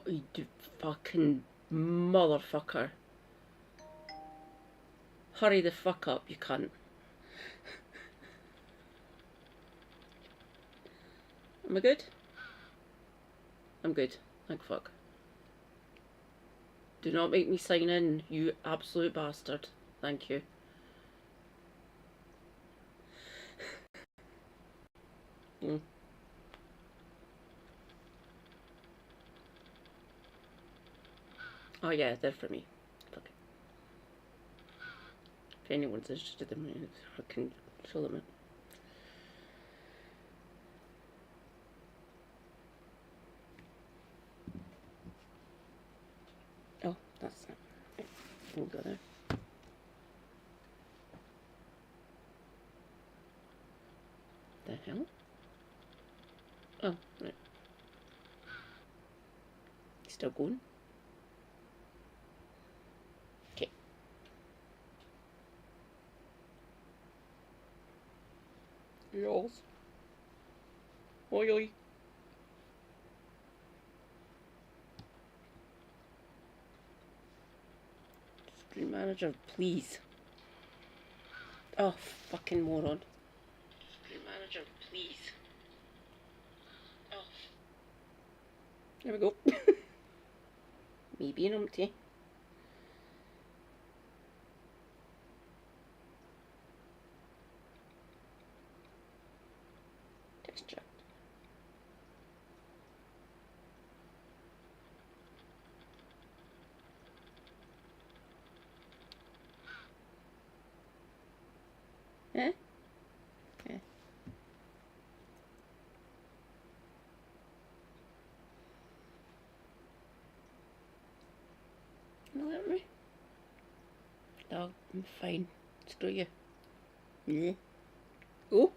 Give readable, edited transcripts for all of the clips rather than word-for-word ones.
You fucking motherfucker. Hurry the fuck up, you cunt. Am I good? I'm good. Thank fuck. Do not make me sign in, you absolute bastard. Thank you. Oh yeah, they're for me. Fuck it. If anyone's interested in me, I can show them it. Oh, that's it. Right, we'll go there. The hell? Oh, right. Still going? Okay. Yours. Oi, oi. Stream manager, please. Oh, fucking moron. Stream manager, please. Oh. There we go. Me being empty. Texture. Eh? Okay. No, let me. No, I'm fine. Screw you. Yeah. Oh,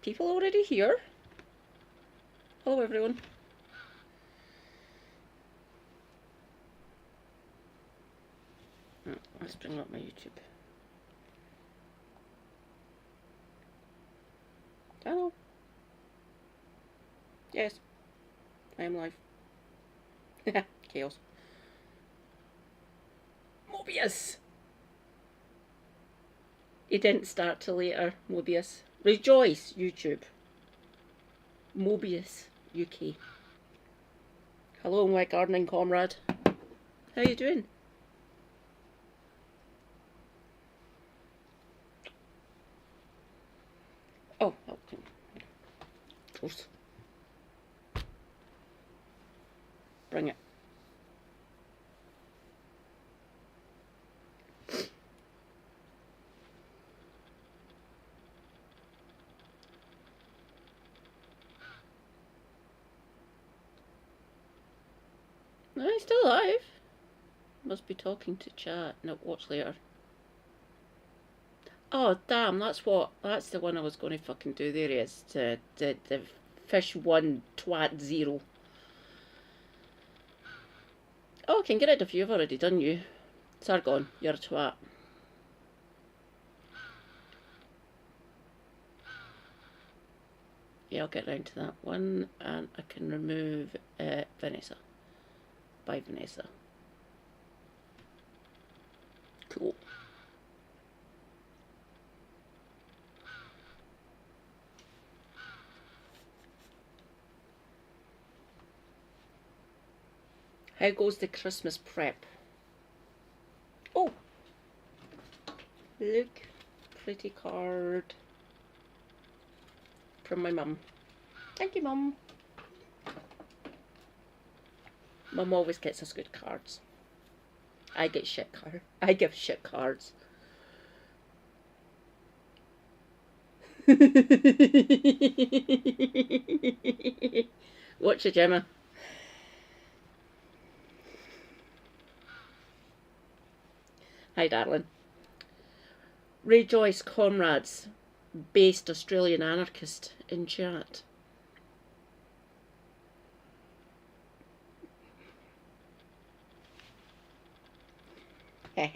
people already here? Hello, everyone. Let's bring up my YouTube. Hello. Yes, I am live. Chaos. Mobius! It didn't start till later, Mobius. Rejoice, YouTube. Mobius, UK. Hello, my gardening comrade. How you doing? Oh, okay. Of course. Bring it. No, he's still alive. Must be talking to chat. No, watch later. Oh, damn, that's the one I was going to fucking do. There he is. The fish 1, twat 0. Oh, I can get rid of you. I've already done you. Sargon, you're a twat. Yeah, I'll get round to that one. And I can remove Vanessa. By Vanessa. Cool. How goes the Christmas prep? Oh! Look. Pretty card. From my mum. Thank you, Mum. Mum always gets us good cards. I get shit cards. I give shit cards. Watch it, Gemma. Hi, darling. Rejoice, comrades. Based Australian anarchist in chat. How,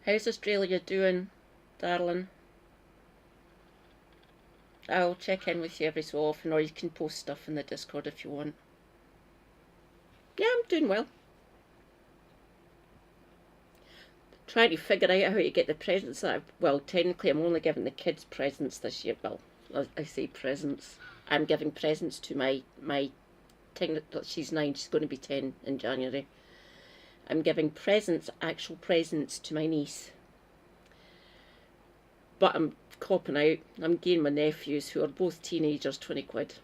how's Australia doing, darling? I'll check in with you every so often, or you can post stuff in the Discord if you want. Yeah, I'm doing well. Trying to figure out how to get the presents that well, technically I'm only giving the kids presents this year. Well, I say presents. I'm giving presents to my thing. She's 9, she's going to be 10 in January. I'm giving presents, actual presents, to my niece. But I'm copping out. I'm giving my nephews, who are both teenagers, 20 quid.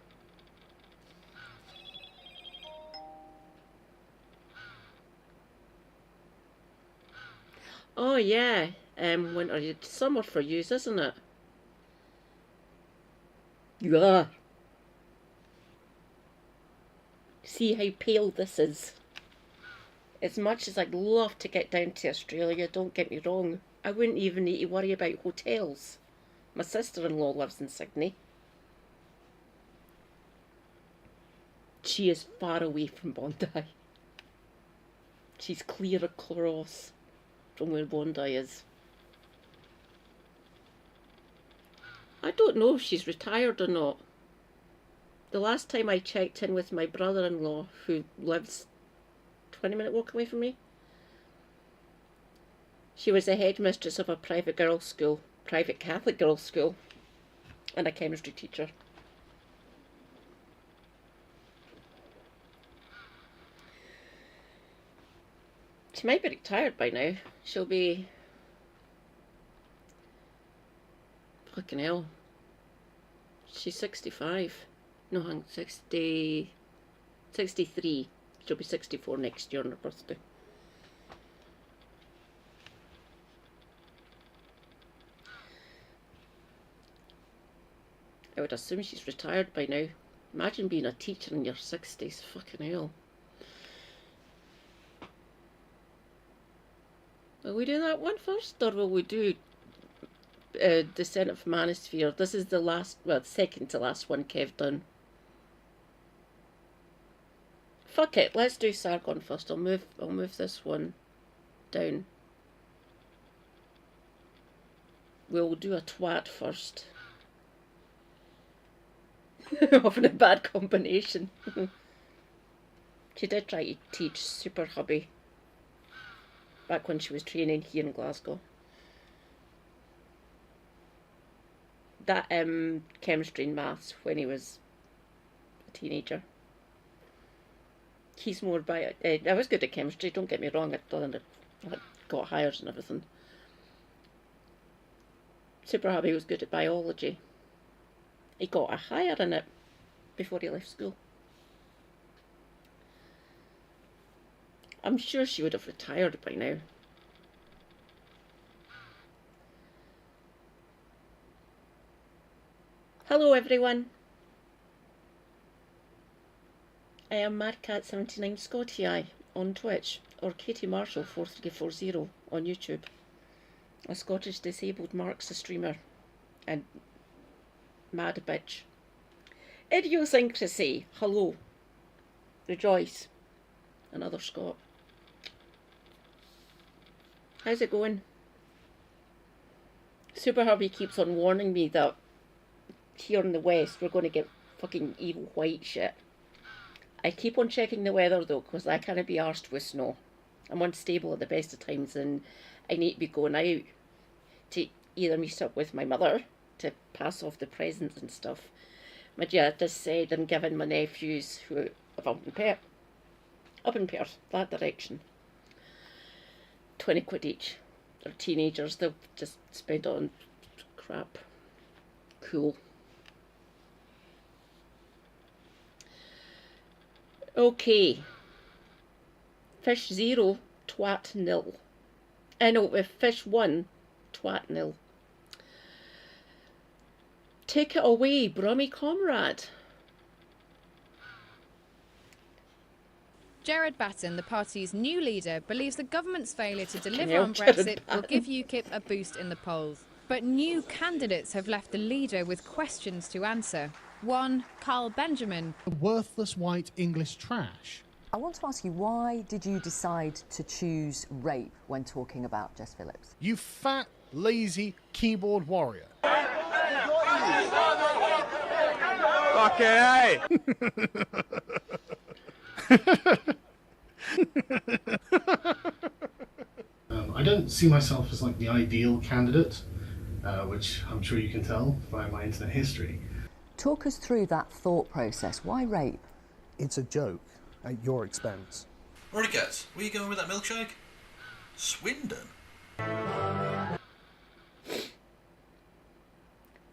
Oh yeah, winter, summer for yous, isn't it? Yeah. See how pale this is. As much as I'd love to get down to Australia, don't get me wrong, I wouldn't even need to worry about hotels. My sister-in-law lives in Sydney. She is far away from Bondi. She's clear across from where Bondi is. I don't know if she's retired or not. The last time I checked in with my brother-in-law, who lives 20-minute walk away from me, she was the headmistress of a private girls' school, private Catholic girls' school, and a chemistry teacher. She might be retired by now. She'll be... fucking hell. She's 65. No, hang, 63. She'll be 64 next year on her birthday. I would assume she's retired by now. Imagine being a teacher in your 60s. Fucking hell. Will we do that one first, or will we do Descent of Manosphere? This is the last, well, second to last one Kev done. Fuck it, let's do Sargon first. I'll move this one down. We'll do a twat first. Often a bad combination. She did try to teach Super Hubby back when she was training here in Glasgow. That chemistry and maths when he was a teenager. He's more by I was good at chemistry, don't get me wrong, I got hires and everything. Super Hubby was good at biology. He got a hire in it before he left school. I'm sure she would have retired by now. Hello everyone. I am MadCat79 Scotty on Twitch, or Katie Marshall 4340 on YouTube. A Scottish disabled Marxist streamer and mad bitch. Idiosyncrasy, hello. Rejoice, another Scot. How's it going? Super Hubby keeps on warning me that here in the West we're going to get fucking evil white shit. I keep on checking the weather though, because I can't be arsed with snow. I'm unstable at the best of times and I need to be going out to either meet up with my mother to pass off the presents and stuff. My dad just said I'm giving my nephews who are up in Perth, that direction, 20 quid each. They're teenagers, they'll just spend it on crap. Cool. Okay. Fish 0, twat nil. I know, with fish 1, twat nil. Take it away, Brummy comrade. Gerard Batten, the party's new leader, believes the government's failure to deliver on Brexit will give UKIP a boost in the polls. But new candidates have left the leader with questions to answer. One, Carl Benjamin. Worthless white English trash. I want to ask you, why did you decide to choose rape when talking about Jess Phillips? You fat, lazy keyboard warrior. I don't see myself as like the ideal candidate, which I'm sure you can tell by my internet history. Talk us through that thought process. Why rape? It's a joke at your expense. Alrighty, cats, where are you going with that milkshake? Swindon?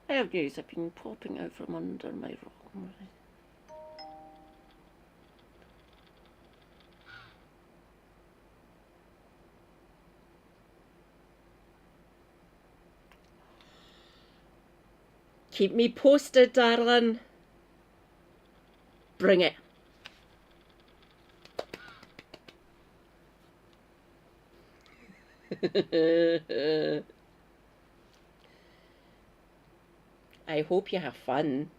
I have news. I've been popping out from under my rock. Keep me posted, darling. Bring it. I hope you have fun.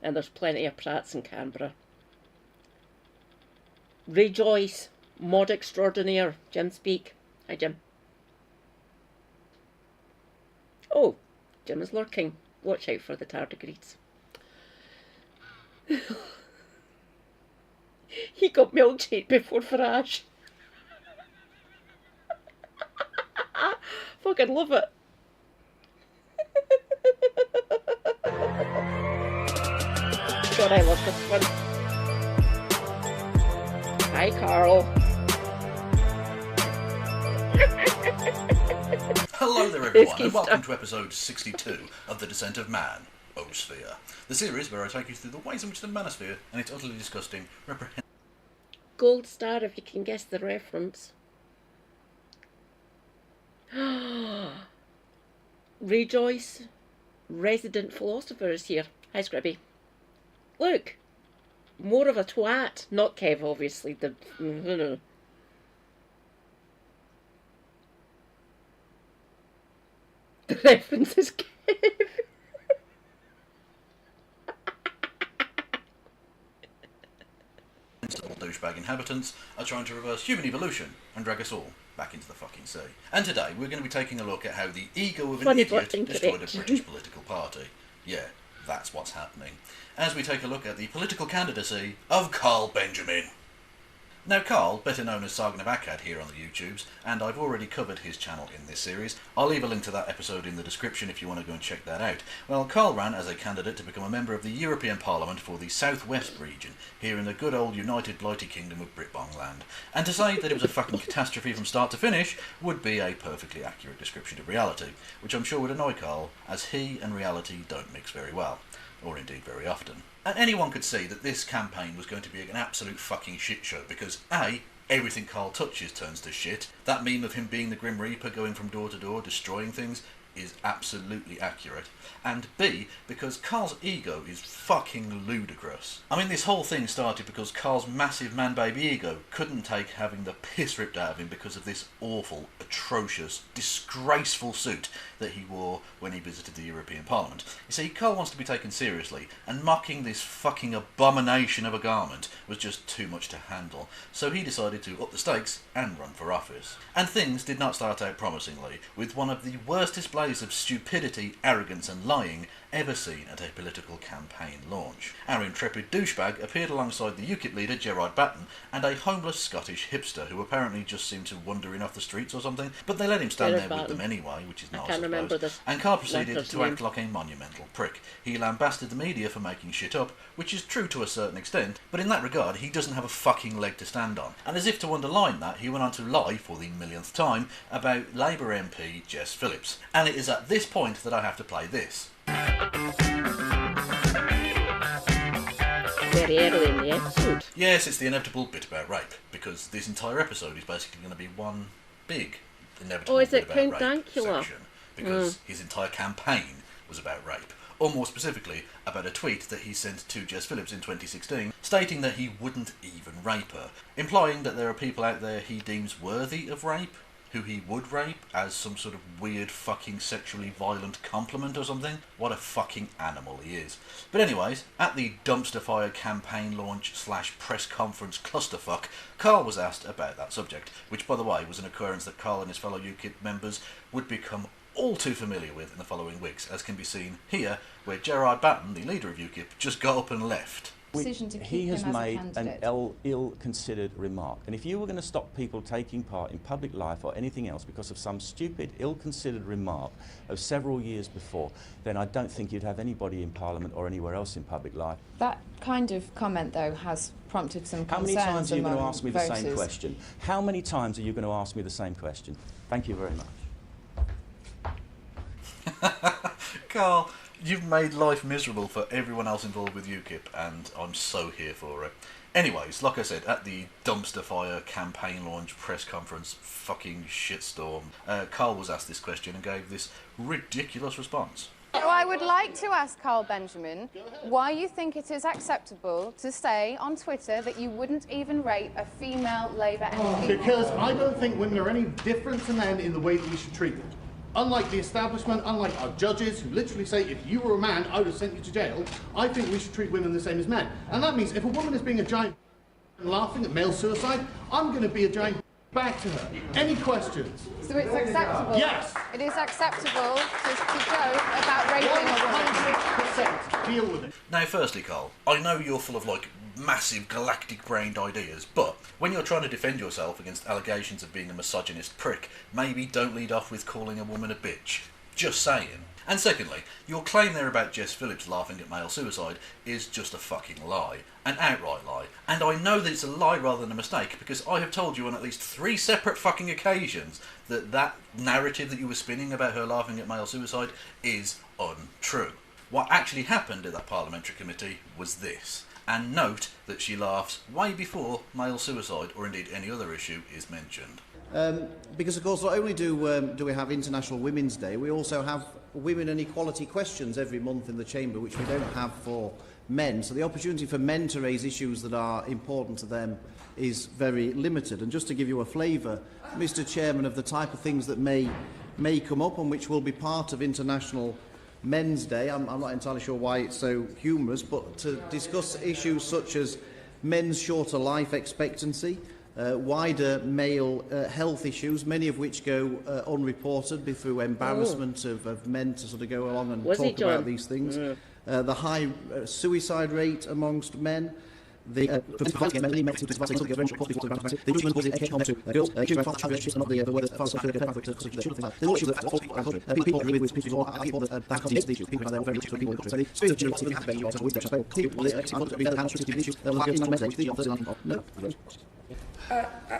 And there's plenty of prats in Canberra. Rejoice, mod extraordinaire. Jim speak. Hi, Jim. Oh, Jim is lurking. Watch out for the tardigrades. He got milkshake before Farage. Fucking love it. God, I love this one. Hi, Carl. Hello there everyone, and welcome to episode 62 of The Descent of Man, Osphere. The series where I take you through the ways in which the manosphere and its utterly disgusting reprehend... Gold star if you can guess the reference. Rejoice, resident philosopher, is here. Hi, Scrubby. Look, more of a twat. Not Kev, obviously. The reference is Kev. douchebag inhabitants are trying to reverse human evolution and drag us all back into the fucking sea. And today we're going to be taking a look at how the ego of an idiot destroyed a British political party. Yeah, that's what's happening. As we take a look at the political candidacy of Carl Benjamin. Now Carl, better known as Sargon of Akkad here on the YouTubes, and I've already covered his channel in this series. I'll leave a link to that episode in the description if you want to go and check that out. Well, Carl ran as a candidate to become a member of the European Parliament for the South West region, here in the good old United Blighty Kingdom of Britbong land. And to say that it was a fucking catastrophe from start to finish would be a perfectly accurate description of reality, which I'm sure would annoy Carl, as he and reality don't mix very well, or indeed very often. And anyone could see that this campaign was going to be an absolute fucking shit show because A, everything Carl touches turns to shit. That meme of him being the Grim Reaper going from door to door destroying things is absolutely accurate. And B, because Carl's ego is fucking ludicrous. I mean, this whole thing started because Carl's massive man-baby ego couldn't take having the piss ripped out of him because of this awful, atrocious, disgraceful suit that he wore when he visited the European Parliament. You see, Carl wants to be taken seriously, and mocking this fucking abomination of a garment was just too much to handle, so he decided to up the stakes and run for office. And things did not start out promisingly, with one of the worst displays of stupidity, arrogance and lying ever seen at a political campaign launch. Our intrepid douchebag appeared alongside the UKIP leader Gerard Batten and a homeless Scottish hipster who apparently just seemed to wander in off the streets or something, but they let him stand there with them anyway, which is nice, I suppose. And Carl proceeded to act like a monumental prick. He lambasted the media for making shit up, which is true to a certain extent, but in that regard he doesn't have a fucking leg to stand on. And as if to underline that, he went on to lie, for the millionth time, about Labour MP Jess Phillips. And it is at this point that I have to play this. Very early in the episode. Yes, it's the inevitable bit about rape, because this entire episode is basically going to be one big inevitable is bit it about Count rape Dankula? section, because his entire campaign was about rape. Or more specifically, about a tweet that he sent to Jess Phillips in 2016, stating that he wouldn't even rape her, implying that there are people out there he deems worthy of rape, who he would rape as some sort of weird fucking sexually violent compliment or something. What a fucking animal he is. But anyways, at the dumpster fire campaign launch / press conference clusterfuck, Carl was asked about that subject, which by the way was an occurrence that Carl and his fellow UKIP members would become all too familiar with in the following weeks, as can be seen here, where Gerard Batten, the leader of UKIP, just got up and left. Decision to keep He has him as a made candidate. an ill-considered remark, and if you were going to stop people taking part in public life or anything else because of some stupid, ill-considered remark of several years before, then I don't think you'd have anybody in Parliament or anywhere else in public life. That kind of comment, though, has prompted some How concerns many times are you going to among ask me the voters. same question? How many times are you going to ask me the same question? Thank you very much. Carl, you've made life miserable for everyone else involved with UKIP, and I'm so here for it. Anyways, like I said, at the dumpster fire campaign launch press conference fucking shitstorm, Carl was asked this question and gave this ridiculous response. So I would like to ask Carl Benjamin why you think it is acceptable to say on Twitter that you wouldn't even rate a female Labour MP. Because I don't think women are any different to men in the way that we should treat them. Unlike the establishment, unlike our judges who literally say if you were a man, I would have sent you to jail, I think we should treat women the same as men. And that means if a woman is being a giant and laughing at male suicide, I'm going to be a giant back to her. Any questions? So it's acceptable? Yes. It is acceptable to joke about raping a woman. 100% deal with it. Now, firstly, Carl, I know you're full of, like, massive galactic-brained ideas, but when you're trying to defend yourself against allegations of being a misogynist prick, maybe don't lead off with calling a woman a bitch. Just saying. And secondly, your claim there about Jess Phillips laughing at male suicide is just a fucking lie. An outright lie. And I know that it's a lie rather than a mistake, because I have told you on at least 3 separate fucking occasions that that narrative that you were spinning about her laughing at male suicide is untrue. What actually happened at that parliamentary committee was this. And note that she laughs way before male suicide, or indeed any other issue, is mentioned. Because, of course, not only do we have International Women's Day, we also have women and equality questions every month in the Chamber, which we don't have for men. So the opportunity for men to raise issues that are important to them is very limited. And just to give you a flavour, Mr Chairman, of the type of things that may come up and which will be part of International Men's Day, I'm not entirely sure why it's so humorous, but to discuss issues such as men's shorter life expectancy, wider male health issues, many of which go unreported through embarrassment of men to sort of go along and talk about these things. The high suicide rate amongst men. The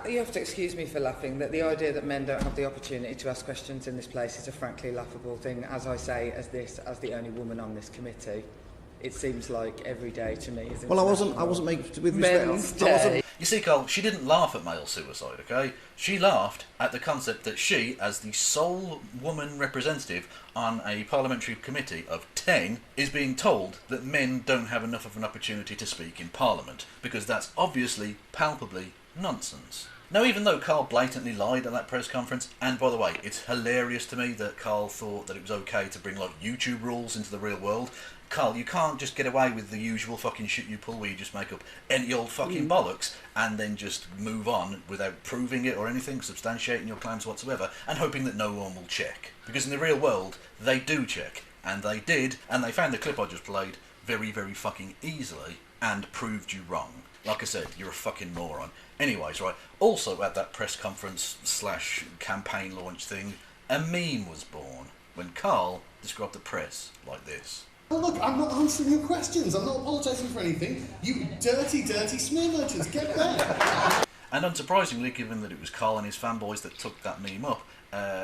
you have to excuse me for laughing, that the idea that men don't have the opportunity to ask questions in this place is a frankly laughable thing. As I say, as the only woman on this committee, it seems like every day to me is. Well, I wasn't making with Men's Day. You see, Carl, she didn't laugh at male suicide, okay? She laughed at the concept that she, as the sole woman representative on a parliamentary committee of 10, is being told that men don't have enough of an opportunity to speak in Parliament, because that's obviously, palpably nonsense. Now, even though Carl blatantly lied at that press conference, and by the way, it's hilarious to me that Carl thought that it was okay to bring, like, YouTube rules into the real world. Carl, you can't just get away with the usual fucking shit you pull where you just make up any old fucking bollocks and then just move on without proving it or anything, substantiating your claims whatsoever, and hoping that no one will check. Because in the real world, they do check. And they did, and they found the clip I just played very, very fucking easily and proved you wrong. Like I said, you're a fucking moron. Anyways, right, also at that press conference / campaign launch thing, a meme was born when Carl described the press like this. Oh, look, I'm not answering your questions. I'm not apologising for anything. You dirty, dirty smear merchants, get there. And unsurprisingly, given that it was Carl and his fanboys that took that meme up,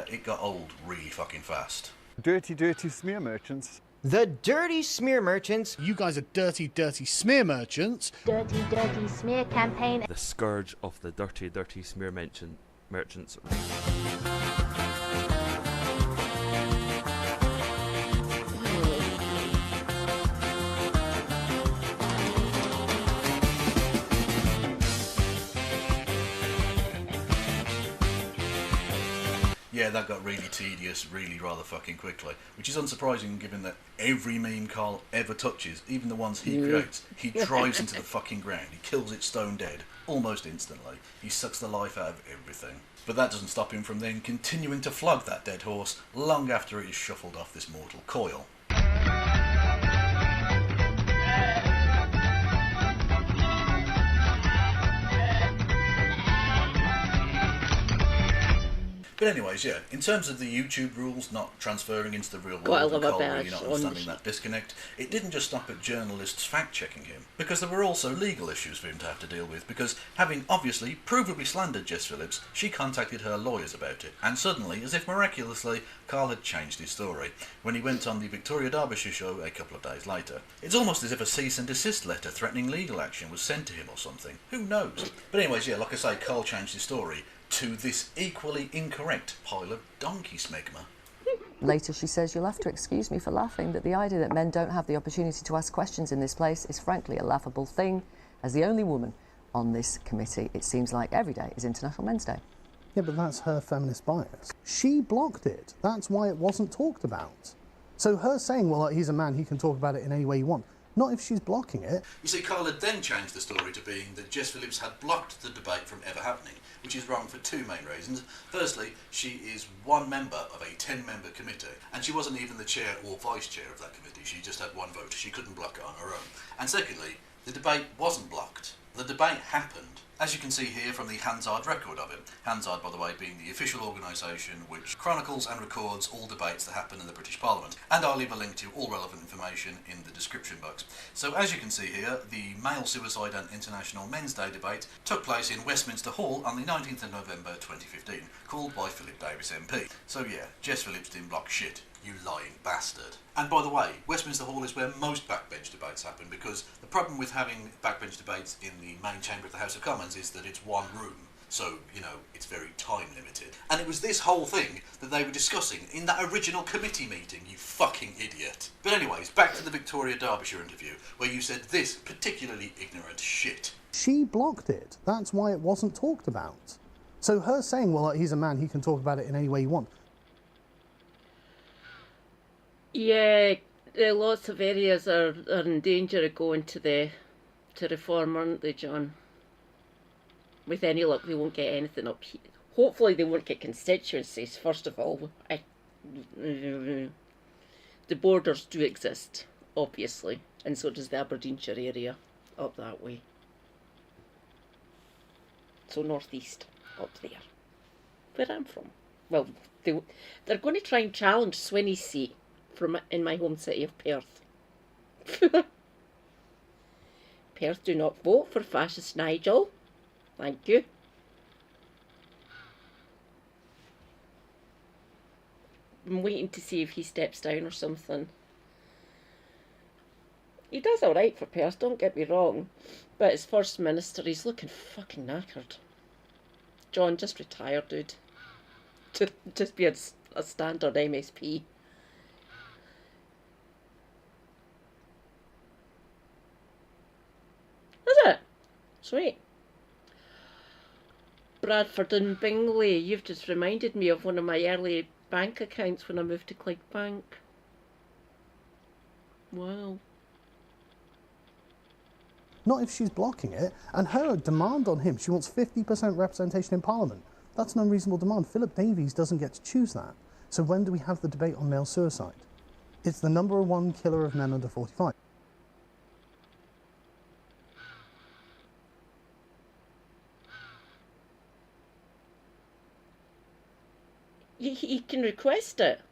it got old really fucking fast. Dirty, dirty smear merchants. The dirty smear merchants. You guys are dirty, dirty smear merchants. Dirty, dirty smear campaign. The scourge of the dirty, dirty smear merchants. yeah, that got really tedious really rather fucking quickly, which is unsurprising given that every meme Carl ever touches, even the ones he creates, he drives into the fucking ground. He kills it stone dead, almost instantly. He sucks the life out of everything. But that doesn't stop him from then continuing to flog that dead horse long after it is shuffled off this mortal coil. But anyways, yeah, in terms of the YouTube rules not transferring into the real world and Carl really not understanding that disconnect, it didn't just stop at journalists fact-checking him, because there were also legal issues for him to have to deal with, because having obviously provably slandered Jess Phillips, she contacted her lawyers about it, and suddenly, as if miraculously, Carl had changed his story when he went on the Victoria Derbyshire show a couple of days later. It's almost as if a cease and desist letter threatening legal action was sent to him or something. Who knows? But anyways, yeah, like I say, Carl changed his story to this equally incorrect pile of donkey smegma. Later she says, "You'll have to excuse me for laughing, but the idea that men don't have the opportunity to ask questions in this place is frankly a laughable thing. As the only woman on this committee, it seems like every day is International Men's Day." Yeah, but that's her feminist bias. She blocked it. That's why it wasn't talked about. So her saying, well, he's a man, he can talk about it in any way you want. Not if she's blocking it. You see, Carl had then changed the story to being that Jess Phillips had blocked the debate from ever happening, which is wrong for two main reasons. Firstly, she is one member of a 10-member committee, and she wasn't even the chair or vice chair of that committee. She just had one vote. She couldn't block it on her own. And secondly, the debate wasn't blocked. The debate happened. As you can see here from the Hansard record of it. Hansard, by the way, being the official organisation which chronicles and records all debates that happen in the British Parliament. And I'll leave a link to all relevant information in the description box. So as you can see here, the Male Suicide and International Men's Day debate took place in Westminster Hall on the 19th of November 2015, called by Philip Davis MP. So yeah, Jess Phillips didn't block shit. You lying bastard. And by the way, Westminster Hall is where most backbench debates happen, because the problem with having backbench debates in the main chamber of the House of Commons is that it's one room. So, you know, it's very time limited. And it was this whole thing that they were discussing in that original committee meeting, you fucking idiot. But anyways, back to the Victoria Derbyshire interview, where you said this particularly ignorant shit. She blocked it. That's why it wasn't talked about. So her saying, well, he's a man, he can talk about it in any way you want. Yeah, lots of areas are in danger of going to reform, aren't they, John? With any luck, they won't get anything up here. Hopefully they won't get constituencies, first of all. The borders do exist, obviously, and so does the Aberdeenshire area up that way. So northeast, up there, where I'm from. Well, they're going to try and challenge Swinney's seat in my home city of Perth. Perth, do not vote for fascist Nigel. Thank you. I'm waiting to see if he steps down or something. He does alright for Perth, don't get me wrong. But as First Minister, he's looking fucking knackered. John, just retire, dude. Just be a standard MSP. Is it? Sweet. Bradford and Bingley, you've just reminded me of one of my early bank accounts when I moved to Clydebank. Wow. Not if she's blocking it. And her demand on him, she wants 50% representation in Parliament. That's an unreasonable demand. Philip Davies doesn't get to choose that. So when do we have the debate on male suicide? It's the #1 killer of men under 45. He can request it.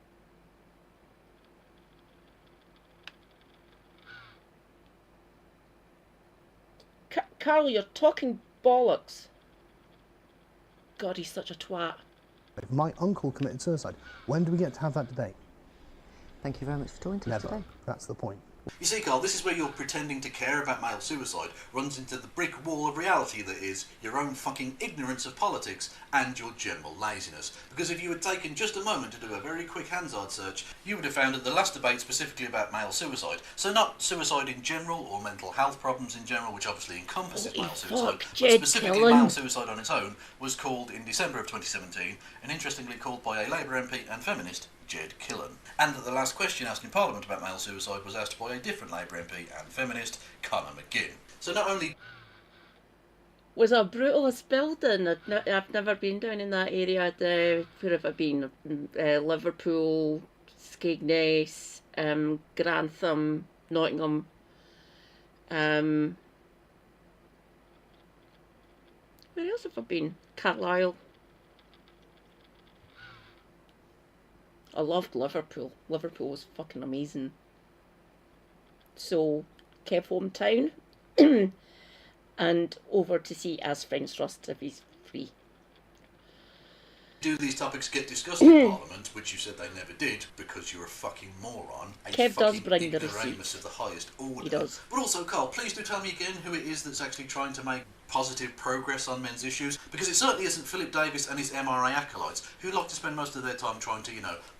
Carl, you're talking bollocks. God, he's such a twat. My uncle committed suicide. When do we get to have that debate? Thank you very much for talking to us today. That's the point. You see, Carl, this is where your pretending to care about male suicide runs into the brick wall of reality that is your own fucking ignorance of politics and your general laziness. Because if you had taken just a moment to do a very quick Hansard search, you would have found that the last debate specifically about male suicide, so not suicide in general or mental health problems in general, which obviously encompasses male suicide, but specifically male suicide on its own, was called in December of 2017, and interestingly called by a Labour MP and feminist, Jed Killen. And that the last question asked in Parliament about male suicide was asked by a different Labour MP and feminist, Conor McGinn. So not only was a brutalist building. I've never been down in that area. Where have I been? Liverpool, Skegness, Grantham, Nottingham. Where else have I been? Carlisle. I loved Liverpool. Liverpool was fucking amazing. So, kept hometown and over to see As Friends Trust if he's free. Do these topics get discussed in Parliament, which you said they never did because you're a fucking moron, a Kev fucking does bring the ignoramus receipts. of the highest order. He does. But also, Carl, please do tell me again who it is that's actually trying to make positive progress on men's issues, because it certainly isn't Philip Davis and his MRA acolytes who like to spend most of their time trying to,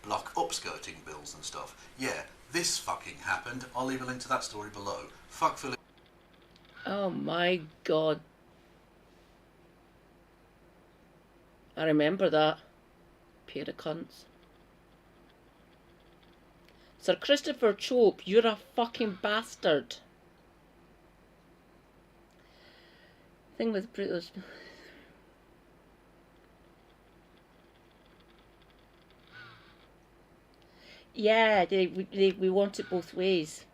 block upskirting bills and stuff. Yeah, this fucking happened. I'll leave a link to that story below. Fuck Philip. Oh my god. I remember that. Pair of cunts. Sir Christopher Chope, you're a fucking bastard. Thing with British. Yeah, we want it both ways.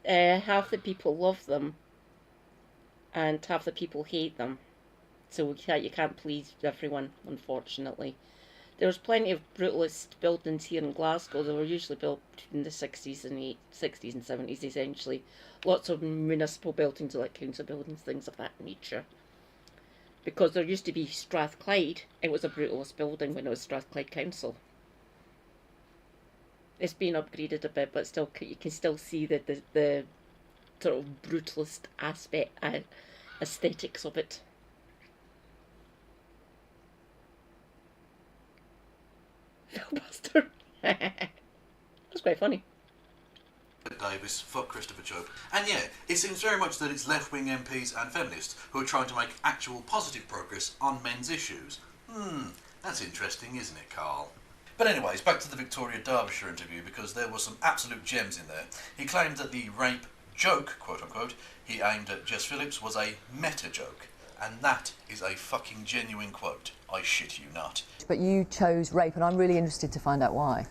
Half the people love them, and half the people hate them. So you can't please everyone, unfortunately. There's plenty of brutalist buildings here in Glasgow. They were usually built in the 60s and 70s, essentially. Lots of municipal buildings, like council buildings, things of that nature. Because there used to be Strathclyde. It was a brutalist building when it was Strathclyde Council. It's been upgraded a bit, but still, you can still see the sort of brutalist aspect, aesthetics of it. Filibuster. That's quite funny. Davis, fuck Christopher Chope. And yeah, it seems very much that it's left-wing MPs and feminists who are trying to make actual positive progress on men's issues. That's interesting, isn't it, Carl? But anyways, back to the Victoria Derbyshire interview, because there were some absolute gems in there. He claimed that the rape joke, quote-unquote, he aimed at Jess Phillips was a meta-joke. And that is a fucking genuine quote. I shit you not. But you chose rape, and I'm really interested to find out why.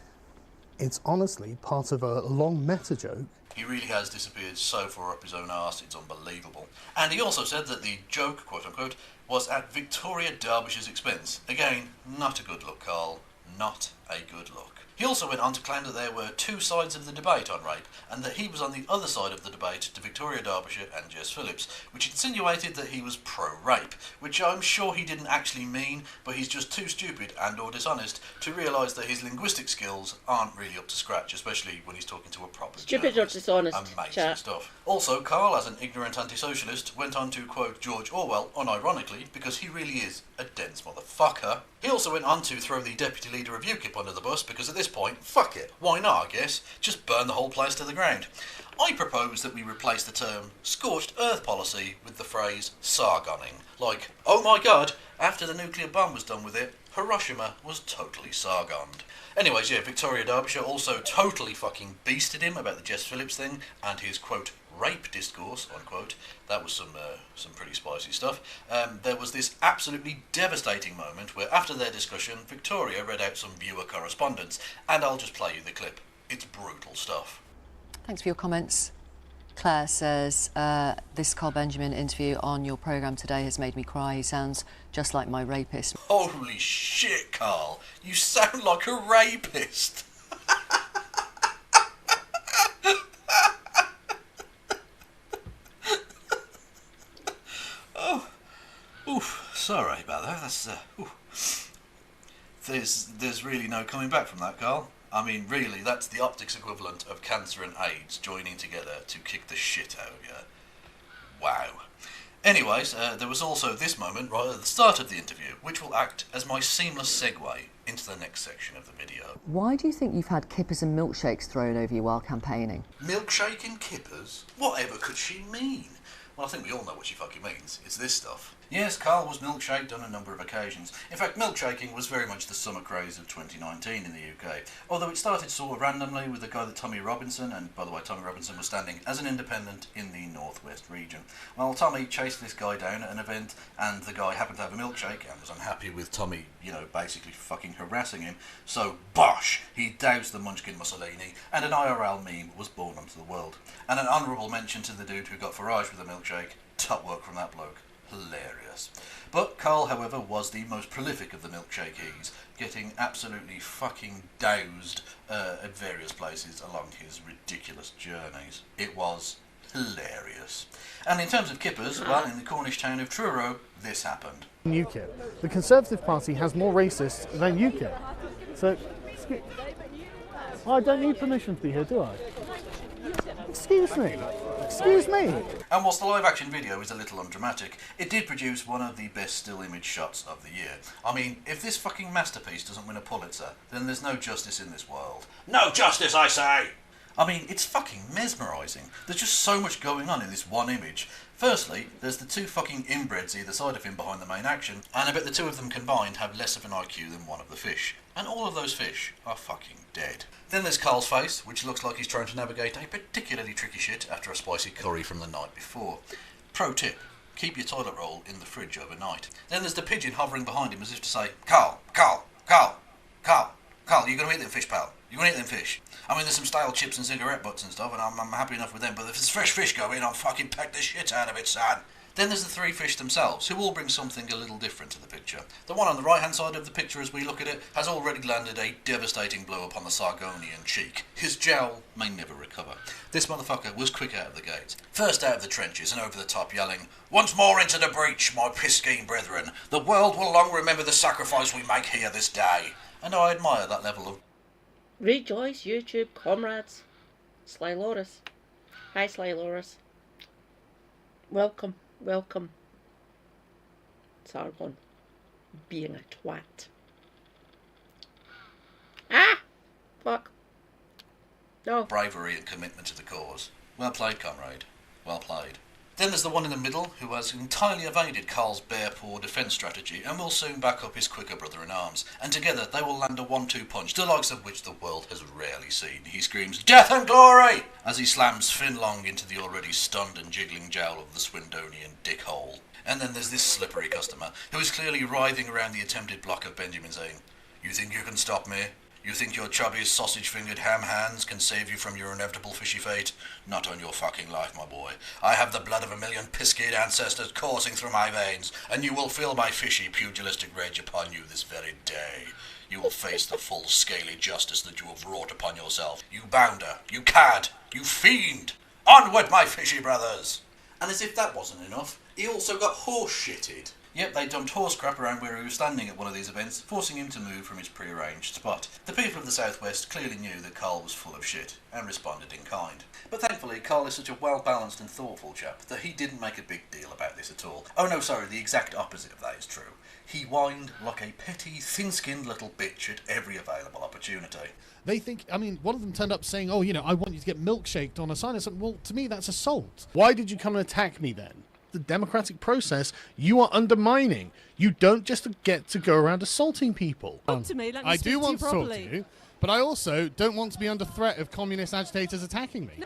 It's honestly part of a long meta joke. He really has disappeared so far up his own arse, it's unbelievable. And he also said that the joke, quote-unquote, was at Victoria Derbyshire's expense. Again, not a good look, Carl. Not a good look. He also went on to claim that there were two sides of the debate on rape, and that he was on the other side of the debate to Victoria Derbyshire and Jess Phillips, which insinuated that he was pro-rape, which I'm sure he didn't actually mean, but he's just too stupid and or dishonest to realise that his linguistic skills aren't really up to scratch, especially when he's talking to a proper stupid or dishonest. Amazing chat. stuff. Also, Carl, as an ignorant anti-socialist, went on to quote George Orwell, unironically, because he really is a dense motherfucker. He also went on to throw the deputy leader of UKIP under the bus, because at this point, fuck it, why not, I guess? Just burn the whole place to the ground. I propose that we replace the term scorched earth policy with the phrase Sargoning. Like, oh my god, after the nuclear bomb was done with it, Hiroshima was totally Sargoned. Anyways, yeah, Victoria Derbyshire also totally fucking beasted him about the Jess Phillips thing and his, quote, rape discourse, unquote. That was some pretty spicy stuff. There was this absolutely devastating moment where, after their discussion, Victoria read out some viewer correspondence, and I'll just play you the clip. It's brutal stuff. Thanks for your comments. Claire says, this Carl Benjamin interview on your programme today has made me cry. He sounds just like my rapist. Holy shit, Carl. You sound like a rapist. Oof, sorry about that. That's there's really no coming back from that, Carl. I mean, really, that's the optics equivalent of cancer and AIDS joining together to kick the shit out of you. Wow. Anyways, there was also this moment right at the start of the interview, which will act as my seamless segue into the next section of the video. Why do you think you've had kippers and milkshakes thrown over you while campaigning? Milkshake and kippers? Whatever could she mean? Well, I think we all know what she fucking means. It's this stuff. Yes, Carl was milkshaked on a number of occasions. In fact, milkshaking was very much the summer craze of 2019 in the UK. Although it started sort of randomly with the guy that Tommy Robinson, and by the way, Tommy Robinson was standing as an independent in the northwest region. Well, Tommy chased this guy down at an event, and the guy happened to have a milkshake and was unhappy with Tommy, you know, basically fucking harassing him. So, bosh! He doused the Munchkin Mussolini, and an IRL meme was born onto the world. And an honourable mention to the dude who got Farage with a milkshake. Top work from that bloke. Hilarious. But Carl, however, was the most prolific of the milkshakees, getting absolutely fucking doused at various places along his ridiculous journeys. It was hilarious. And in terms of kippers, well, in the Cornish town of Truro, this happened. UKIP. The Conservative Party has more racists than UKIP. So, I don't need permission to be here, do I? Excuse me. Excuse me. And whilst the live action video is a little undramatic, it did produce one of the best still image shots of the year. I mean, if this fucking masterpiece doesn't win a Pulitzer, then there's no justice in this world. No justice, I say! I mean, it's fucking mesmerising. There's just so much going on in this one image. Firstly, there's the two fucking inbreds either side of him behind the main action, and I bet the two of them combined have less of an IQ than one of the fish. And all of those fish are fucking dead. Then there's Carl's face, which looks like he's trying to navigate a particularly tricky shit after a spicy curry from the night before. Pro tip, keep your toilet roll in the fridge overnight. Then there's the pigeon hovering behind him as if to say, Carl, Carl, Carl, Carl, Carl, you gonna eat them fish, pal? You gonna eat them fish? I mean, there's some stale chips and cigarette butts and stuff, and I'm happy enough with them, but if there's fresh fish going, I'll fucking peck the shit out of it, son. Then there's the three fish themselves, who all bring something a little different to the picture. The one on the right-hand side of the picture as we look at it has already landed a devastating blow upon the Sargonian cheek. His jowl may never recover. This motherfucker was quick out of the gate. First out of the trenches and over the top yelling, "Once more into the breach, my piss-scheme brethren. The world will long remember the sacrifice we make here this day." And I admire that level of... Rejoice, YouTube comrades. Sly Loris. Hi, Sly Loris. Welcome. Welcome, Sargon, being a twat. Ah! Fuck. No. Bravery and commitment to the cause. Well played, comrade. Well played. Then there's the one in the middle, who has entirely evaded Carl's bare paw defence strategy and will soon back up his quicker brother-in-arms. And together they will land a 1-2 punch, the likes of which the world has rarely seen. He screams, "Death and glory!" as he slams Finlong into the already stunned and jiggling jowl of the Swindonian dickhole. And then there's this slippery customer, who is clearly writhing around the attempted block of Benjamin, saying, "You think you can stop me? You think your chubby sausage-fingered ham hands can save you from your inevitable fishy fate? Not on your fucking life, my boy. I have the blood of a million piss-kid ancestors coursing through my veins, and you will feel my fishy pugilistic rage upon you this very day. You will face the full scaly justice that you have wrought upon yourself. You bounder, you cad, you fiend! Onward, my fishy brothers!" And as if that wasn't enough, he also got horse-shitted. Yep, they dumped horse crap around where he was standing at one of these events, forcing him to move from his pre-arranged spot. The people of the Southwest clearly knew that Carl was full of shit, and responded in kind. But thankfully, Carl is such a well-balanced and thoughtful chap that he didn't make a big deal about this at all. Oh no, sorry, the exact opposite of that is true. He whined like a petty, thin-skinned little bitch at every available opportunity. They think, I mean, one of them turned up saying, "Oh, you know, I want you to get milkshaked on a sign or something." Well, to me, that's assault. Why did you come and attack me then? The democratic process you are undermining. You don't just get to go around assaulting people. To me, let me I speak do to want you to talk properly. to you, but I also don't want to be under threat of communist agitators attacking me.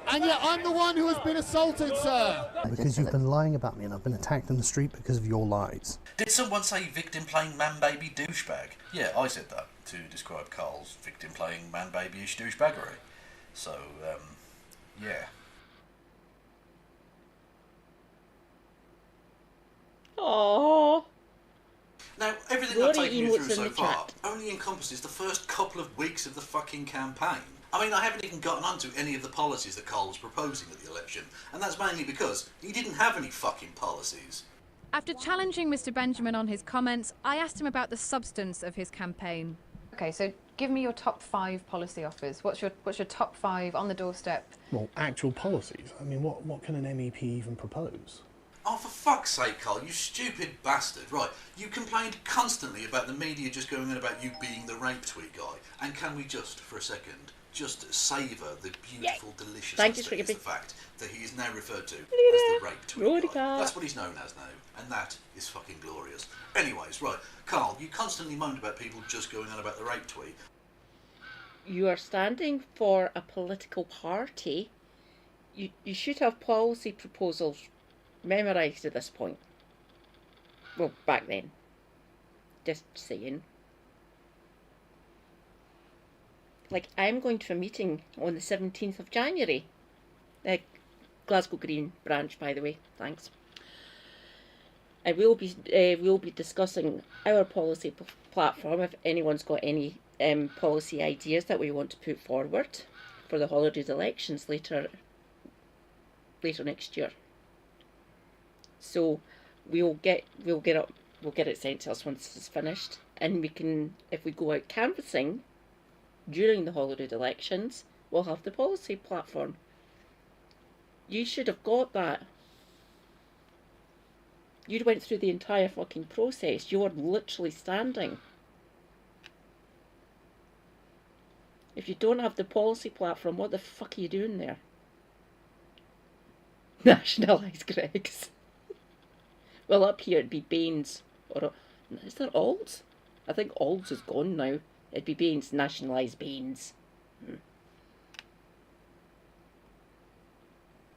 And yet I'm the one who has been assaulted, sir. Because you've been lying about me and I've been attacked in the street because of your lies. Did someone say victim-playing man-baby douchebag? Yeah, I said that to describe Carl's victim-playing man-babyish douchebaggery. So, yeah. Aww. Now, everything I've taken you through so far only encompasses the first couple of weeks of the fucking campaign. I mean, I haven't even gotten onto any of the policies that Carl was proposing at the election, and that's mainly because he didn't have any fucking policies. After challenging Mr. Benjamin on his comments, I asked him about the substance of his campaign. Okay, so give me your top 5 policy offers. What's your top 5 on the doorstep? Well, actual policies. I mean, what can an MEP even propose? Oh, for fuck's sake, Carl, you stupid bastard. Right, you complained constantly about the media just going on about you being the rape tweet guy. And can we just, for a second, just savour the beautiful, delicious aspect of the fact that he is now referred to as the rape tweet guy. That's what he's known as now, and that is fucking glorious. Anyways, right, Carl, you constantly moaned about people just going on about the rape tweet. You are standing for a political party. You should have policy proposals memorised at this point. Well, back then. Just saying. Like, I'm going to a meeting on the 17th of January. Glasgow Green branch, by the way. Thanks. And we'll be discussing our policy platform. If anyone's got any policy ideas that we want to put forward for the Holyrood elections later next year. So we'll get it sent to us once it's finished, and we can, if we go out canvassing during the Holyrood elections, we'll have the policy platform. You should have got that. You went through the entire fucking process. You were literally standing. If you don't have the policy platform, what the fuck are you doing there? Nationalise Greggs. Well, up here it'd be Baines. Or is there Alds? I think Alds is gone now. It'd be Baines. Nationalise Baines.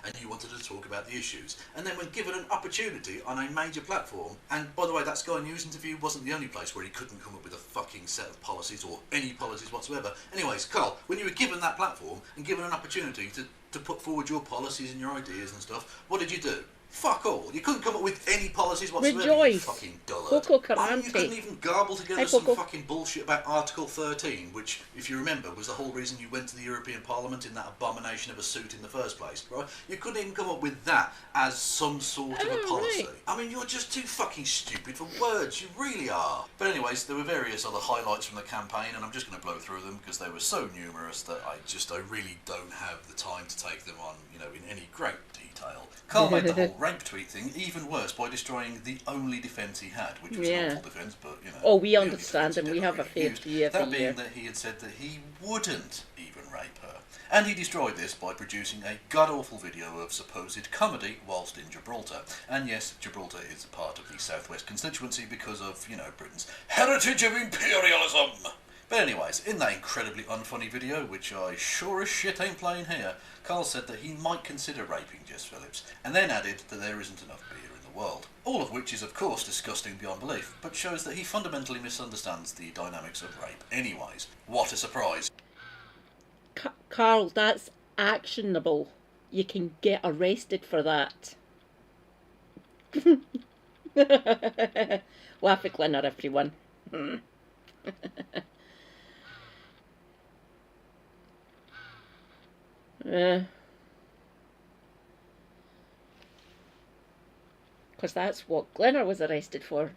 And you wanted to talk about the issues. And then when given an opportunity on a major platform, and by the way, that Sky News interview wasn't the only place where he couldn't come up with a fucking set of policies or any policies whatsoever. Anyways, Carl, when you were given that platform and given an opportunity to put forward your policies and your ideas and stuff, what did you do? Fuck all. You couldn't come up with any policies whatsoever. Rejoice. You fucking dullard. Coco Carante. You couldn't even garble together some fucking bullshit about Article 13, which, if you remember, was the whole reason you went to the European Parliament in that abomination of a suit in the first place, right? You couldn't even come up with that as some sort of a policy. Right. I mean, you're just too fucking stupid for words. You really are. But anyways, there were various other highlights from the campaign, and I'm just going to blow through them because they were so numerous that I really don't have the time to take them on, in any great detail. Carl made the whole rape tweet thing even worse by destroying the only defence he had, which was an awful defence, but Oh, we understand, and we have a fair view every year. That being that he had said that he wouldn't even rape her. And he destroyed this by producing a god-awful video of supposed comedy whilst in Gibraltar. And yes, Gibraltar is a part of the Southwest constituency because of, Britain's heritage of imperialism. But anyways, in that incredibly unfunny video, which I sure as shit ain't playing here, Carl said that he might consider raping Jess Phillips, and then added that there isn't enough beer in the world. All of which is of course disgusting beyond belief, but shows that he fundamentally misunderstands the dynamics of rape anyways. What a surprise. Carl, that's actionable. You can get arrested for that. Laugh at Glenner, everyone. Because that's what Glenner was arrested for.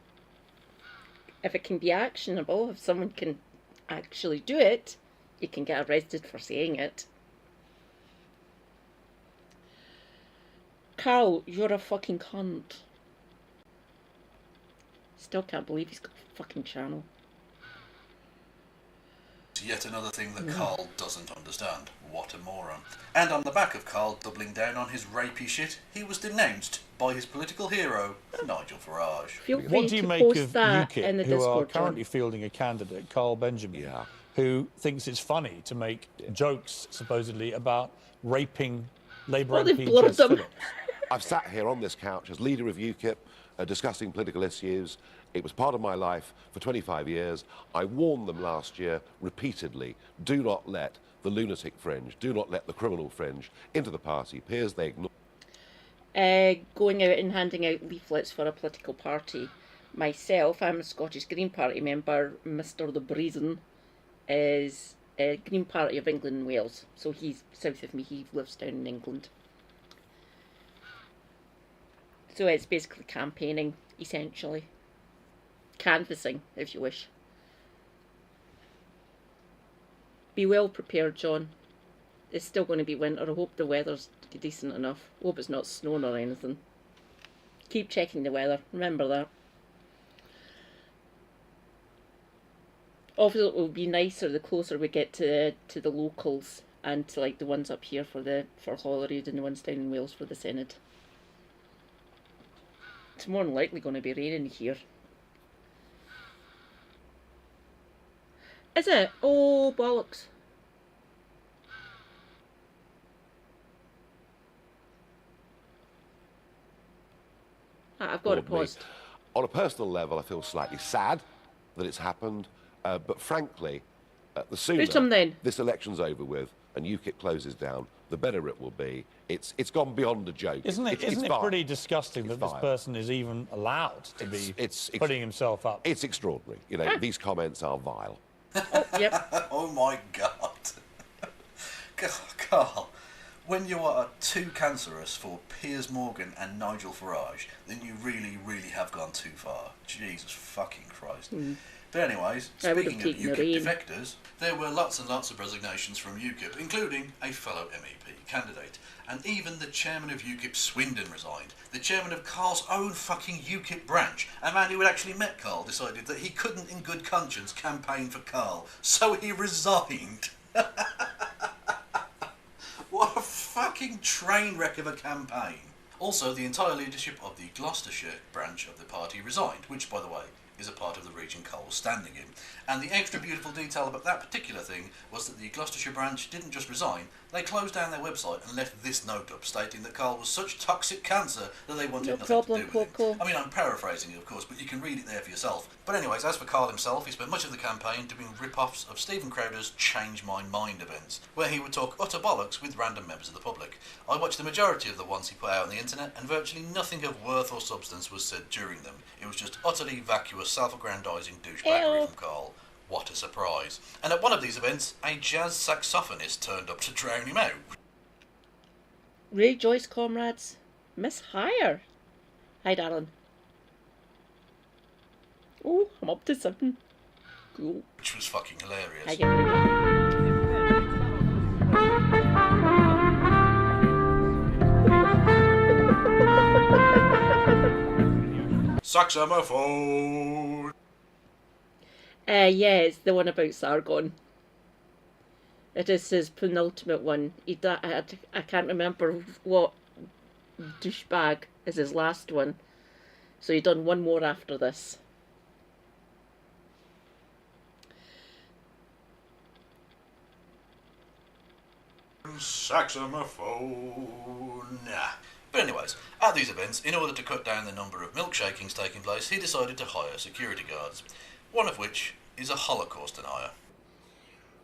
If it can be actionable, if someone can actually do it, you can get arrested for saying it. Carl, you're a fucking cunt. Still can't believe he's got a fucking channel. Yet another thing that Carl doesn't understand. What a moron. And on the back of Carl doubling down on his rapey shit, he was denounced by his political hero, Nigel Farage. What do you make of UKIP, who are currently fielding a candidate, Carl Benjamin, who thinks it's funny to make jokes, supposedly, about raping Labour MP Jess Phillips? I've sat here on this couch as leader of UKIP, discussing political issues. It was part of my life for 25 years. I warned them last year repeatedly, do not let the lunatic fringe, do not let the criminal fringe into the party. Peers, they ignore. Going out and handing out leaflets for a political party. Myself, I'm a Scottish Green Party member. Mr. The Brazen is a Green Party of England and Wales. So he's south of me, he lives down in England. So it's basically campaigning, essentially. Canvassing, if you wish. Be well prepared, John. It's still going to be winter. I hope the weather's decent enough. Hope it's not snowing or anything. Keep checking the weather. Remember that. Obviously, it will be nicer the closer we get to the locals and to like the ones up here for Holyrood and the ones down in Wales for the Synod. It's more than likely going to be raining here. Is it? Oh, bollocks. I've got it paused. On a personal level, I feel slightly sad that it's happened, but frankly, the sooner this election's over with and UKIP closes down, the better it will be. It's gone beyond a joke. Isn't it pretty disgusting that this person is even allowed to be putting himself up? It's extraordinary. You know, these comments are vile. Oh, yep. Oh my God. Carl, when you are too cancerous for Piers Morgan and Nigel Farage, then you really, really have gone too far. Jesus fucking Christ. But anyways, speaking of UKIP defectors, there were lots and lots of resignations from UKIP, including a fellow MEP candidate. And even the chairman of UKIP, Swindon, resigned. The chairman of Carl's own fucking UKIP branch, a man who had actually met Carl, decided that he couldn't in good conscience campaign for Carl, so he resigned. What a fucking train wreck of a campaign. Also, the entire leadership of the Gloucestershire branch of the party resigned, which, by the way, is a part of the region Carl was standing in. And the extra beautiful detail about that particular thing was that the Gloucestershire branch didn't just resign, they closed down their website and left this note up stating that Carl was such toxic cancer that they wanted nothing to do with him. I mean, I'm paraphrasing it, of course, but you can read it there for yourself. But anyways, as for Carl himself, he spent much of the campaign doing rip-offs of Stephen Crowder's Change My Mind events, where he would talk utter bollocks with random members of the public. I watched the majority of the ones he put out on the internet, and virtually nothing of worth or substance was said during them. It was just utterly vacuous, self-aggrandising douchebaggery from Carl. What a surprise. And at one of these events, a jazz saxophonist turned up to drown him out. Rejoice, comrades. Miss Hire. Hi, Darren. Oh, I'm up to something. Cool. Which was fucking hilarious. Hi, everybody. Saxophone. Yeah, it's the one about Sargon. It is his penultimate one. I can't remember what douchebag is his last one. So he done one more after this. Saxophone. But anyways, at these events, in order to cut down the number of milkshakings taking place, he decided to hire security guards. One of which is a Holocaust denier.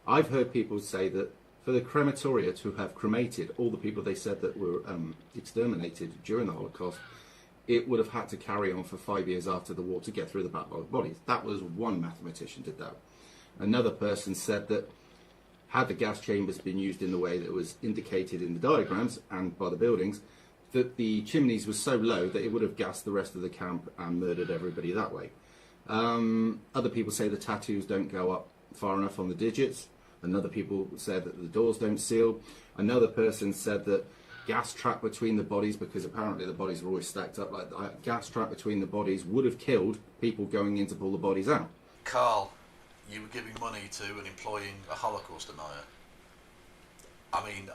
I've heard people say that for the crematoria to have cremated all the people they said that were exterminated during the Holocaust, it would have had to carry on for 5 years after the war to get through the backlog of bodies. That was one mathematician did that. Another person said that had the gas chambers been used in the way that was indicated in the diagrams and by the buildings, that the chimneys were so low that it would have gassed the rest of the camp and murdered everybody that way. Other people say the tattoos don't go up far enough on the digits. Another people said that the doors don't seal. Another person said that gas trap between the bodies, because apparently the bodies were always stacked up like that, gas trap between the bodies would have killed people going in to pull the bodies out. Carl, you were giving money to and employing a Holocaust denier. I mean,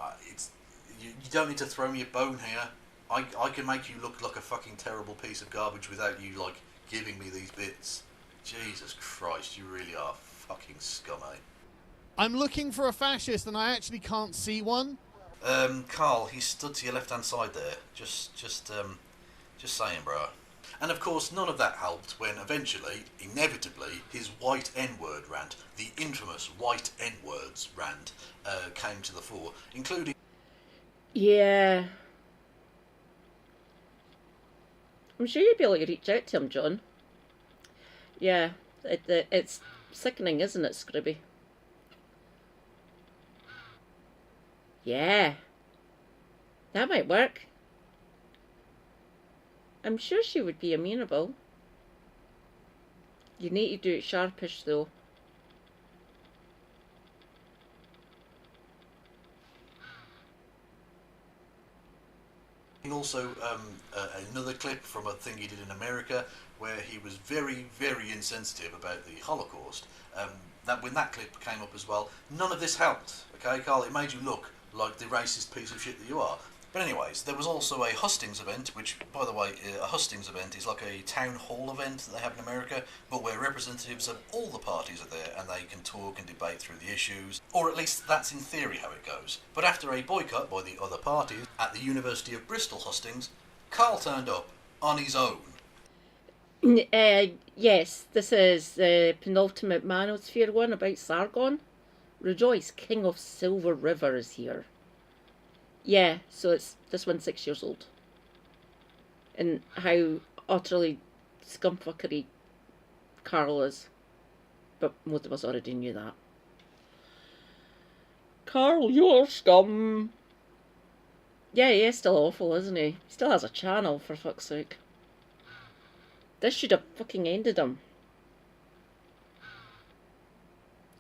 you don't need to throw me a bone here. I can make you look like a fucking terrible piece of garbage without you, like, giving me these bits. Jesus Christ, you really are fucking scum, eh? I'm looking for a fascist and I actually can't see one. Carl, he stood to your left-hand side there. Just saying, bro. And of course, none of that helped when eventually, inevitably, his white N-word rant, the infamous white N-words rant, came to the fore, including... Yeah. I'm sure you'd be able to reach out to him, John. Yeah, it's sickening, isn't it, Scribby? Yeah. That might work. I'm sure she would be amenable. You need to do it sharpish, though. Also, another clip from a thing he did in America where he was very, very insensitive about the Holocaust. That when that clip came up as well, none of this helped. Okay, Carl, it made you look like the racist piece of shit that you are. But anyways, there was also a hustings event, which, by the way, a hustings event is like a town hall event that they have in America, but where representatives of all the parties are there and they can talk and debate through the issues, or at least that's in theory how it goes. But after a boycott by the other parties at the University of Bristol hustings, Carl turned up on his own. Yes, this is the penultimate Manosphere one about Sargon. Rejoice, King of Silver River is here. Yeah, so this one's 6 years old. And how utterly scumfuckery Carl is. But most of us already knew that. Carl, you're scum. Yeah, he is still awful, isn't he? He still has a channel, for fuck's sake. This should have fucking ended him.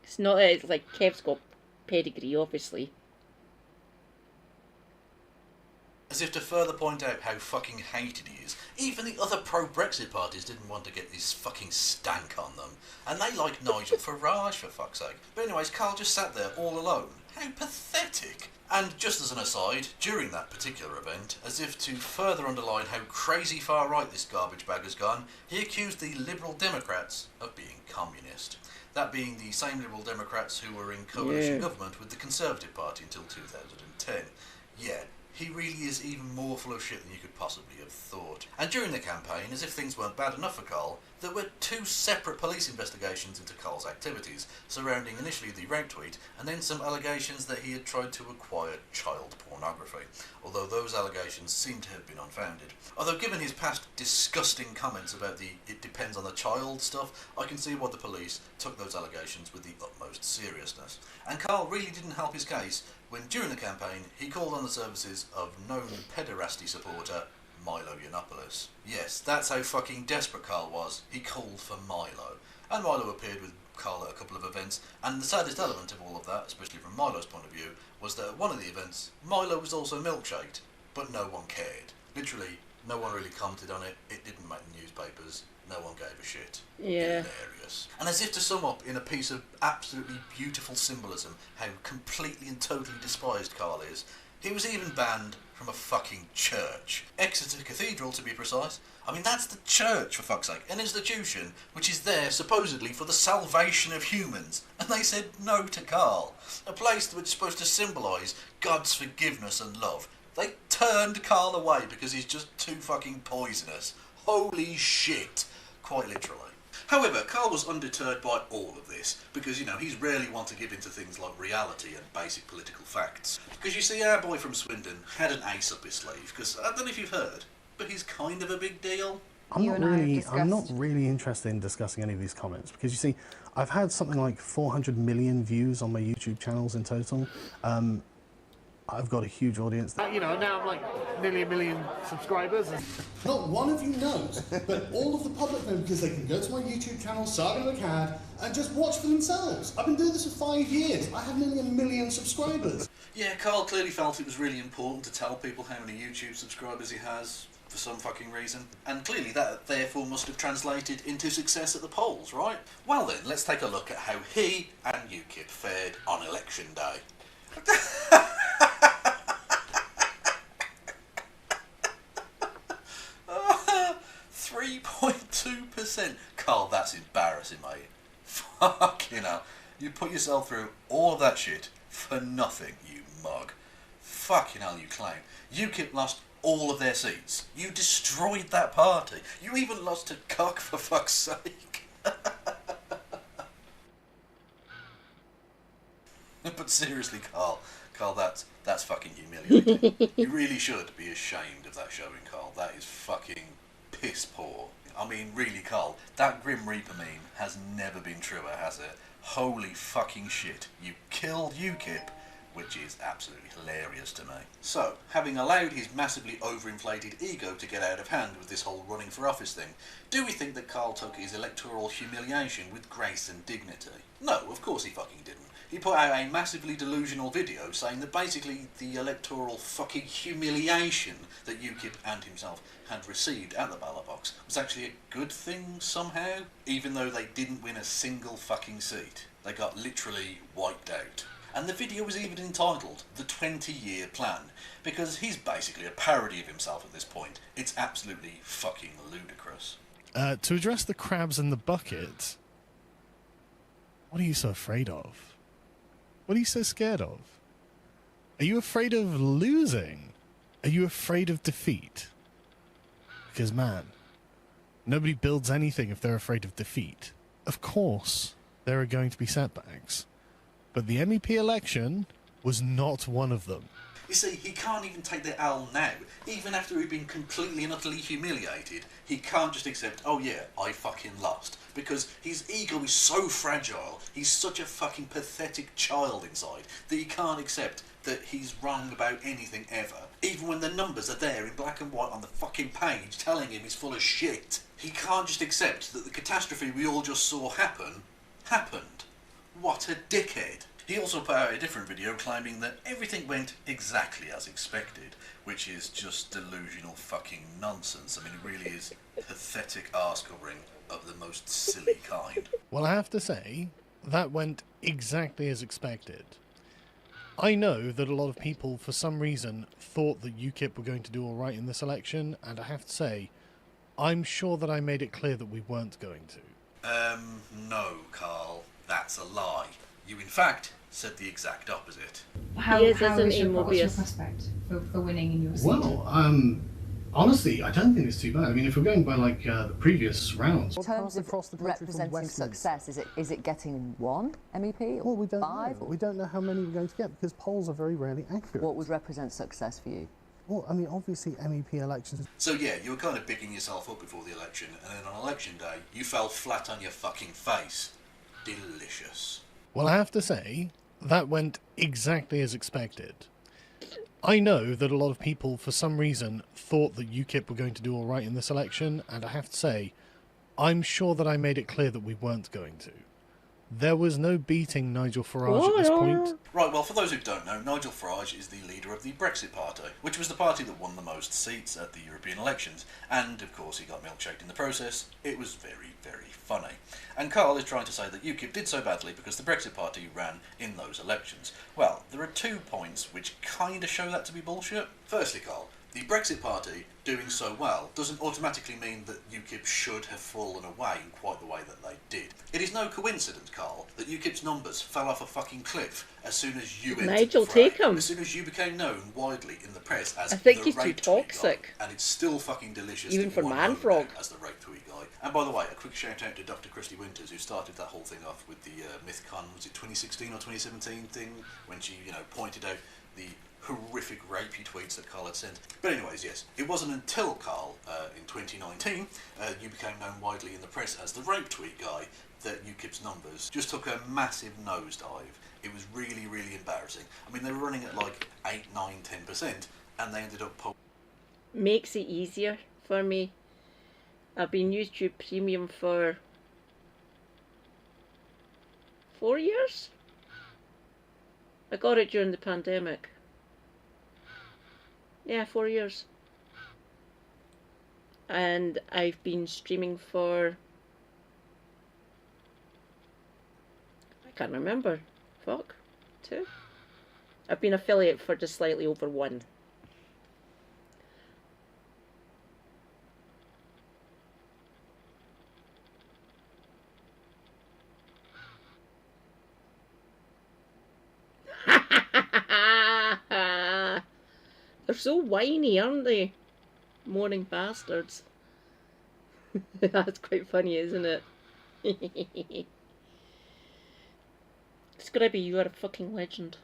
It's not that it's like Kev's got pedigree, obviously. As if to further point out how fucking hated he is, even the other pro-Brexit parties didn't want to get this fucking stank on them. And they like Nigel Farage, for fuck's sake. But anyways, Carl just sat there all alone. How pathetic. And just as an aside, during that particular event, as if to further underline how crazy far right this garbage bag has gone, he accused the Liberal Democrats of being communist. That being the same Liberal Democrats who were in coalition government with the Conservative Party until 2010. Yeah. He really is even more full of shit than you could possibly have thought. And during the campaign, as if things weren't bad enough for Carl, there were 2 separate police investigations into Carl's activities, surrounding initially the rape tweet, and then some allegations that he had tried to acquire child pornography, although those allegations seem to have been unfounded. Although given his past disgusting comments about the "it depends on the child" stuff, I can see why the police took those allegations with the utmost seriousness. And Carl really didn't help his case when, during the campaign, he called on the services of known pederasty supporter Milo Yiannopoulos. Yes, that's how fucking desperate Carl was. He called for Milo. And Milo appeared with Carl at a couple of events, and the saddest element of all of that, especially from Milo's point of view, was that at one of the events, Milo was also milkshaked, but no one cared. Literally, no one really commented on it, it didn't make the newspapers, no one gave a shit. Yeah. Hilarious. And as if to sum up in a piece of absolutely beautiful symbolism how completely and totally despised Carl is, he was even banned from a fucking church. Exeter Cathedral, to be precise. I mean, that's the church, for fuck's sake. An institution which is there, supposedly, for the salvation of humans. And they said no to Carl. A place which is supposed to symbolise God's forgiveness and love. They turned Carl away because he's just too fucking poisonous. Holy shit. Quite literally. However, Carl was undeterred by all of this, because, you know, he's rarely one to give into things like reality and basic political facts. Because, you see, our boy from Swindon had an ace up his sleeve, because, I don't know if you've heard, but he's kind of a big deal. I'm not really interested in discussing any of these comments, because, you see, I've had something like 400 million views on my YouTube channels in total. I've got a huge audience. You know, now I'm like nearly 1 million subscribers. Not one of you knows, but all of the public know because they can go to my YouTube channel, Sargon the Cad, and just watch for themselves. I've been doing this for 5 years. I have nearly 1 million subscribers. Yeah, Carl clearly felt it was really important to tell people how many YouTube subscribers he has, for some fucking reason. And clearly that therefore must have translated into success at the polls, right? Well then, let's take a look at how he and UKIP fared on election day. 3.2%. Carl, that's embarrassing, mate. Fucking hell. You put yourself through all of that shit for nothing, you mug. Fucking hell, you claim. UKIP lost all of their seats. You destroyed that party. You even lost to Cock, for fuck's sake. But seriously, Carl, that's fucking humiliating. You really should be ashamed of that showing, Carl. That is fucking piss poor. I mean, really, Carl, that Grim Reaper meme has never been truer, has it? Holy fucking shit. You killed UKIP which is absolutely hilarious to me. So, having allowed his massively overinflated ego to get out of hand with this whole running for office thing, do we think that Karl took his electoral humiliation with grace and dignity? No, of course he fucking didn't. He put out a massively delusional video saying that basically the electoral fucking humiliation that UKIP and himself had received at the ballot box was actually a good thing somehow, even though they didn't win a single fucking seat. They got literally wiped out. And the video was even entitled The 20-Year Plan, because he's basically a parody of himself at this point. It's absolutely fucking ludicrous. To address the crabs in the bucket, what are you so afraid of? What are you so scared of? Are you afraid of losing? Are you afraid of defeat? Because, man, nobody builds anything if they're afraid of defeat. Of course, there are going to be setbacks. But the MEP election was not one of them. You see, he can't even take the L now. Even after he'd been completely and utterly humiliated, he can't just accept, oh yeah, I fucking lost. Because his ego is so fragile, he's such a fucking pathetic child inside, that he can't accept that he's wrong about anything ever. Even when the numbers are there in black and white on the fucking page telling him he's full of shit. He can't just accept that the catastrophe we all just saw happen, happened. What a dickhead. He also put out a different video claiming that everything went exactly as expected, which is just delusional fucking nonsense. I mean, it really is pathetic arse covering of the most silly kind. Well, I have to say, that went exactly as expected. I know that a lot of people, for some reason, thought that UKIP were going to do all right in this election, and I have to say, I'm sure that I made it clear that we weren't going to. No, Karl, that's a lie. You, in fact, said the exact opposite. How is your prospect for winning in your seat? Well, honestly, I don't think it's too bad. I mean, if we're going by, like, the previous rounds... In terms of representing success, is it getting one MEP or well, we don't 5? Know. We don't know how many we're going to get because polls are very rarely accurate. What would represent success for you? Well, I mean, obviously MEP elections... So yeah, you were kind of bigging yourself up before the election, and then on election day, you fell flat on your fucking face. Delicious. Well, I have to say, that went exactly as expected. I know that a lot of people, for some reason, thought that UKIP were going to do all right in this election, and I have to say, I'm sure that I made it clear that we weren't going to. There was no beating Nigel Farage at this point. Right, well, for those who don't know, Nigel Farage is the leader of the Brexit Party, which was the party that won the most seats at the European elections. And, of course, he got milkshaked in the process. It was very, very funny. And Karl is trying to say that UKIP did so badly because the Brexit Party ran in those elections. Well, there are 2 points which kind of show that to be bullshit. Firstly, Karl, the Brexit Party doing so well doesn't automatically mean that UKIP should have fallen away in quite the way that they did. It is no coincidence, Karl, that UKIP's numbers fell off a fucking cliff as soon as you entered Nigel, the fray, take him. as soon as you became known widely in the press as I think the he's too rape tweet toxic. guy, and it's still fucking delicious. Even for Manfrog. As the rape tweet guy. And by the way, a quick shout out to Dr. Christy Winters, who started that whole thing off with the MythCon, was it 2016 or 2017 thing, when she, pointed out the horrific rapey tweets that Karl had sent. But anyways, yes, it wasn't until Karl, in 2019, you became known widely in the press as the rape tweet guy, that UKIP's numbers just took a massive nosedive. It was really, really embarrassing. I mean, they were running at like 8, 9, 10%, and they ended up... Makes it easier for me. I've been YouTube Premium for 4 years? I got it during the pandemic. Yeah, 4 years. And I've been streaming for... I can't remember. Fuck. 2? I've been affiliate for just slightly over 1. They're so whiny, aren't they? Moaning bastards. That's quite funny, isn't it? Scrubby, you are a fucking legend.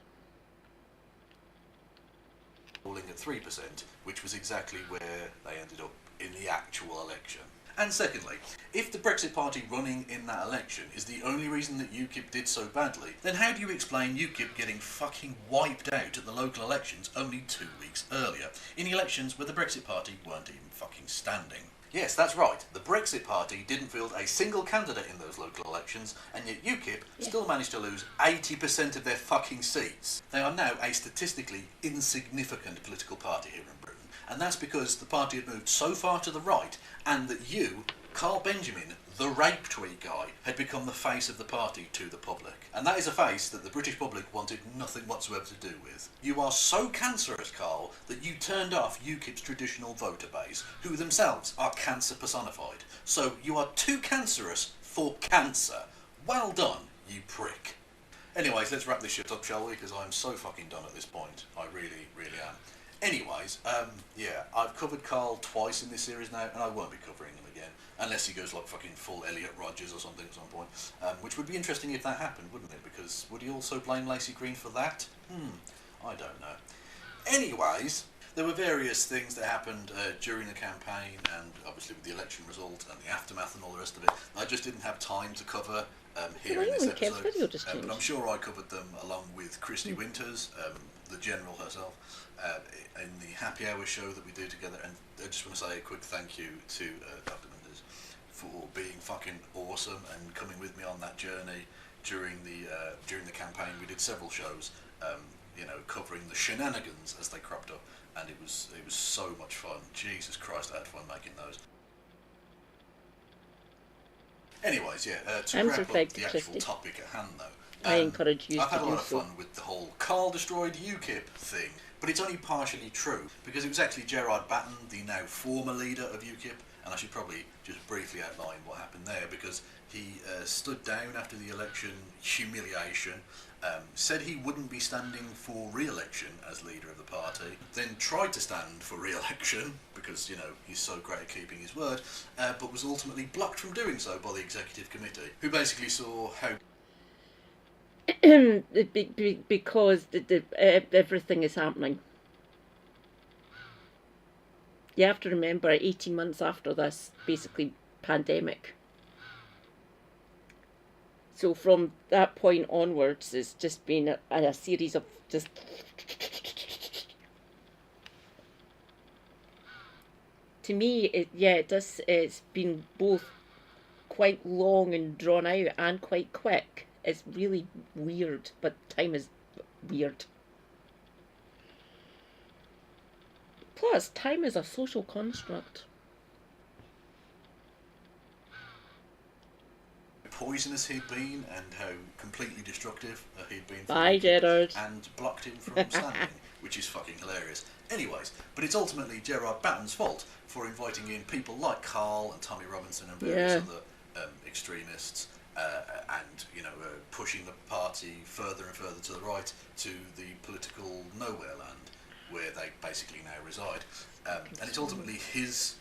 Polling at 3%, which was exactly where they ended up in the actual election. And secondly, if the Brexit Party running in that election is the only reason that UKIP did so badly, then how do you explain UKIP getting fucking wiped out at the local elections only 2 weeks earlier, in elections where the Brexit Party weren't even fucking standing? Yes, that's right. The Brexit Party didn't field a single candidate in those local elections, and yet UKIP still managed to lose 80% of their fucking seats. They are now a statistically insignificant political party here in Britain, and that's because the party had moved so far to the right, and that you, Carl Benjamin, the rape tweet guy, had become the face of the party to the public. And that is a face that the British public wanted nothing whatsoever to do with. You are so cancerous, Carl, that you turned off UKIP's traditional voter base, who themselves are cancer personified. So you are too cancerous for cancer. Well done, you prick. Anyways, let's wrap this shit up, shall we? Because I'm so fucking done at this point. I really, really am. Anyways, yeah, I've covered Carl twice in this series now, and I won't be covering him again, unless he goes like fucking full Elliot Rodgers or something at some point, which would be interesting if that happened, wouldn't it? Because would he also blame Lacey Green for that? I don't know. Anyways, there were various things that happened during the campaign, and obviously with the election result and the aftermath and all the rest of it. I just didn't have time to cover here in this episode, but I'm sure I covered them along with Christy Winters, the General herself, in the Happy Hour show that we do together. And I just want to say a quick thank you to Dr. Winters for being fucking awesome and coming with me on that journey during the campaign. We did several shows, you know, covering the shenanigans as they cropped up, and it was so much fun. Jesus Christ, I had fun making those. Anyways, yeah, to wrap up the actual topic at hand, though, I encourage you to do so. I've had a lot of fun with the whole Carl destroyed UKIP thing, but it's only partially true, because it was actually Gerard Batten, the now former leader of UKIP, and I should probably just briefly outline what happened there, because he stood down after the election humiliation, said he wouldn't be standing for re-election as leader of the party, then tried to stand for re-election, because, you know, he's so great at keeping his word, but was ultimately blocked from doing so by the executive committee, who basically saw how... because everything is happening. You have to remember, 18 months after this, basically, pandemic. So from that point onwards, it's just been a series of just... To me, it's been both quite long and drawn out and quite quick. It's really weird, but time is weird. Plus, time is a social construct. Poisonous he'd been and how completely destructive he'd been. Bye, Gerard. And blocked him from standing, which is fucking hilarious. Anyways, but it's ultimately Gerard Batten's fault for inviting in people like Carl and Tommy Robinson and various other extremists, and, you know, pushing the party further and further to the right to the political nowhere land where they basically now reside. And it's ultimately his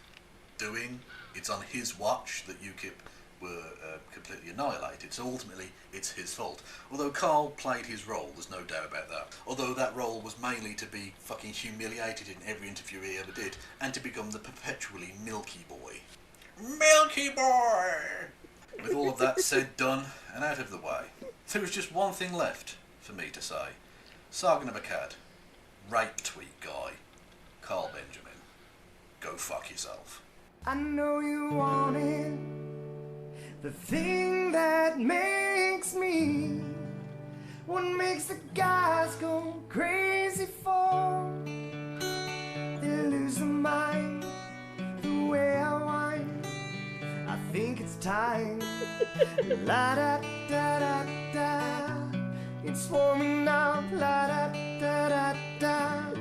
doing. It's on his watch that UKIP were completely annihilated, so ultimately it's his fault. Although Carl played his role, there's no doubt about that. Although that role was mainly to be fucking humiliated in every interview he ever did, and to become the perpetually Milky Boy. Milky Boy! With all of that said, done, and out of the way, there was just one thing left for me to say. Sargon of Akkad, rape tweet guy, Carl Benjamin, go fuck yourself. I know you want it. The thing that makes me, what makes the guys go crazy for, they lose their mind, the way I whine, I think it's time, la da da da da, it's warming up, la da da da da,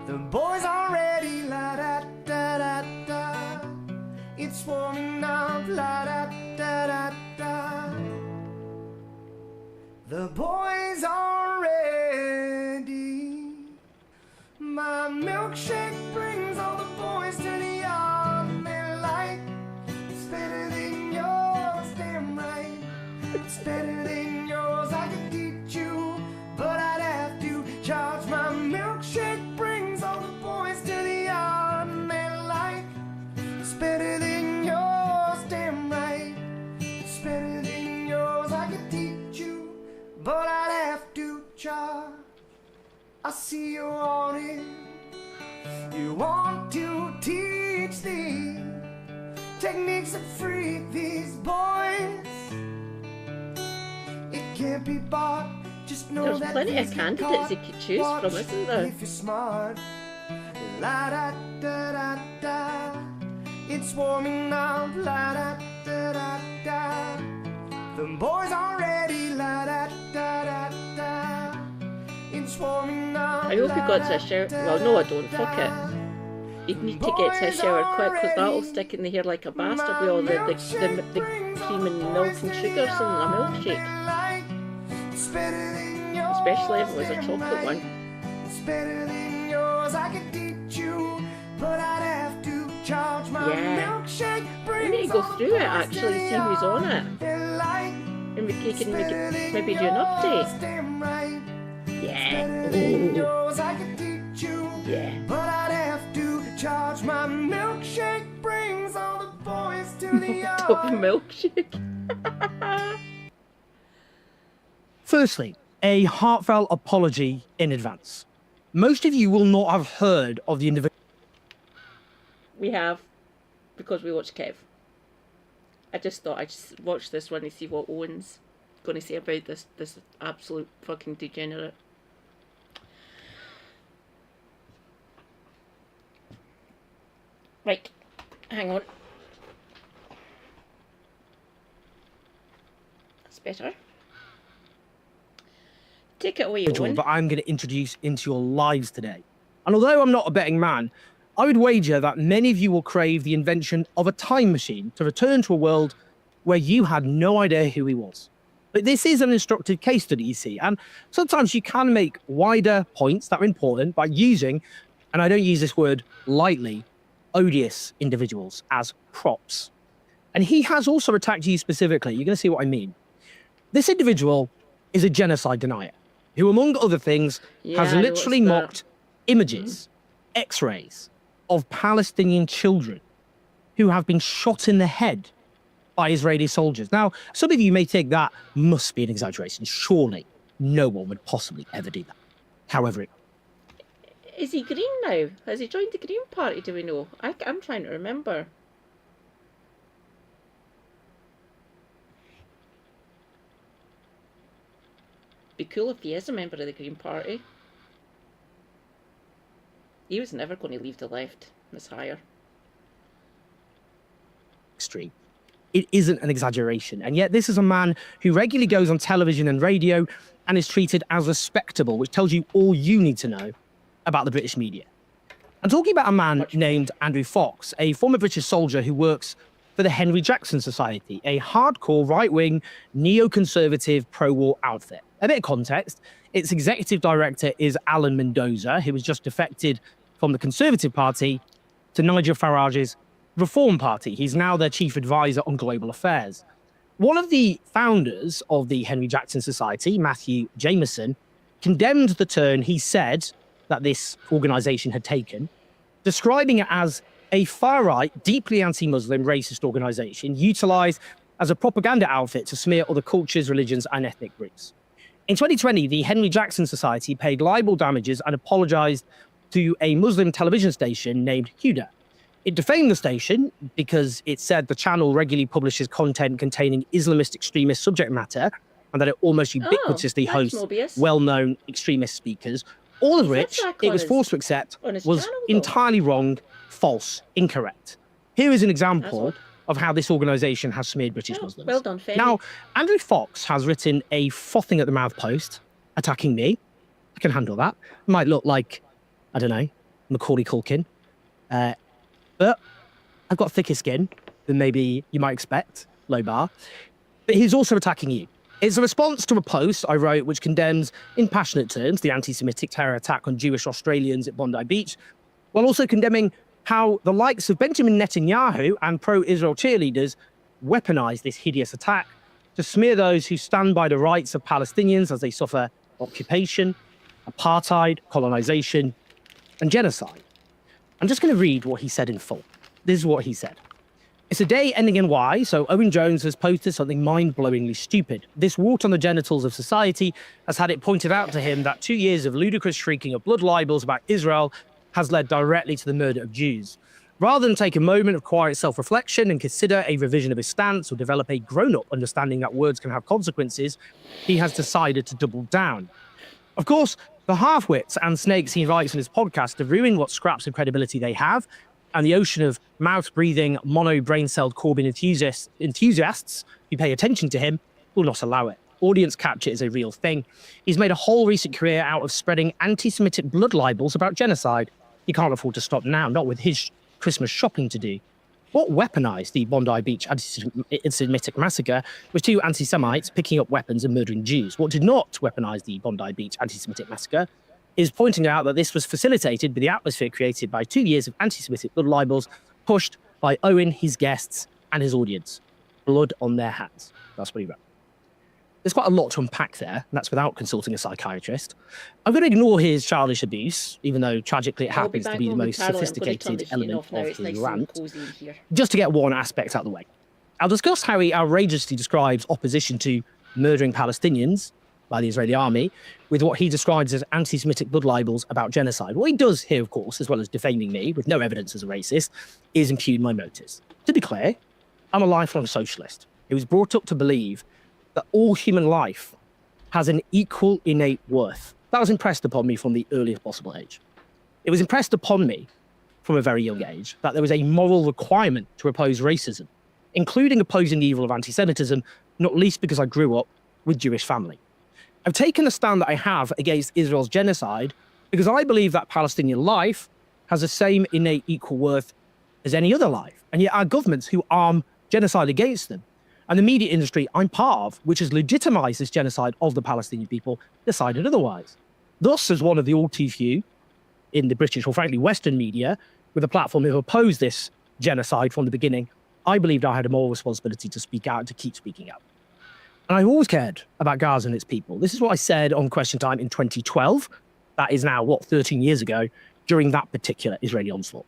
the boys are ready, la da da da da, it's warming up, la da da da da. The boys are ready. My milkshake brings all the boys to the yard, and they're like, it's better than yours, damn right. It's better than yours, I could teach you, but I'd have to charge. My milkshake brings all the boys to the yard, and they're like, it's better than yours. I see you want it. You want to teach the techniques that freak these boys. It can't be bought. Just know There's that plenty of candidates you could choose from, isn't there? If you're smart. La da da da da. It's warming up. La da da da da. The boys are ready. La da da da da. It's warming up. I hope you got to a shower. Well, no, I don't. Fuck it. You need to get to a shower quick because that'll stick in the hair like a bastard with all the cream and milk and sugars in a milkshake. Especially if it was a chocolate one. It's better than yours. I could teach you, but I'd have to charge my milkshake. We need to go through it actually, see who's on it. And we can maybe do an update. Yeah. Yeah. But I'd have to charge my milkshake. Brings all the boys to the yard. Milkshake. Firstly, a heartfelt apology in advance. Most of you will not have heard of the individual. We have, because we watched Kev. I just thought I'd just watch this one and see what Owen's going to say about this absolute fucking degenerate. Right, hang on. That's better. Take it away, Owen. But I'm going to introduce into your lives today. And although I'm not a betting man, I would wager that many of you will crave the invention of a time machine to return to a world where you had no idea who he was. But this is an instructive case study, you see, and sometimes you can make wider points that are important by using, and I don't use this word lightly, odious individuals as props. And he has also attacked you specifically. You're going to see what I mean. This individual is a genocide denier who, among other things, has literally mocked images, x-rays of Palestinian children who have been shot in the head by Israeli soldiers. Now, some of you may think that must be an exaggeration. Surely no one would possibly ever do that. However, is he Green now? Has he joined the Green Party, do we know? I'm trying to remember. Be cool if he is a member of the Green Party. He was never going to leave the left. Miss Higher. Extreme. It isn't an exaggeration. And yet this is a man who regularly goes on television and radio and is treated as respectable, which tells you all you need to know about the British media. I'm talking about a man named Andrew Fox, a former British soldier who works for the Henry Jackson Society, a hardcore right-wing, neoconservative pro-war outfit. A bit of context, its executive director is Alan Mendoza, who has just defected from the Conservative Party to Nigel Farage's Reform Party. He's now their chief advisor on global affairs. One of the founders of the Henry Jackson Society, Matthew Jameson, condemned the turn he said that this organisation had taken, describing it as a far-right, deeply anti-Muslim, racist organisation utilised as a propaganda outfit to smear other cultures, religions and ethnic groups. In 2020, the Henry Jackson Society paid libel damages and apologised to a Muslim television station named Huda. It defamed the station because it said the channel regularly publishes content containing Islamist extremist subject matter and that it almost ubiquitously hosts well-known extremist speakers, all of which it was forced to accept was entirely wrong, false, incorrect. Here is an example of how this organisation has smeared British Muslims. Well done, Faye. Now, Andrew Fox has written a frothing at the mouth post attacking me. I can handle that. It might look like, I don't know, Macaulay Culkin. But I've got thicker skin than maybe you might expect, low bar. But he's also attacking you. It's a response to a post I wrote which condemns, in passionate terms, the anti-Semitic terror attack on Jewish Australians at Bondi Beach, while also condemning how the likes of Benjamin Netanyahu and pro-Israel cheerleaders weaponize this hideous attack to smear those who stand by the rights of Palestinians as they suffer occupation, apartheid, colonization, and genocide. I'm just going to read what he said in full. This is what he said. It's a day ending in Y, so Owen Jones has posted something mind-blowingly stupid. This wart on the genitals of society has had it pointed out to him that 2 years of ludicrous shrieking of blood libels about Israel has led directly to the murder of Jews. Rather than take a moment of quiet self-reflection and consider a revision of his stance or develop a grown-up understanding that words can have consequences, he has decided to double down. Of course, the half-wits and snakes he invites on his podcast to ruin what scraps of credibility they have, and the ocean of mouth-breathing, mono-brain-celled Corbyn enthusiasts who pay attention to him will not allow it. Audience capture is a real thing. He's made a whole recent career out of spreading anti-Semitic blood libels about genocide. He can't afford to stop now, not with his Christmas shopping to do. What weaponized the Bondi Beach anti-Semitic massacre was two anti-Semites picking up weapons and murdering Jews. What did not weaponize the Bondi Beach anti-Semitic massacre is pointing out that this was facilitated by the atmosphere created by 2 years of anti-Semitic blood libels pushed by Owen, his guests, and his audience. Blood on their hands. That's what he wrote. There's quite a lot to unpack there, and that's without consulting a psychiatrist. I'm going to ignore his childish abuse, even though tragically it happens to be the most sophisticated element of his rant, just to get one aspect out of the way. I'll discuss how he outrageously describes opposition to murdering Palestinians by the Israeli army with what he describes as anti-Semitic blood libels about genocide. What he does here, of course, as well as defaming me with no evidence as a racist, is impugn my motives. To be clear, I'm a lifelong socialist who was brought up to believe that all human life has an equal innate worth. That was impressed upon me from the earliest possible age. It was impressed upon me from a very young age that there was a moral requirement to oppose racism, including opposing the evil of anti-Semitism, not least because I grew up with Jewish family. I've taken the stand that I have against Israel's genocide because I believe that Palestinian life has the same innate equal worth as any other life. And yet our governments who arm genocide against them, and the media industry I'm part of, which has legitimized this genocide of the Palestinian people, decided otherwise. Thus, as one of the all too few in the British or frankly Western media with a platform who opposed this genocide from the beginning, I believed I had a moral responsibility to speak out and to keep speaking out. And I've always cared about Gaza and its people. This is what I said on Question Time in 2012. That is now, 13 years ago, during that particular Israeli onslaught.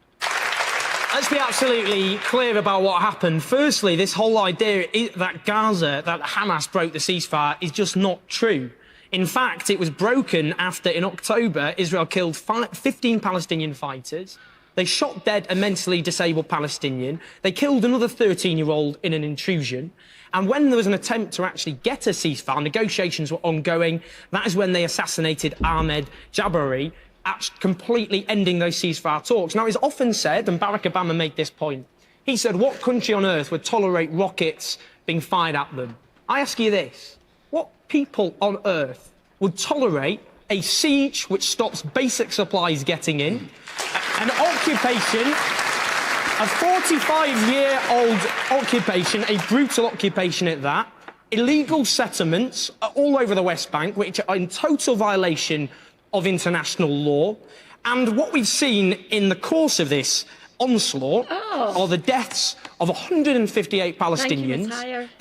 Let's be absolutely clear about what happened. Firstly, this whole idea that Gaza, that Hamas broke the ceasefire is just not true. In fact, it was broken after, in October, Israel killed 15 Palestinian fighters. They shot dead a mentally disabled Palestinian. They killed another 13-year-old in an intrusion. And when there was an attempt to actually get a ceasefire, negotiations were ongoing. That is when they assassinated Ahmed Jabari, completely ending those ceasefire talks. Now, it's often said, and Barack Obama made this point, he said, what country on earth would tolerate rockets being fired at them? I ask you this, what people on earth would tolerate a siege which stops basic supplies getting in, an occupation, a 45-year-old occupation, a brutal occupation at that, illegal settlements all over the West Bank, which are in total violation of international law. And what we've seen in the course of this onslaught are the deaths of 158 Palestinians,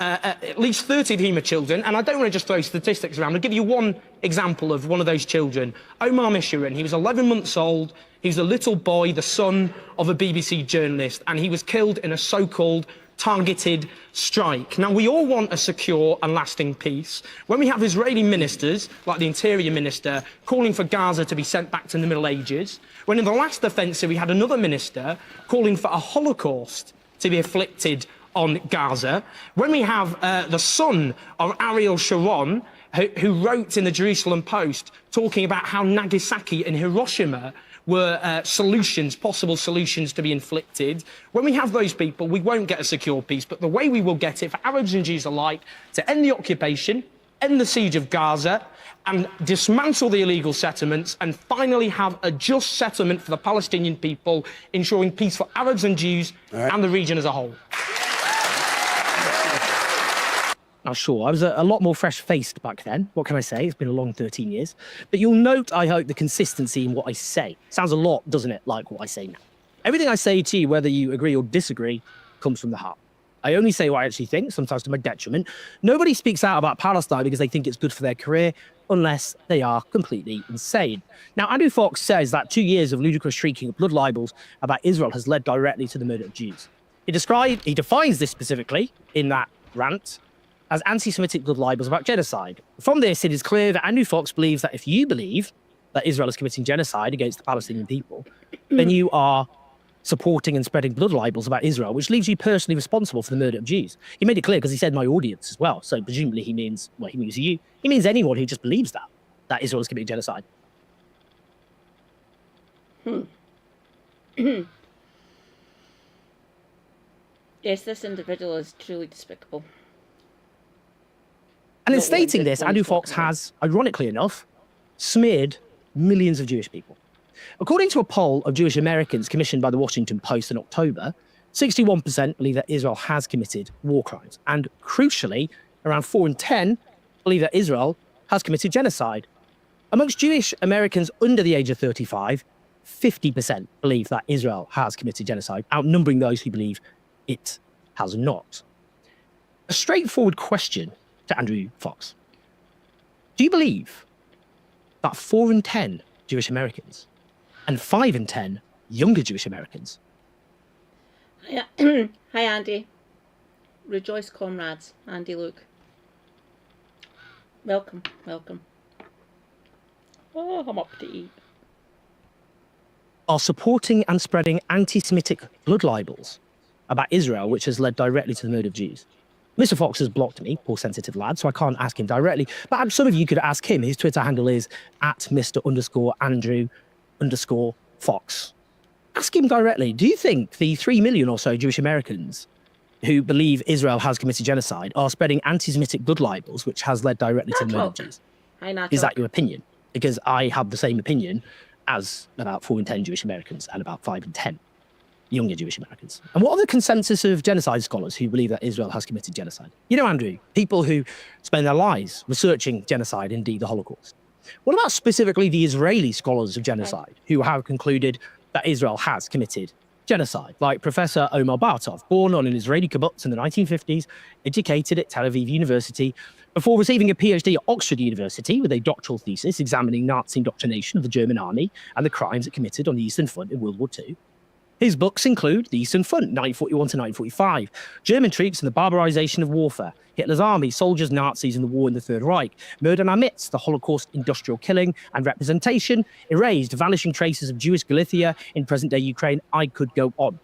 at least 30 of whom are children. And I don't want to just throw statistics around. I'll give you one example of one of those children. Omar Mishurin, he was 11 months old. He was a little boy, the son of a BBC journalist, and he was killed in a so-called targeted strike. Now, we all want a secure and lasting peace. When we have Israeli ministers, like the Interior Minister, calling for Gaza to be sent back to the Middle Ages, when in the last offensive we had another minister calling for a Holocaust to be inflicted on Gaza, when we have the son of Ariel Sharon, who wrote in the Jerusalem Post talking about how Nagasaki and Hiroshima were possible solutions to be inflicted. When we have those people, we won't get a secure peace. But the way we will get it for Arabs and Jews alike, to end the occupation, end the siege of Gaza, and dismantle the illegal settlements, and finally have a just settlement for the Palestinian people, ensuring peace for Arabs and Jews and the region as a whole. Now, sure, I was a lot more fresh-faced back then. What can I say? It's been a long 13 years. But you'll note, I hope, the consistency in what I say. Sounds a lot, doesn't it, like what I say now? Everything I say to you, whether you agree or disagree, comes from the heart. I only say what I actually think, sometimes to my detriment. Nobody speaks out about Palestine because they think it's good for their career, unless they are completely insane. Now, Andrew Fox says that 2 years of ludicrous shrieking of blood libels about Israel has led directly to the murder of Jews. He defines this specifically in that rant as anti-Semitic blood libels about genocide. From this, it is clear that Andrew Fox believes that if you believe that Israel is committing genocide against the Palestinian people, then you are supporting and spreading blood libels about Israel, which leaves you personally responsible for the murder of Jews. He made it clear because he said my audience as well. So presumably he means, well, he means you. He means anyone who just believes that Israel is committing genocide. Yes, this individual is truly despicable. And in stating this, Andrew Fox has, ironically enough, smeared millions of Jewish people. According to a poll of Jewish Americans commissioned by the Washington Post in October, 61% believe that Israel has committed war crimes. And crucially, around 4 in 10 believe that Israel has committed genocide. Amongst Jewish Americans under the age of 35, 50% believe that Israel has committed genocide, outnumbering those who believe it has not. A straightforward question to Andrew Fox. Do you believe that 4 in 10 Jewish Americans and 5 in 10 younger Jewish Americans? Hi, Andy. Rejoice, comrades. Andy Luke. Welcome, welcome. Oh, I'm up to eat. Are supporting and spreading anti-Semitic blood libels about Israel, which has led directly to the murder of Jews. Mr. Fox has blocked me, poor sensitive lad, so I can't ask him directly. But some of you could ask him. His Twitter handle is @Mr_Andrew_Fox. Ask him directly. Do you think the 3 million or so Jewish Americans who believe Israel has committed genocide are spreading anti-Semitic blood libels, which has led directly to the murder of Jews? Is that your opinion? Because I have the same opinion as about 4 in 10 Jewish Americans and about 5 in 10 younger Jewish Americans. And what are the consensus of genocide scholars who believe that Israel has committed genocide? You know, Andrew, people who spend their lives researching genocide, indeed the Holocaust. What about specifically the Israeli scholars of genocide who have concluded that Israel has committed genocide, like Professor Omar Bartov, born on an Israeli kibbutz in the 1950s, educated at Tel Aviv University, before receiving a PhD at Oxford University with a doctoral thesis examining Nazi indoctrination of the German army and the crimes it committed on the Eastern Front in World War II. His books include The Eastern Front, 1941 to 1945, German Troops and the Barbarization of Warfare, Hitler's Army, Soldiers, Nazis, and the War in the Third Reich, Murder in Our Midst, The Holocaust, Industrial Killing and Representation, Erased, Vanishing Traces of Jewish Galicia in Present-Day Ukraine. I could go on.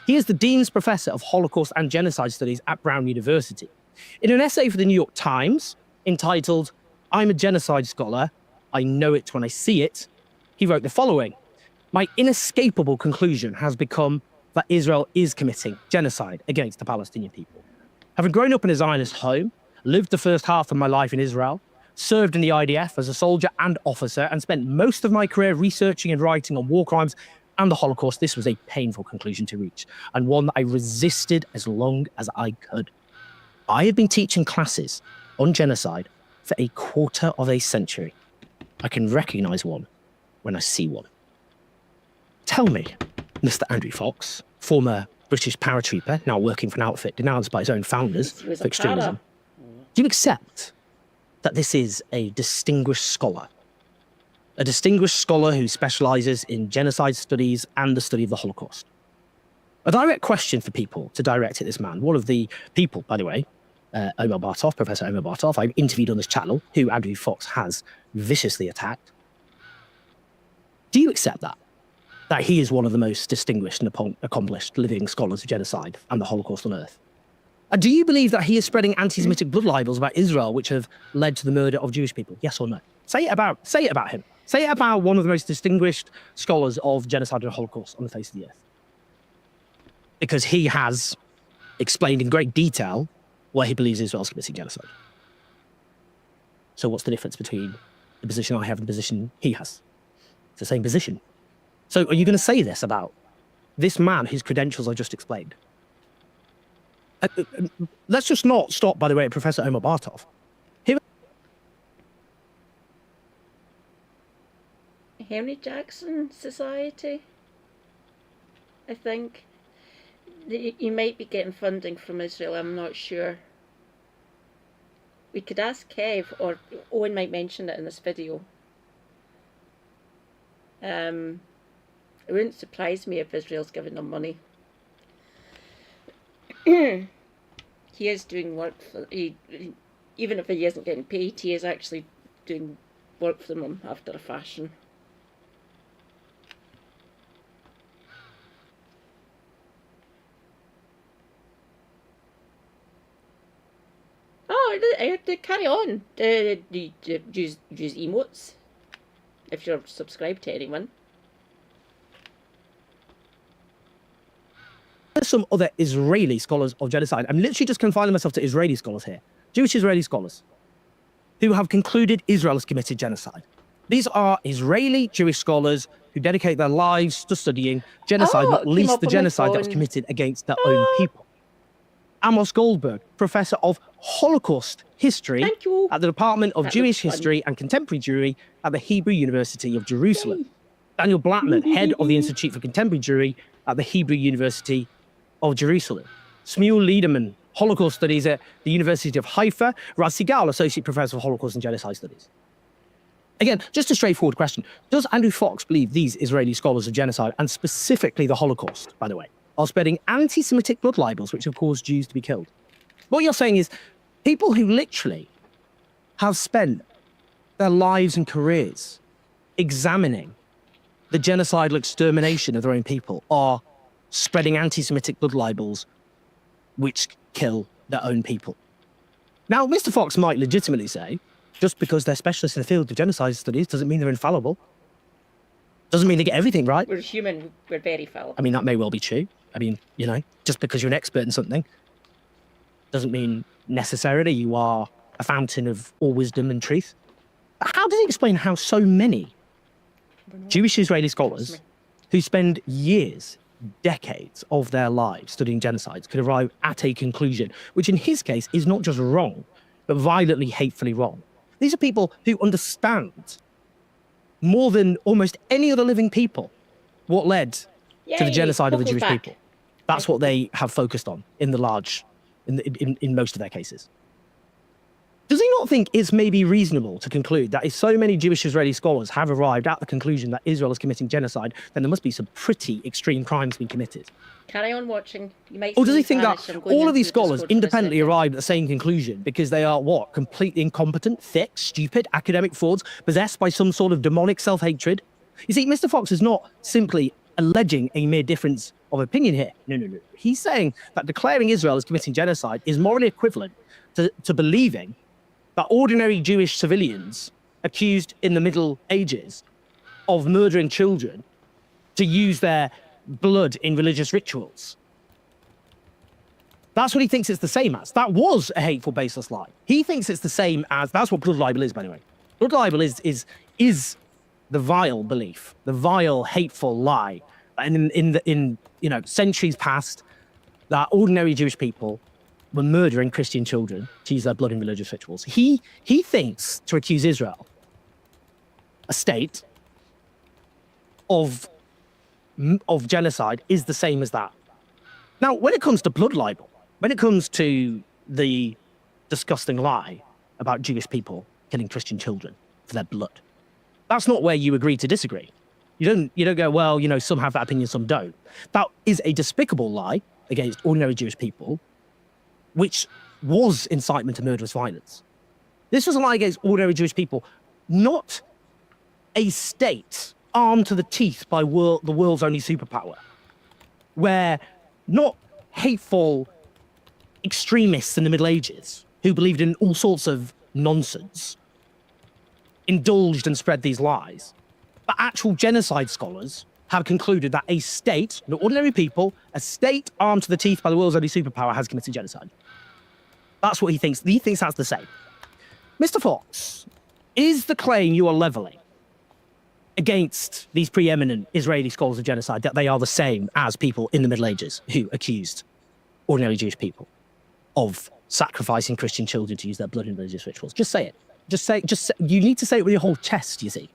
He is the Dean's Professor of Holocaust and Genocide Studies at Brown University. In an essay for the New York Times entitled, I'm a Genocide Scholar, I Know It When I See It, he wrote the following. My inescapable conclusion has become that Israel is committing genocide against the Palestinian people. Having grown up in a Zionist home, lived the first half of my life in Israel, served in the IDF as a soldier and officer, and spent most of my career researching and writing on war crimes and the Holocaust, this was a painful conclusion to reach, and one that I resisted as long as I could. I have been teaching classes on genocide for a quarter of a century. I can recognize one when I see one. Tell me, Mr. Andrew Fox, former British paratrooper, now working for an outfit denounced by his own founders for extremism, do you accept that this is a distinguished scholar? A distinguished scholar who specializes in genocide studies and the study of the Holocaust? A direct question for people to direct at this man. One of the people, by the way, Omar Bartov, Professor Omar Bartov, I've interviewed on this channel, who Andrew Fox has viciously attacked. Do you accept that? That he is one of the most distinguished and accomplished living scholars of genocide and the Holocaust on Earth? And do you believe that he is spreading anti-Semitic blood libels about Israel, which have led to the murder of Jewish people? Yes or no? Say it about him. Say it about one of the most distinguished scholars of genocide and Holocaust on the face of the earth. Because he has explained in great detail why he believes Israel is committing genocide. So what's the difference between the position I have and the position he has? It's the same position. So are you going to say this about this man whose credentials I just explained? Let's just not stop, by the way, at Professor Omar Bartov. Henry Jackson Society, I think. You might be getting funding from Israel, I'm not sure. We could ask Kev, or Owen might mention it in this video. It wouldn't surprise me if Israel's giving them money. he is doing work for even if he isn't getting paid, he is actually doing work for them after a fashion. Oh, I had to carry on. Use emotes if you're subscribed to anyone. There's some other Israeli scholars of genocide. I'm literally just confining myself to Israeli scholars here. Jewish Israeli scholars who have concluded Israel has committed genocide. These are Israeli Jewish scholars who dedicate their lives to studying genocide, not least the genocide that was committed against their own people. Amos Goldberg, Professor of Holocaust History at the Department of Jewish History and Contemporary Jewry at the Hebrew University of Jerusalem. Daniel Blattman, Head of the Institute for Contemporary Jewry at the Hebrew University of Jerusalem. Shmuel Liederman, Holocaust Studies at the University of Haifa. Raz Sigal, Associate Professor of Holocaust and Genocide Studies. Again, just a straightforward question. Does Andrew Fox believe these Israeli scholars of genocide, and specifically the Holocaust, by the way, are spreading anti-Semitic blood libels which have caused Jews to be killed? What you're saying is people who literally have spent their lives and careers examining the genocidal extermination of their own people are spreading anti-Semitic blood libels which kill their own people. Now, Mr. Fox might legitimately say, just because they're specialists in the field of genocide studies doesn't mean they're infallible. Doesn't mean they get everything right. We're human, we're very fallible. I mean, that may well be true. I mean, you know, just because you're an expert in something doesn't mean necessarily you are a fountain of all wisdom and truth. But how does he explain how so many Jewish Israeli scholars who spend years, decades of their lives studying genocides could arrive at a conclusion, which in his case is not just wrong, but violently, hatefully wrong? These are people who understand more than almost any other living people what led to the genocide of the Jewish people. That's what they have focused on in most of their cases. Does he not think it's maybe reasonable to conclude that if so many Jewish Israeli scholars have arrived at the conclusion that Israel is committing genocide, then there must be some pretty extreme crimes being committed? Carry on watching. You might or does he think that all of these scholars independently arrived at the same conclusion because they are, what, completely incompetent, thick, stupid, academic frauds, possessed by some sort of demonic self-hatred? You see, Mr. Fox is not simply alleging a mere difference of opinion here. No. He's saying that declaring Israel as committing genocide is morally equivalent to believing that ordinary Jewish civilians accused in the Middle Ages of murdering children to use their blood in religious rituals. That's what he thinks it's the same as. That was a hateful, baseless lie. He thinks it's the same as, that's what blood libel is, by the way. Blood libel is the vile belief, the vile, hateful lie. And in centuries past, that ordinary Jewish people were murdering Christian children to use their blood in religious rituals. He thinks to accuse Israel, a state, of genocide is the same as that. Now, when it comes to blood libel, when it comes to the disgusting lie about Jewish people killing Christian children for their blood, that's not where you agree to disagree. You don't go, well, some have that opinion, some don't. That is a despicable lie against ordinary Jewish people, which was incitement to murderous violence. This was a lie against ordinary Jewish people, not a state armed to the teeth by the world's only superpower, where not hateful extremists in the Middle Ages who believed in all sorts of nonsense indulged and spread these lies, but actual genocide scholars have concluded that a state, not ordinary people, a state armed to the teeth by the world's only superpower has committed genocide. That's what he thinks. He thinks that's the same. Mr. Fox, is the claim you are levelling against these preeminent Israeli scholars of genocide that they are the same as people in the Middle Ages who accused ordinary Jewish people of sacrificing Christian children to use their blood in religious rituals? Just say it. Just say, you need to say it with your whole chest, you see.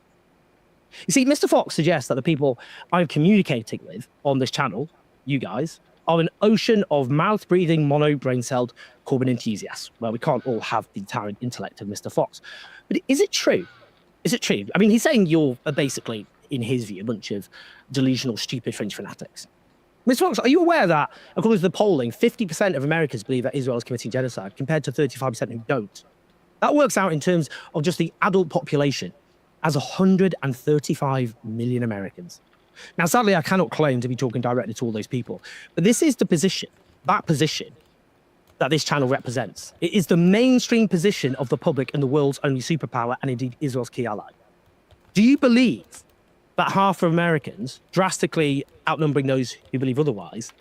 You see, Mr. Fox suggests that the people I'm communicating with on this channel, you guys, are an ocean of mouth-breathing, mono-brain-celled Corbyn enthusiasts. Well, we can't all have the towering intellect of Mr. Fox. But is it true? Is it true? I mean, he's saying you're basically, in his view, a bunch of delusional, stupid French fanatics. Ms. Fox, are you aware that, according to the polling, 50% of Americans believe that Israel is committing genocide, compared to 35% who don't? That works out in terms of just the adult population as 135 million Americans. Now, sadly, I cannot claim to be talking directly to all those people, but this is the position, that this channel represents. It is the mainstream position of the public and the world's only superpower, and indeed Israel's key ally. Do you believe that half of Americans, drastically outnumbering those who believe otherwise,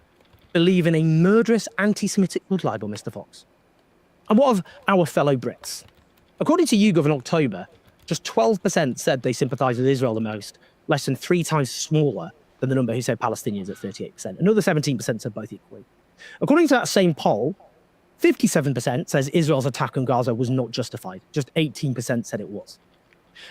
believe in a murderous anti-Semitic blood libel, Mr. Fox? And what of our fellow Brits? According to YouGov in October, just 12% said they sympathise with Israel the most, less than 3 times smaller than the number who said Palestinians at 38%. Another 17% said both equally. According to that same poll, 57% says Israel's attack on Gaza was not justified. Just 18% said it was.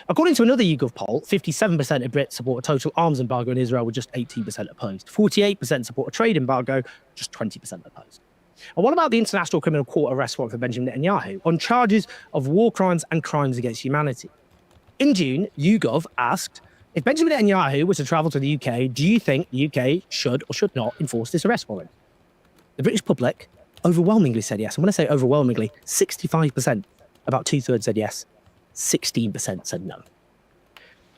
According to another YouGov poll, 57% of Brits support a total arms embargo in Israel, with just 18% opposed. 48% support a trade embargo, just 20% opposed. And what about the International Criminal Court arrest warrant for Benjamin Netanyahu on charges of war crimes and crimes against humanity? In June, YouGov asked, if Benjamin Netanyahu was to travel to the UK, do you think the UK should or should not enforce this arrest warrant? The British public overwhelmingly said yes. And when I say overwhelmingly, 65%, about 2/3 said yes, 16% said no.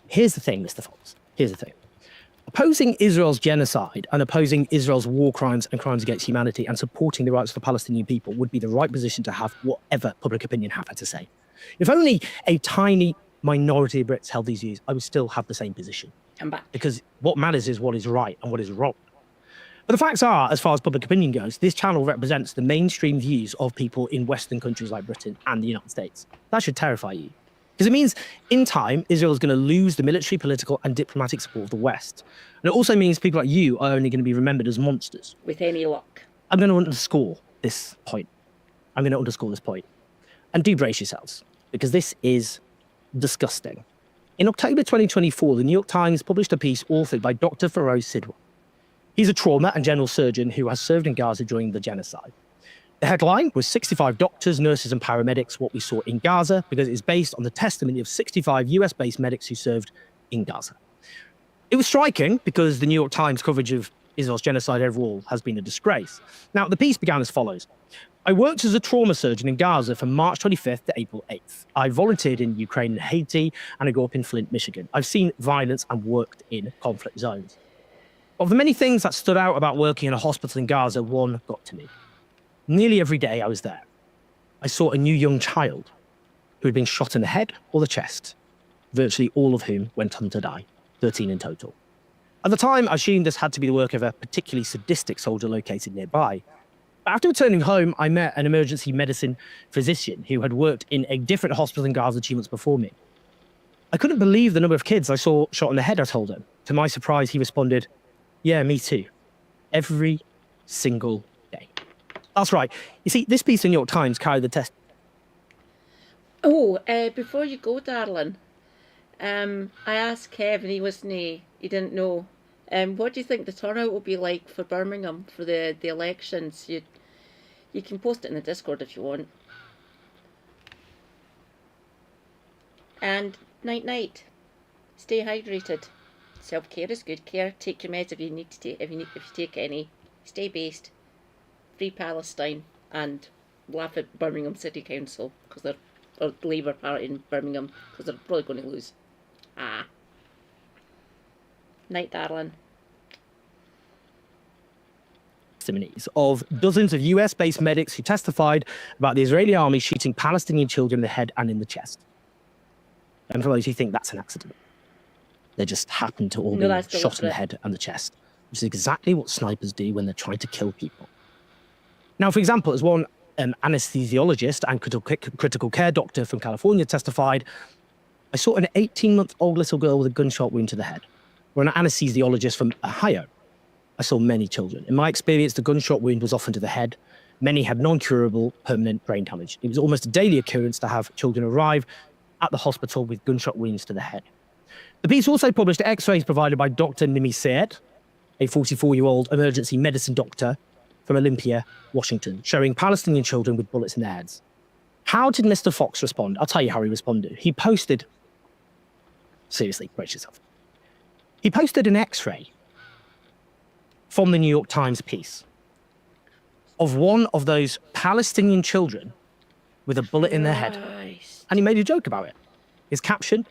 Here's the thing, Mr. Fox. Here's the thing. Opposing Israel's genocide and opposing Israel's war crimes and crimes against humanity and supporting the rights of the Palestinian people would be the right position to have, whatever public opinion had to say. If only a tiny minority of Brits held these views, I would still have the same position. Come back. Because what matters is what is right and what is wrong. But the facts are, as far as public opinion goes, this channel represents the mainstream views of people in Western countries like Britain and the United States. That should terrify you. Because it means, in time, Israel is going to lose the military, political, and diplomatic support of the West. And it also means people like you are only going to be remembered as monsters. With any luck. I'm going to underscore this point. And do brace yourselves, because this is disgusting. In October 2024, the New York Times published a piece authored by Dr. Feroz Sidwal. He's a trauma and general surgeon who has served in Gaza during the genocide. The headline was 65 doctors, nurses, and paramedics, what we saw in Gaza, because it's based on the testimony of 65 US-based medics who served in Gaza. It was striking because the New York Times coverage of Israel's genocide overall has been a disgrace. Now, the piece began as follows. I worked as a trauma surgeon in Gaza from March 25th to April 8th. I volunteered in Ukraine and Haiti, and I grew up in Flint, Michigan. I've seen violence and worked in conflict zones. Of the many things that stood out about working in a hospital in Gaza, one got to me. Nearly every day I was there, I saw a new young child who had been shot in the head or the chest, virtually all of whom went on to die, 13 in total. At the time, I assumed this had to be the work of a particularly sadistic soldier located nearby. But after returning home, I met an emergency medicine physician who had worked in a different hospital in Gaza 2 months before me. I couldn't believe the number of kids I saw shot in the head, I told him. To my surprise, he responded, yeah, me too. Every single day. That's right. You see, this piece in New York Times carried the test. Oh, before you go, darling, I asked Kevin, he didn't know. What do you think the turnout will be like for Birmingham for the elections? You can post it in the Discord if you want. And night. Stay hydrated. Self-care is good care. Take your meds if you need to take. If you take any. Stay based. Free Palestine, and laugh at Birmingham City Council or the Labour Party in Birmingham, because they're probably going to lose. Night, darling. Testimonies of dozens of US-based medics who testified about the Israeli army shooting Palestinian children in the head and in the chest. And for those who think that's an accident, they just happen to all be shot in the head and the chest, which is exactly what snipers do when they're trying to kill people. Now, for example, as one anesthesiologist and critical care doctor from California testified, I saw an 18-month-old little girl with a gunshot wound to the head. Or an anesthesiologist from Ohio, I saw many children. In my experience, the gunshot wound was often to the head. Many had non-curable permanent brain damage. It was almost a daily occurrence to have children arrive at the hospital with gunshot wounds to the head. The piece also published X-rays provided by Dr. Nimi Sayed, a 44-year-old emergency medicine doctor from Olympia, Washington, showing Palestinian children with bullets in their heads. How did Mr. Fox respond? I'll tell you how he responded. He posted... Seriously, brace yourself. He posted an X-ray from the New York Times piece of one of those Palestinian children with a bullet in their head. And he made a joke about it. His caption,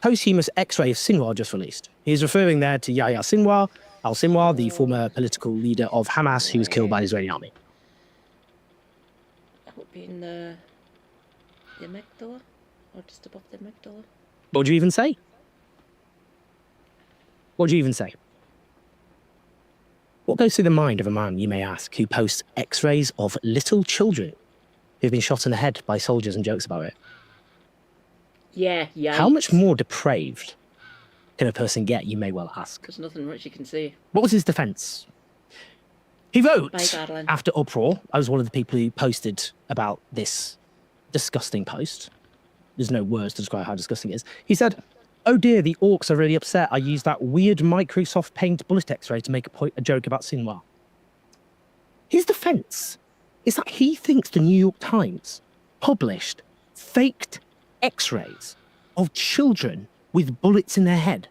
posthumous X-ray of Sinwar just released. He's referring there to Yahya Sinwar, al-Sinwar, the former political leader of Hamas who was killed by the Israeli army. That would be in the amygdala, or just above the amygdala. What would you even say? What would you even say? What goes through the mind of a man, you may ask, who posts X-rays of little children who've been shot in the head by soldiers and jokes about it? Yeah. How much more depraved can a person get, you may well ask? There's nothing much you can say. What was his defence? He wrote, Bye, darling. after uproar, I was one of the people who posted about this disgusting post. There's no words to describe how disgusting it is. He said, oh dear, the orcs are really upset. I used that weird Microsoft Paint bullet X-ray to make a joke about Sinwar. His defence is that he thinks the New York Times published faked X-rays of children with bullets in their head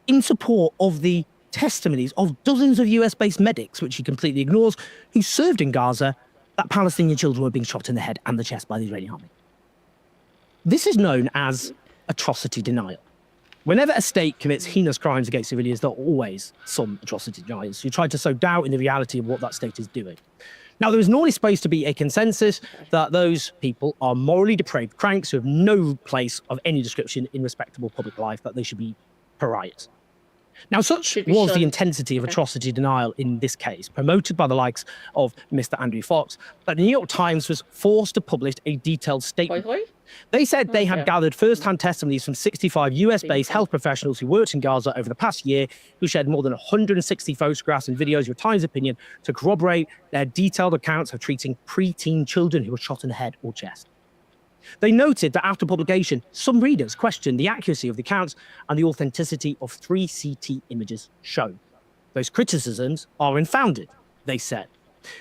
in support of the testimonies of dozens of US-based medics, which he completely ignores, who served in Gaza, that Palestinian children were being shot in the head and the chest by the Israeli army. This is known as atrocity denial. Whenever a state commits heinous crimes against civilians, there are always some atrocity deniers who try to sow doubt in the reality of what that state is doing. Now, there is normally supposed to be a consensus that those people are morally depraved cranks who have no place of any description in respectable public life, that they should be pariahs. Now, such was the intensity of atrocity denial in this case, promoted by the likes of Mr. Andrew Fox, that the New York Times was forced to publish a detailed statement. They said they had gathered first-hand testimonies from 65 US-based health professionals who worked in Gaza over the past year, who shared more than 160 photographs and videos with Times opinion to corroborate their detailed accounts of treating preteen children who were shot in the head or chest. They noted that after publication, some readers questioned the accuracy of the accounts and the authenticity of 3 CT images shown. Those criticisms are unfounded, they said.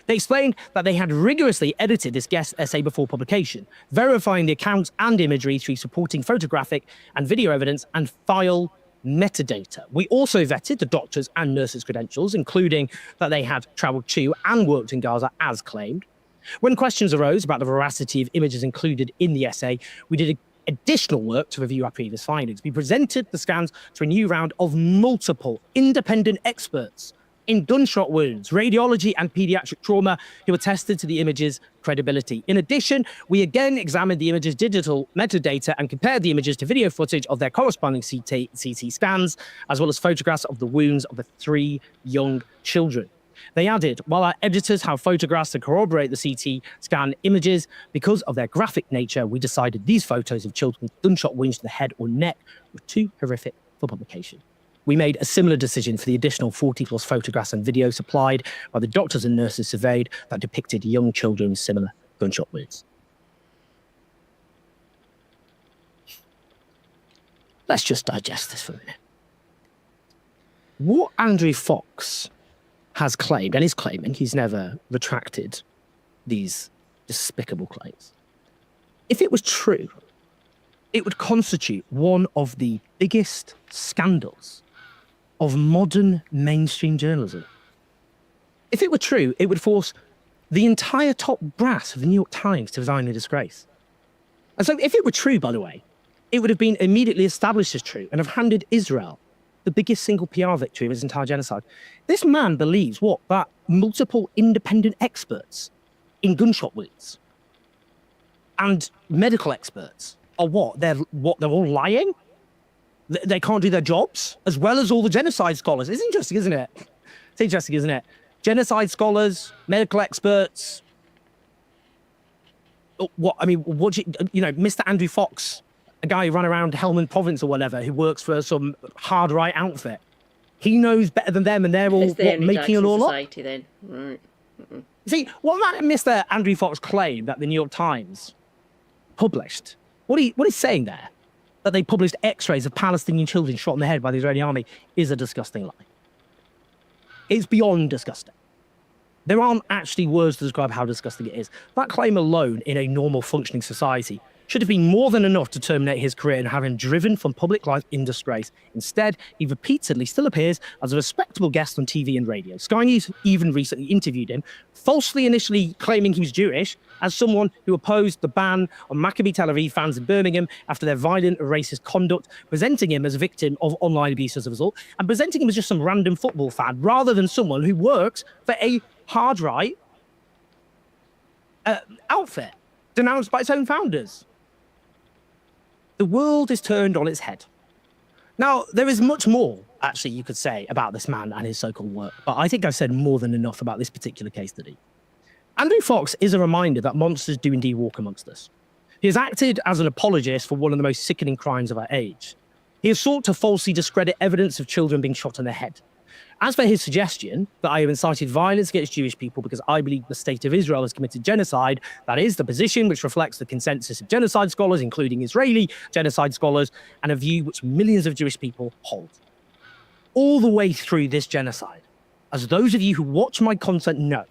They explained that they had rigorously edited this guest essay before publication, verifying the accounts and imagery through supporting photographic and video evidence and file metadata. We also vetted the doctors' and nurses' credentials, including that they had travelled to and worked in Gaza as claimed. When questions arose about the veracity of images included in the essay, we did additional work to review our previous findings. We presented the scans to a new round of multiple independent experts in gunshot wounds, radiology and pediatric trauma who attested to the image's credibility. In addition, we again examined the image's digital metadata and compared the images to video footage of their corresponding CT scans, as well as photographs of the wounds of the 3 young children. They added, while our editors have photographs to corroborate the CT scan images, because of their graphic nature, we decided these photos of children with gunshot wounds to the head or neck were too horrific for publication. We made a similar decision for the additional 40-plus photographs and videos supplied by the doctors and nurses surveyed that depicted young children with similar gunshot wounds. Let's just digest this for a minute. What Andrew Fox has claimed, and is claiming, he's never retracted these despicable claims. If it was true, it would constitute one of the biggest scandals of modern mainstream journalism. If it were true, it would force the entire top brass of the New York Times to resign in disgrace. And so if it were true, by the way, it would have been immediately established as true and have handed Israel the biggest single PR victory of his entire genocide. This man believes, what, that multiple independent experts in gunshot wounds and medical experts are what? They're all lying? They can't do their jobs, as well as all the genocide scholars. It's interesting, isn't it? It's interesting, isn't it? Genocide scholars, medical experts. What, I mean, what you know, Mr. Andrew Fox, a guy who ran around Helmand Province or whatever, who works for some hard right outfit. He knows better than them, and they're all making it all up. Then. Right. See, what that Mr. Andrew Fox claimed that the New York Times published, what he's saying there, that they published X-rays of Palestinian children shot in the head by the Israeli army, is a disgusting lie. It's beyond disgusting. There aren't actually words to describe how disgusting it is. That claim alone, in a normal functioning society, should have been more than enough to terminate his career and have him driven from public life in disgrace. Instead, he repeatedly still appears as a respectable guest on TV and radio. Sky News even recently interviewed him, falsely initially claiming he was Jewish, as someone who opposed the ban on Maccabi Tel Aviv fans in Birmingham after their violent and racist conduct, presenting him as a victim of online abuse as a result, and presenting him as just some random football fan, rather than someone who works for a hard-right outfit denounced by its own founders. The world is turned on its head. Now, there is much more, actually, you could say about this man and his so-called work, but I think I've said more than enough about this particular case study. Andrew Fox is a reminder that monsters do indeed walk amongst us. He has acted as an apologist for one of the most sickening crimes of our age. He has sought to falsely discredit evidence of children being shot in the head. As for his suggestion that I have incited violence against Jewish people because I believe the state of Israel has committed genocide, that is the position which reflects the consensus of genocide scholars, including Israeli genocide scholars, and a view which millions of Jewish people hold. All the way through this genocide, as those of you who watch my content know,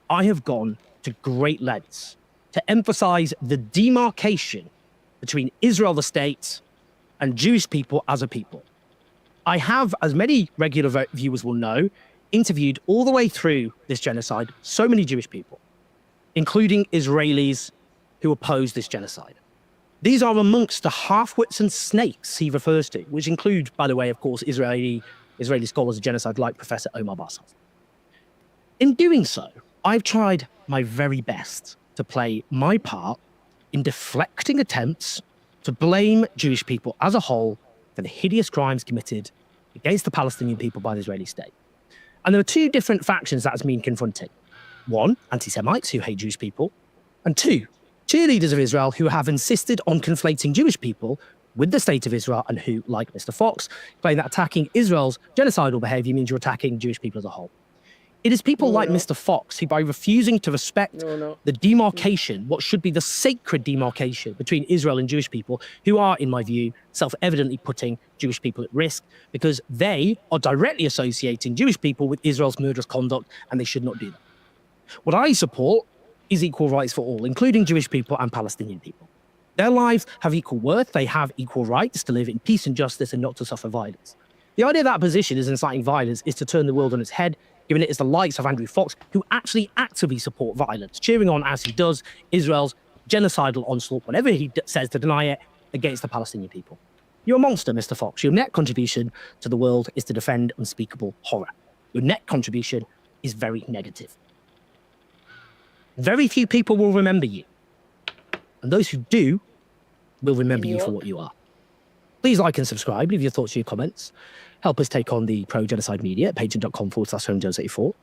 I have gone to great lengths to emphasize the demarcation between Israel, the state, and Jewish people as a people. I have, as many regular viewers will know, interviewed all the way through this genocide so many Jewish people, including Israelis who oppose this genocide. These are amongst the half-wits and snakes he refers to, which include, by the way, of course, Israeli scholars of genocide like Professor Omar Bassel. In doing so, I've tried my very best to play my part in deflecting attempts to blame Jewish people as a whole for the hideous crimes committed against the Palestinian people by the Israeli state. And there are two different factions that has been confronting. One, anti-Semites who hate Jewish people, and two, cheerleaders of Israel who have insisted on conflating Jewish people with the state of Israel and who, like Mr. Fox, claim that attacking Israel's genocidal behavior means you're attacking Jewish people as a whole. It is people like Mr. Fox who, by refusing to respect the demarcation, what should be the sacred demarcation between Israel and Jewish people, who are, in my view, self-evidently putting Jewish people at risk because they are directly associating Jewish people with Israel's murderous conduct, and they should not do that. What I support is equal rights for all, including Jewish people and Palestinian people. Their lives have equal worth, they have equal rights to live in peace and justice and not to suffer violence. The idea that position is inciting violence is to turn the world on its head, given it is the likes of Andrew Fox who actually actively support violence, cheering on, as he does, Israel's genocidal onslaught, whenever he says to deny it, against the Palestinian people. You're a monster, Mr. Fox. Your net contribution to the world is to defend unspeakable horror. Your net contribution is very negative. Very few people will remember you. And those who do will remember you for what you are. Please like and subscribe, leave your thoughts and your comments. Help us take on the pro-genocide media at patreon.com/HomeJones84.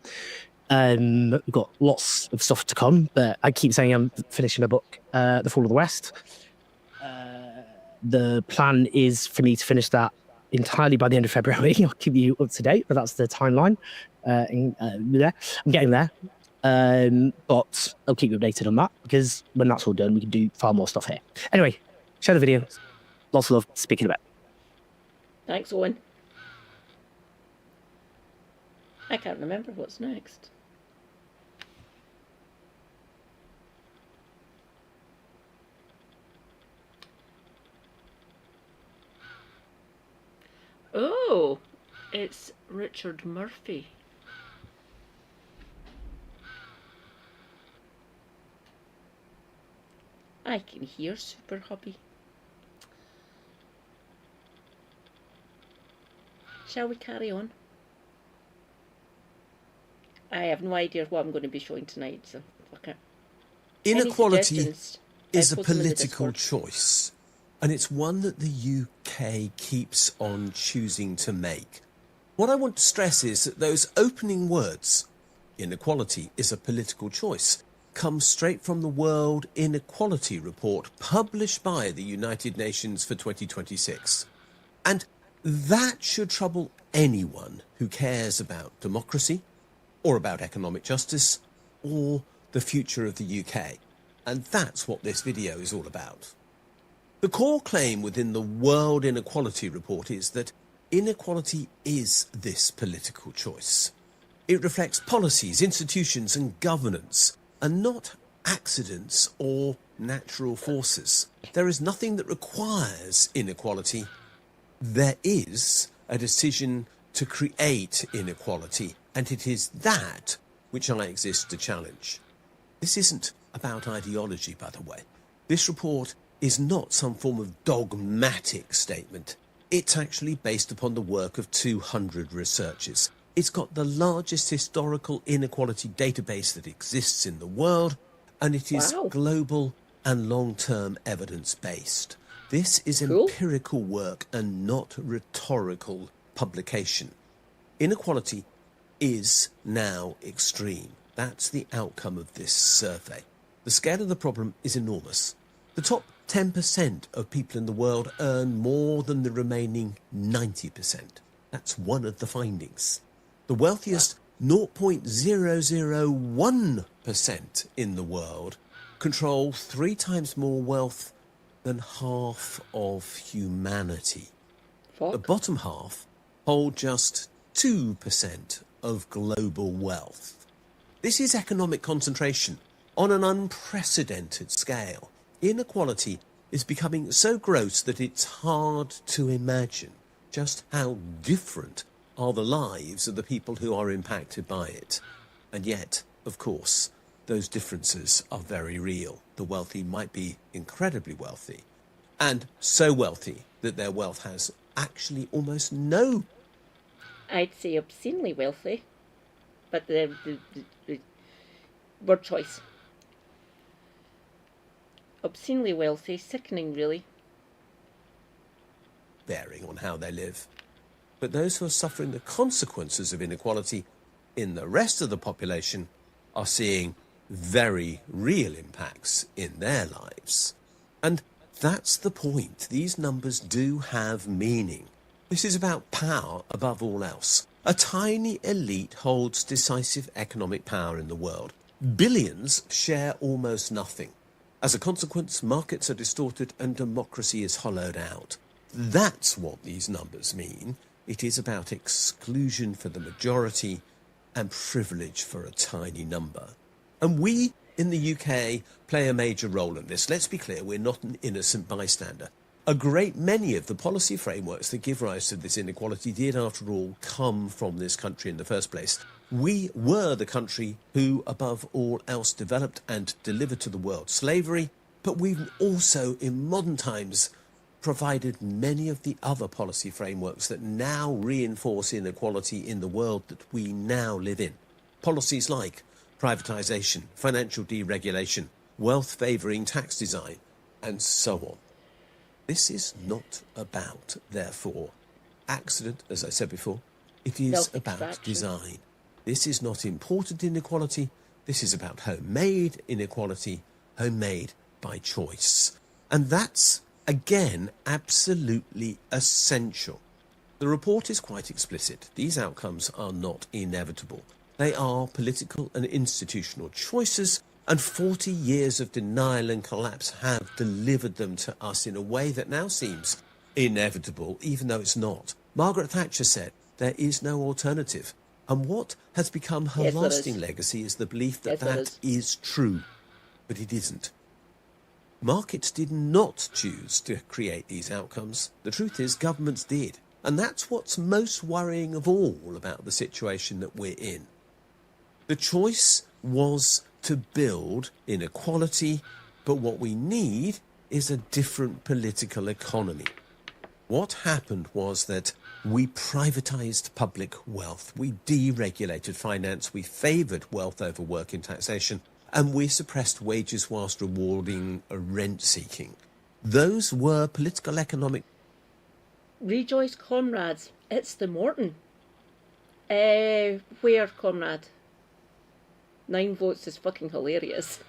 We've got lots of stuff to come, but I keep saying I'm finishing a book, The Fall of the West. The plan is for me to finish that entirely by the end of February. I'll keep you up to date, but that's the timeline. I'm getting there. But I'll keep you updated on that, because when that's all done, we can do far more stuff here. Anyway, share the video. Lots of love. Speaking about. Thanks, Owen. I can't remember what's next. Oh, it's Richard Murphy. I can hear Super Hubby. Shall we carry on? I have no idea what I'm going to be showing tonight, so fuck it. Inequality is a political choice, and it's one that the UK keeps on choosing to make. What I want to stress is that those opening words, inequality is a political choice, come straight from the World Inequality Report published by the United Nations for 2026. And that should trouble anyone who cares about democracy, or about economic justice, or the future of the UK. And that's what this video is all about. The core claim within the World Inequality Report is that inequality is this political choice. It reflects policies, institutions and governance, and not accidents or natural forces. There is nothing that requires inequality. There is a decision to create inequality, and it is that which I exist to challenge. This isn't about ideology, by the way. This report is not some form of dogmatic statement. It's actually based upon the work of 200 researchers. It's got the largest historical inequality database that exists in the world, and it is global and long-term evidence-based. This is empirical work and not rhetorical publication. Inequality is now extreme. That's the outcome of this survey. The scale of the problem is enormous. The top 10% of people in the world earn more than the remaining 90%. That's one of the findings. The wealthiest 0.001% in the world control 3 times more wealth than half of humanity. The bottom half hold just 2% of global wealth. This is economic concentration on an unprecedented scale. Inequality is becoming so gross that it's hard to imagine just how different are the lives of the people who are impacted by it. And yet, of course, those differences are very real. The wealthy might be incredibly wealthy, and so wealthy that their wealth has actually almost no... I'd say obscenely wealthy, but the word choice. Obscenely wealthy, sickening really. Bearing on how they live. But those who are suffering the consequences of inequality in the rest of the population are seeing very real impacts in their lives. And that's the point. These numbers do have meaning. This is about power above all else. A tiny elite holds decisive economic power in the world. Billions share almost nothing. As a consequence, markets are distorted and democracy is hollowed out. That's what these numbers mean. It is about exclusion for the majority and privilege for a tiny number. And we in the UK play a major role in this. Let's be clear, we're not an innocent bystander. A great many of the policy frameworks that give rise to this inequality did, after all, come from this country in the first place. We were the country who, above all else, developed and delivered to the world slavery, but we've also, in modern times, provided many of the other policy frameworks that now reinforce inequality in the world that we now live in. Policies like privatisation, financial deregulation, wealth-favouring tax design, and so on. This is not about, therefore, accident, as I said before. It is about design. This is not imported inequality. This is about homemade inequality, homemade by choice. And that's, again, absolutely essential. The report is quite explicit. These outcomes are not inevitable. They are political and institutional choices, and 40 years of denial and collapse have delivered them to us in a way that now seems inevitable, even though it's not. Margaret Thatcher said, "There is no alternative." And what has become her lasting legacy is the belief that that is true. But it isn't. Markets did not choose to create these outcomes. The truth is, governments did. And that's what's most worrying of all about the situation that we're in. The choice was to build inequality, but what we need is a different political economy. What happened was that we privatised public wealth, we deregulated finance, we favoured wealth over work in taxation, and we suppressed wages whilst rewarding rent-seeking. Those were political economic... Rejoice, comrades. It's the Morton. Where, comrade? 9 votes is fucking hilarious.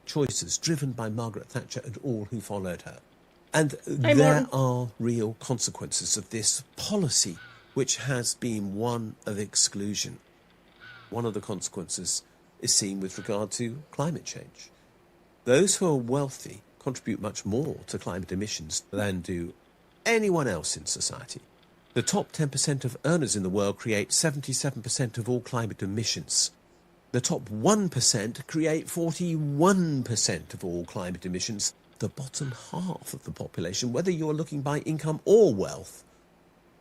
Choices driven by Margaret Thatcher and all who followed her. And there are real consequences of this policy, which has been one of exclusion. One of the consequences is seen with regard to climate change. Those who are wealthy contribute much more to climate emissions than do anyone else in society. The top 10% of earners in the world create 77% of all climate emissions. The top 1% create 41% of all climate emissions. The bottom half of the population, whether you're looking by income or wealth,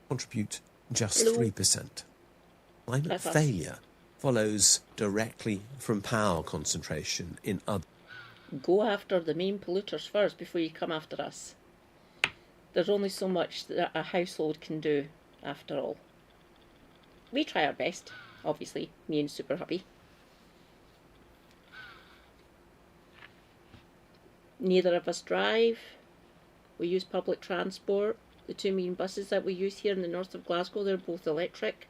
contribute just 3%. Climate failure follows directly from power concentration in other... Go after the main polluters first before you come after us. There's only so much that a household can do, after all. We try our best, obviously, me and Super Hubby. Neither of us drive. We use public transport. The 2 main buses that we use here in the north of Glasgow, they're both electric.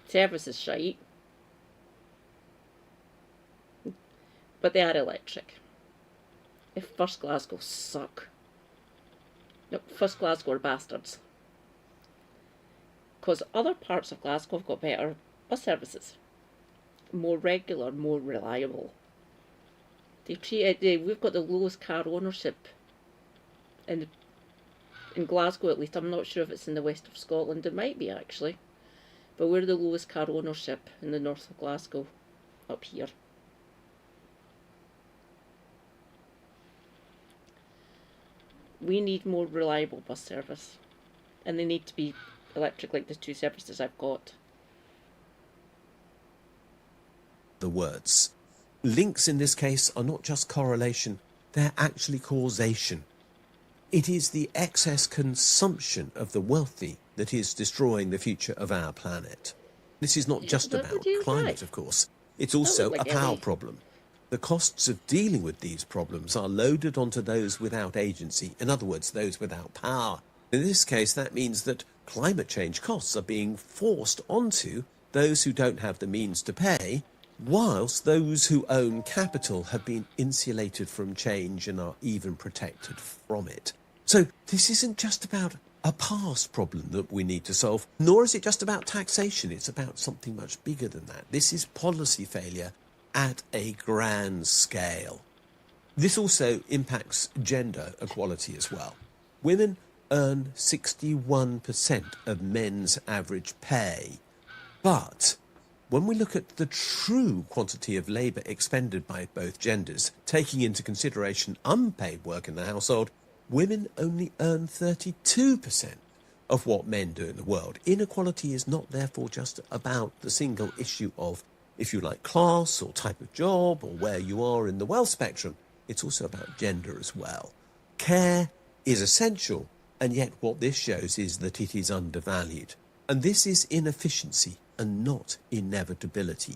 Service is shite. But they are electric. If First Glasgow suck. No, First Glasgow are bastards. Because other parts of Glasgow have got better bus services. More regular, more reliable. We've got the lowest car ownership in Glasgow, at least. I'm not sure if it's in the west of Scotland. It might be, actually. But we're the lowest car ownership in the north of Glasgow, up here. We need more reliable bus service, and they need to be electric like the 2 services I've got. The words. Links in this case are not just correlation, they're actually causation. It is the excess consumption of the wealthy that is destroying the future of our planet. This is not just about climate, of course. It's also a power problem. The costs of dealing with these problems are loaded onto those without agency, in other words, those without power. In this case, that means that climate change costs are being forced onto those who don't have the means to pay, whilst those who own capital have been insulated from change and are even protected from it. So this isn't just about a past problem that we need to solve, nor is it just about taxation. It's about something much bigger than that. This is policy failure at a grand scale. This also impacts gender equality as well. Women earn 61% of men's average pay, but when we look at the true quantity of labour expended by both genders, taking into consideration unpaid work in the household, women only earn 32% of what men do in the world. Inequality is not therefore just about the single issue of, if you like, class or type of job or where you are in the wealth spectrum. It's also about gender as well. Care is essential, and yet what this shows is that it is undervalued. And this is inefficiency and not inevitability.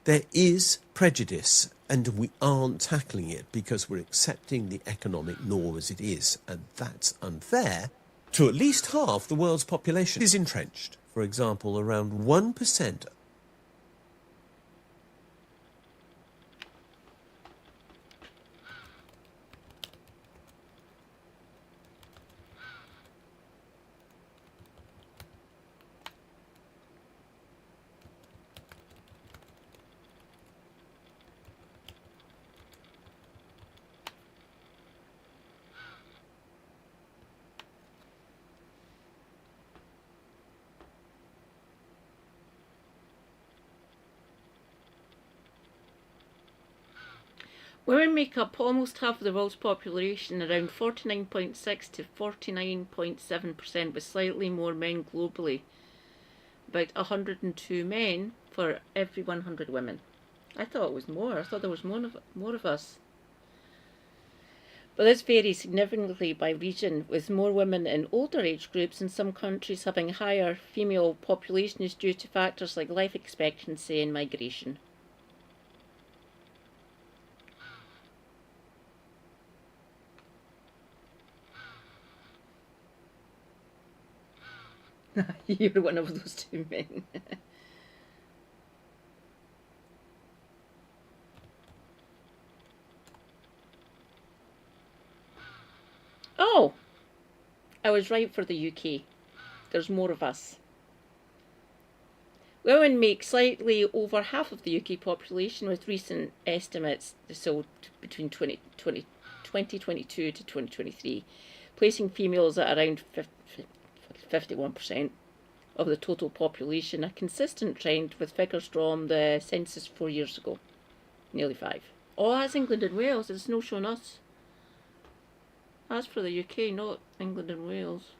There is prejudice, and we aren't tackling it because we're accepting the economic norm as it is, and that's unfair to at least half the world's population. It is entrenched. For example, around 1% Women make up almost half of the world's population, around 49.6 to 49.7%, with slightly more men globally. About 102 men for every 100 women. I thought it was more. I thought there was more of us. But this varies significantly by region, with more women in older age groups in some countries having higher female populations due to factors like life expectancy and migration. You're one of those 2 men. Oh! I was right for the UK. There's more of us. Women make slightly over half of the UK population, with recent estimates, so between 2022 to 2023, placing females at around 51% of the total population, a consistent trend with figures from the census 4 years ago, nearly 5. Oh, that's England and Wales, it's no showing us. That's for the UK, not England and Wales.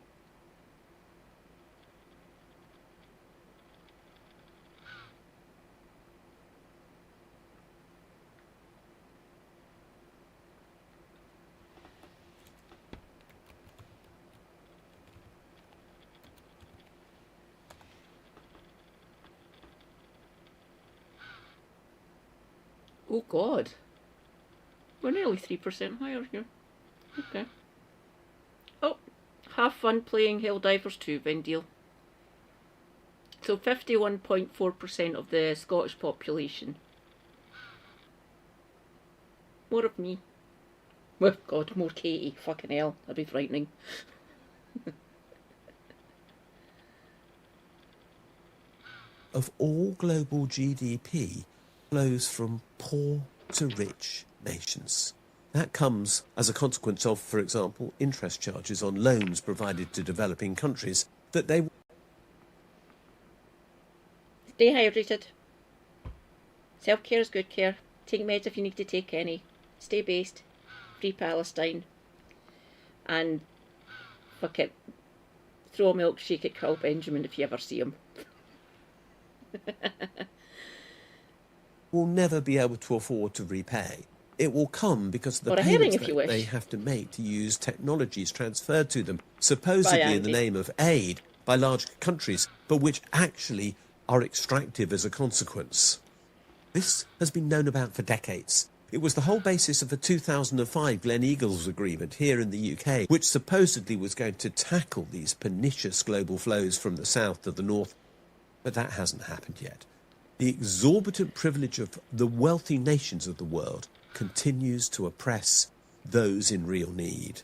Oh God, we're nearly 3% higher here. Okay. Oh, have fun playing Helldivers 2, Vendale. So 51.4% of the Scottish population. More of me. Oh God, more Katie. Fucking hell, that'd be frightening. Of all global GDP, flows from poor to rich nations. That comes as a consequence of, for example, interest charges on loans provided to developing countries that they... Stay hydrated. Self-care is good care. Take meds if you need to take any. Stay based. Free Palestine. And fuck it. Throw a milkshake at Carl Benjamin if you ever see him. will never be able to afford to repay. It will come because of the or payments that they have to make to use technologies transferred to them, supposedly in the name of aid by large countries, but which actually are extractive as a consequence. This has been known about for decades. It was the whole basis of the 2005 Gleneagles Agreement here in the UK, which supposedly was going to tackle these pernicious global flows from the south to the north, but that hasn't happened yet. The exorbitant privilege of the wealthy nations of the world continues to oppress those in real need.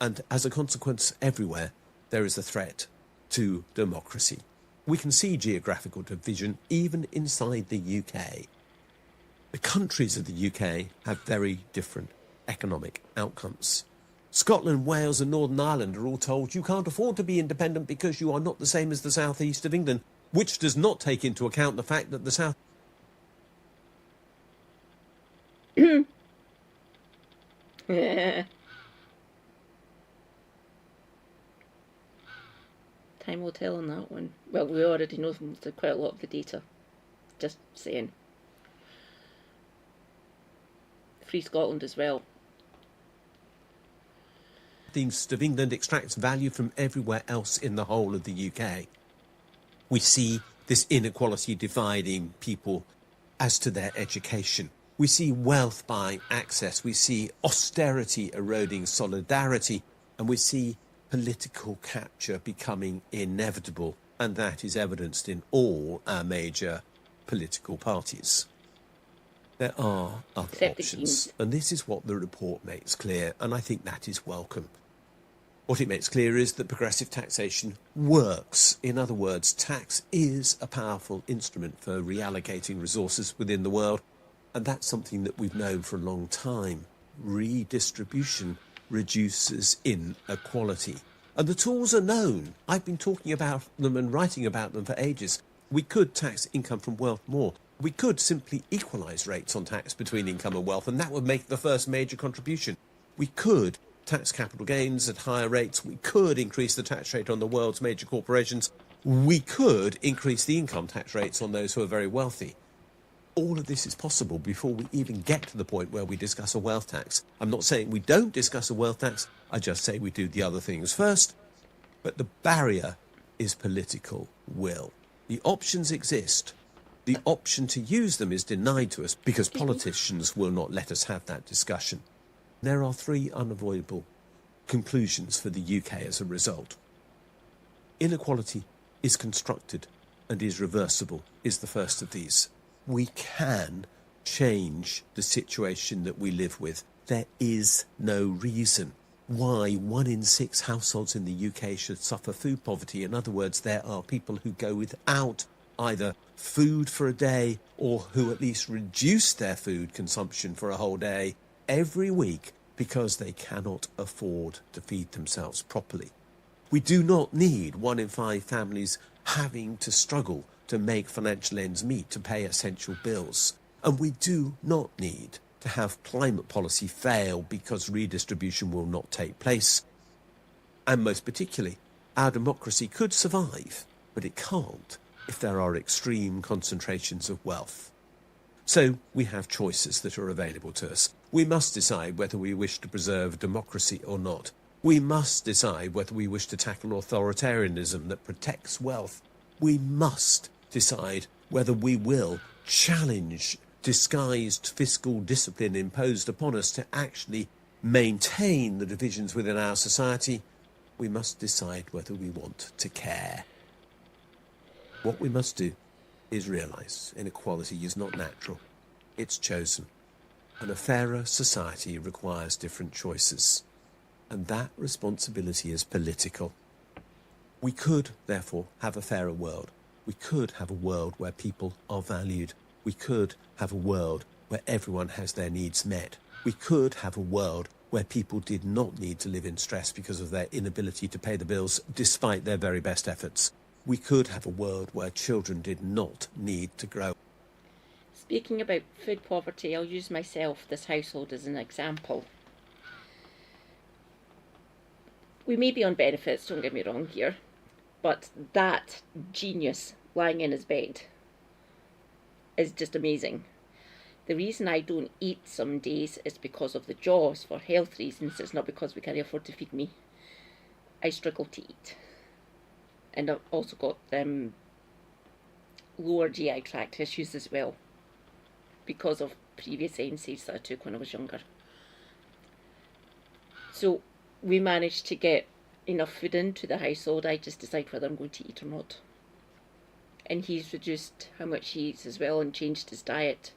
And as a consequence, everywhere there is a threat to democracy. We can see geographical division even inside the UK. The countries of the UK have very different economic outcomes. Scotland, Wales and Northern Ireland are all told you can't afford to be independent because you are not the same as the south east of England, which does not take into account the fact that the south... Yeah. Time will tell on that one. Well, we already know quite a lot of the data. Just saying. Free Scotland as well. The east of England extracts value from everywhere else in the whole of the UK. We see this inequality dividing people as to their education. We see wealth buying access. We see austerity eroding solidarity. And we see political capture becoming inevitable. And that is evidenced in all our major political parties. There are other options. And this is what the report makes clear. And I think that is welcome. What it makes clear is that progressive taxation works. In other words, tax is a powerful instrument for reallocating resources within the world. And that's something that we've known for a long time. Redistribution reduces inequality. And the tools are known. I've been talking about them and writing about them for ages. We could tax income from wealth more. We could simply equalise rates on tax between income and wealth, and that would make the first major contribution. We could tax capital gains at higher rates. We could increase the tax rate on the world's major corporations. We could increase the income tax rates on those who are very wealthy. All of this is possible before we even get to the point where we discuss a wealth tax. I'm not saying we don't discuss a wealth tax. I just say we do the other things first. But the barrier is political will. The options exist. The option to use them is denied to us because politicians will not let us have that discussion. There are three unavoidable conclusions for the UK as a result. Inequality is constructed and is reversible, is the first of these. We can change the situation that we live with. There is no reason why 1 in 6 households in the UK should suffer food poverty. In other words, there are people who go without either food for a day or who at least reduce their food consumption for a whole day every week because they cannot afford to feed themselves properly. We do not need 1 in 5 families having to struggle to make financial ends meet to pay essential bills. And we do not need to have climate policy fail because redistribution will not take place. And most particularly, our democracy could survive, but it can't if there are extreme concentrations of wealth. So we have choices that are available to us. We must decide whether we wish to preserve democracy or not. We must decide whether we wish to tackle authoritarianism that protects wealth. We must decide whether we will challenge disguised fiscal discipline imposed upon us to actually maintain the divisions within our society. We must decide whether we want to care. What we must do is realise inequality is not natural, it's chosen. And a fairer society requires different choices. And that responsibility is political. We could, therefore, have a fairer world. We could have a world where people are valued. We could have a world where everyone has their needs met. We could have a world where people did not need to live in stress because of their inability to pay the bills despite their very best efforts. We could have a world where children did not need to grow. Speaking about food poverty, I'll use myself, this household, as an example. We may be on benefits, don't get me wrong here, but that genius lying in his bed is just amazing. The reason I don't eat some days is because of the jaws, for health reasons. It's not because we can't afford to feed me. I struggle to eat. And I've also got lower GI tract issues as well, because of previous NSAIDs that I took when I was younger. So we managed to get enough food into the household. I just decide whether I'm going to eat or not. And he's reduced how much he eats as well and changed his diet,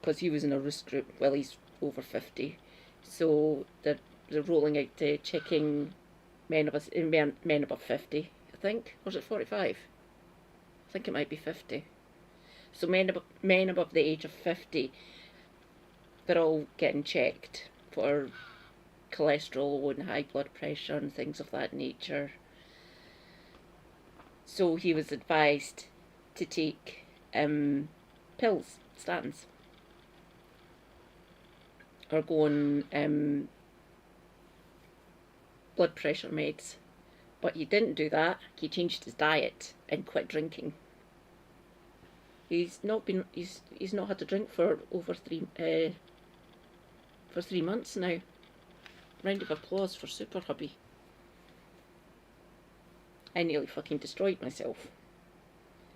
because he was in a risk group. Well, he's over 50, so they're rolling out checking men above 50, I think. Or was it 45? I think it might be 50. So men above the age of 50, they're all getting checked for cholesterol and high blood pressure and things of that nature. So he was advised to take pills, statins, or go on blood pressure meds. But he didn't do that. He changed his diet and quit drinking. He's not had a drink for over 3 months now. Round of applause for Super Hubby. I nearly fucking destroyed myself.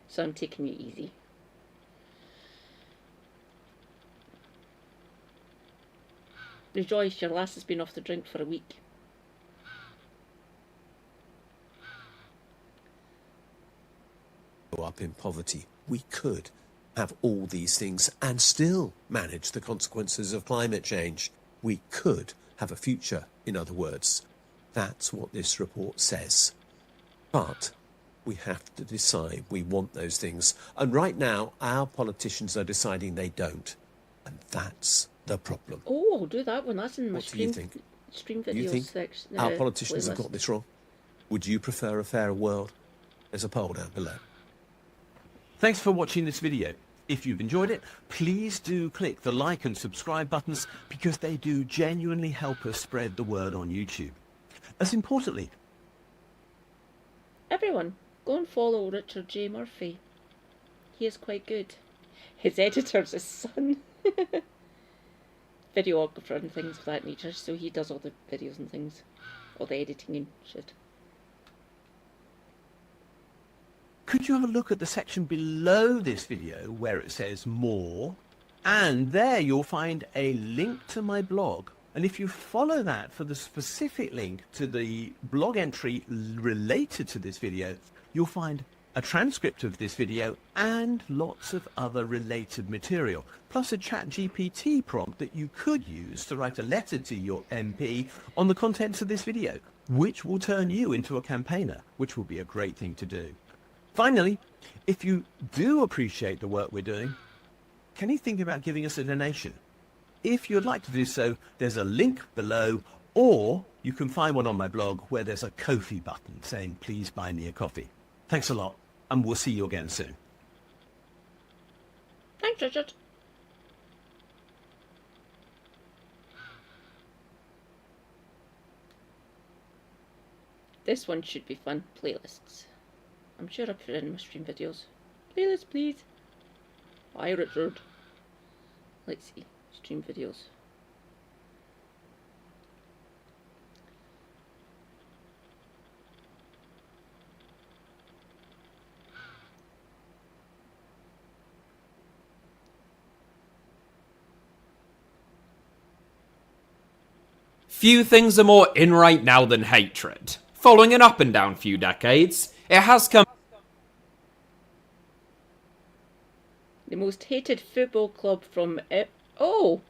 So I'm taking it easy. Rejoice, your lass has been off the drink for a week. Up in poverty, we could have all these things and still manage the consequences of climate change. We could have a future, in other words. That's what this report says. But we have to decide we want those things. And right now, our politicians are deciding they don't. And that's the problem. Oh, I'll do that one. That's in my stream videos you think section. Our politicians have got this wrong? Would you prefer a fairer world? There's a poll down below. Thanks for watching this video. If you've enjoyed it, please do click the like and subscribe buttons, because they do genuinely help us spread the word on YouTube. As importantly, everyone, go and follow Richard J. Murphy. He is quite good. His editor's his son. Videographer and things of that nature, so he does all the videos and things. All the editing and shit. could you have a look at the section below this video where it says more, and there you'll find a link to my blog. And if you follow that for the specific link to the blog entry related to this video, you'll find a transcript of this video and lots of other related material, plus a ChatGPT prompt that you could use to write a letter to your MP on the contents of this video, which will turn you into a campaigner, which will be a great thing to do. Finally, if you do appreciate the work we're doing, can you think about giving us a donation? If you'd like to do so, there's a link below Or you can find one on my blog where there's a Ko-fi button saying, please buy me a coffee. Thanks a lot, and we'll see you again soon. Thanks, Richard. This one should be fun. Playlists. I'm sure I put it in my stream videos. Playlists, please. Hi, Richard. Let's see. Stream videos. Few things are more in right now than hatred. Following an up and down few decades, it has come... The most hated football club from... Oh!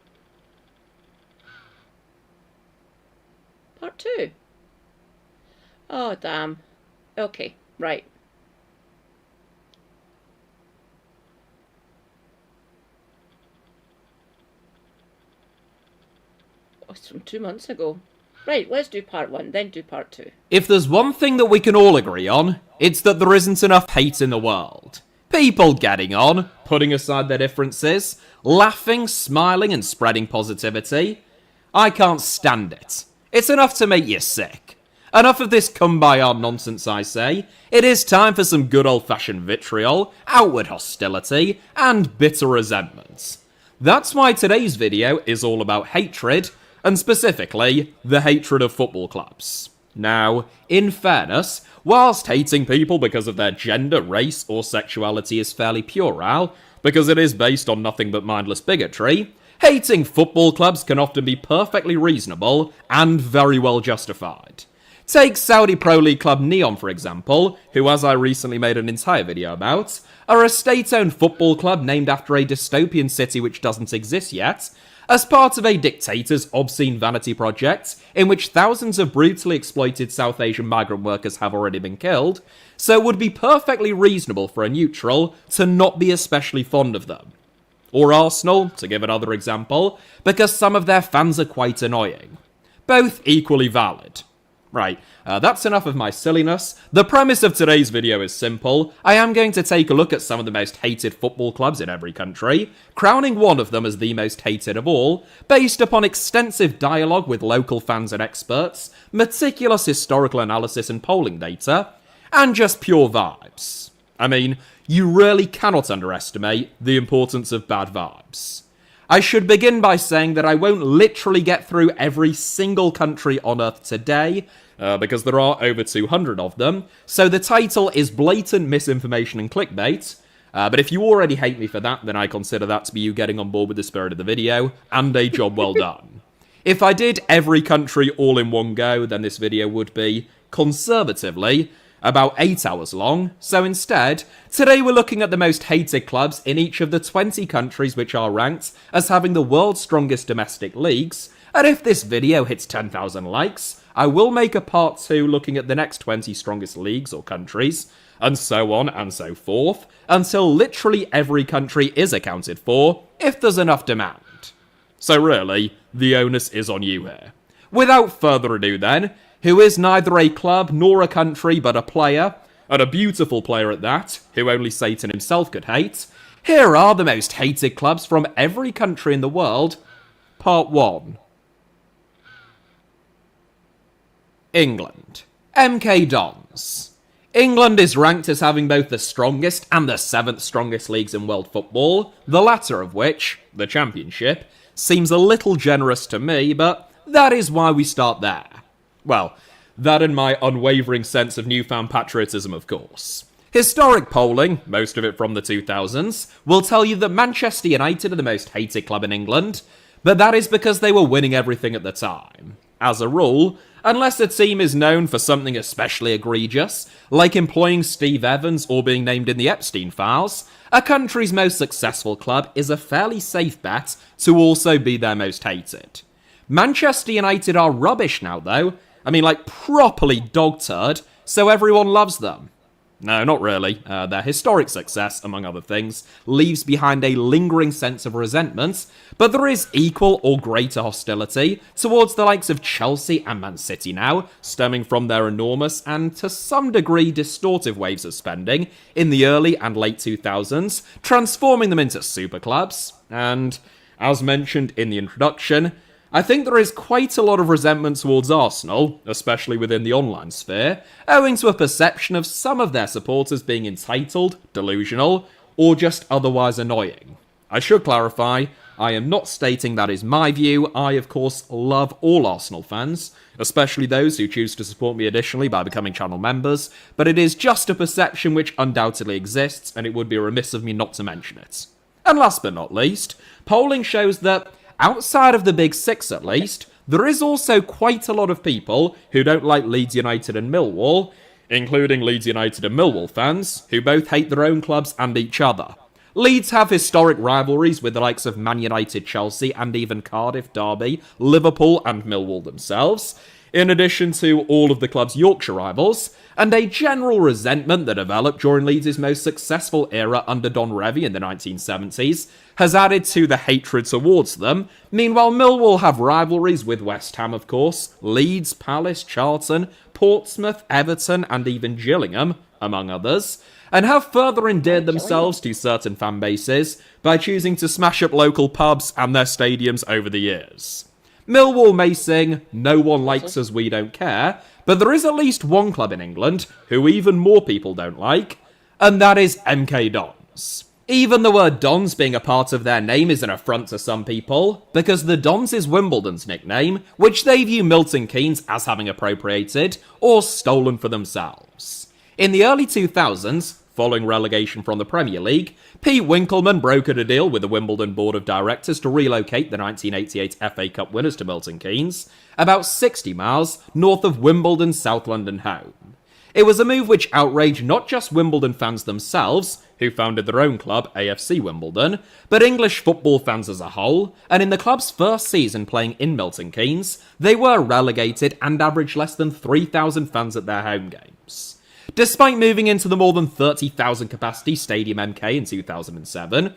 Part 2. Oh, damn. Okay, right. Oh, it's from 2 months ago. Right, let's do part 1, then do part 2. If there's one thing that we can all agree on, it's that there isn't enough hate in the world. People getting on, putting aside their differences, laughing, smiling and spreading positivity. I can't stand it. It's enough to make you sick. Enough of this come-by-our nonsense, I say. It is time for some good old-fashioned vitriol, outward hostility, and bitter resentment. That's why today's video is all about hatred, and specifically, the hatred of football clubs. Now, in fairness, whilst hating people because of their gender, race, or sexuality is fairly puerile, because it is based on nothing but mindless bigotry, hating football clubs can often be perfectly reasonable and very well justified. Take Saudi Pro League club Neom, for example, who, as I recently made an entire video about, are a state-owned football club named after a dystopian city which doesn't exist yet, as part of a dictator's obscene vanity project, in which thousands of brutally exploited South Asian migrant workers have already been killed, so it would be perfectly reasonable for a neutral to not be especially fond of them. Or Arsenal, to give another example, because some of their fans are quite annoying. Both equally valid. Right, that's enough of my silliness. The premise of today's video is simple. I am going to take a look at some of the most hated football clubs in every country, crowning one of them as the most hated of all, based upon extensive dialogue with local fans and experts, meticulous historical analysis and polling data, and just pure vibes. I mean, you really cannot underestimate the importance of bad vibes. I should begin by saying that I won't literally get through every single country on Earth today, because there are over 200 of them, so the title is blatant misinformation and clickbait, but if you already hate me for that, then I consider that to be you getting on board with the spirit of the video, and a job well done. If I did every country all in one go, then this video would be, conservatively, about 8 hours long, so instead, today we're looking at the most hated clubs in each of the 20 countries which are ranked as having the world's strongest domestic leagues, and if this video hits 10,000 likes, I will make a part 2 looking at the next 20 strongest leagues or countries, and so on and so forth, until literally every country is accounted for, if there's enough demand. So really, the onus is on you here. Without further ado then, who is neither a club nor a country but a player, and a beautiful player at that, who only Satan himself could hate, here are the most hated clubs from every country in the world, Part 1. England. MK Dons. England is ranked as having both the strongest and the 7th strongest leagues in world football, the latter of which, the Championship, seems a little generous to me, but that is why we start there. Well, that and my unwavering sense of newfound patriotism, of course. Historic polling, most of it from the 2000s, will tell you that Manchester United are the most hated club in England, but that is because they were winning everything at the time. As a rule, unless a team is known for something especially egregious, like employing Steve Evans or being named in the Epstein files, a country's most successful club is a fairly safe bet to also be their most hated. Manchester United are rubbish now, though. I mean, like, properly dog turd, so everyone loves them. No, not really. Their historic success, among other things, leaves behind a lingering sense of resentment, but there is equal or greater hostility towards the likes of Chelsea and Man City now, stemming from their enormous and, to some degree, distortive waves of spending in the early and late 2000s, transforming them into super clubs. And, as mentioned in the introduction, I think there is quite a lot of resentment towards Arsenal, especially within the online sphere, owing to a perception of some of their supporters being entitled, delusional, or just otherwise annoying. I should clarify, I am not stating that is my view. I, of course, love all Arsenal fans, especially those who choose to support me additionally by becoming channel members, but it is just a perception which undoubtedly exists, and it would be remiss of me not to mention it. And last but not least, polling shows that outside of the Big Six, at least, there is also quite a lot of people who don't like Leeds United and Millwall, including Leeds United and Millwall fans, who both hate their own clubs and each other. Leeds have historic rivalries with the likes of Man United, Chelsea, and even Cardiff, Derby, Liverpool, and Millwall themselves, in addition to all of the club's Yorkshire rivals, and a general resentment that developed during Leeds' most successful era under Don Revie in the 1970s has added to the hatred towards them. Meanwhile, Millwall have rivalries with West Ham, of course, Leeds, Palace, Charlton, Portsmouth, Everton, and even Gillingham, among others, and have further endeared themselves to certain fan bases by choosing to smash up local pubs and their stadiums over the years. Millwall may sing, "No one likes us, we don't care," but there is at least one club in England who even more people don't like, and that is MK Dons. Even the word Dons being a part of their name is an affront to some people, because the Dons is Wimbledon's nickname, which they view Milton Keynes as having appropriated or stolen for themselves. In the early 2000s, following relegation from the Premier League, Pete Winkelman brokered a deal with the Wimbledon Board of Directors to relocate the 1988 FA Cup winners to Milton Keynes, about 60 miles north of Wimbledon's South London home. It was a move which outraged not just Wimbledon fans themselves, who founded their own club, AFC Wimbledon, but English football fans as a whole, and in the club's first season playing in Milton Keynes, they were relegated and averaged less than 3,000 fans at their home games. Despite moving into the more than 30,000 capacity Stadium MK in 2007,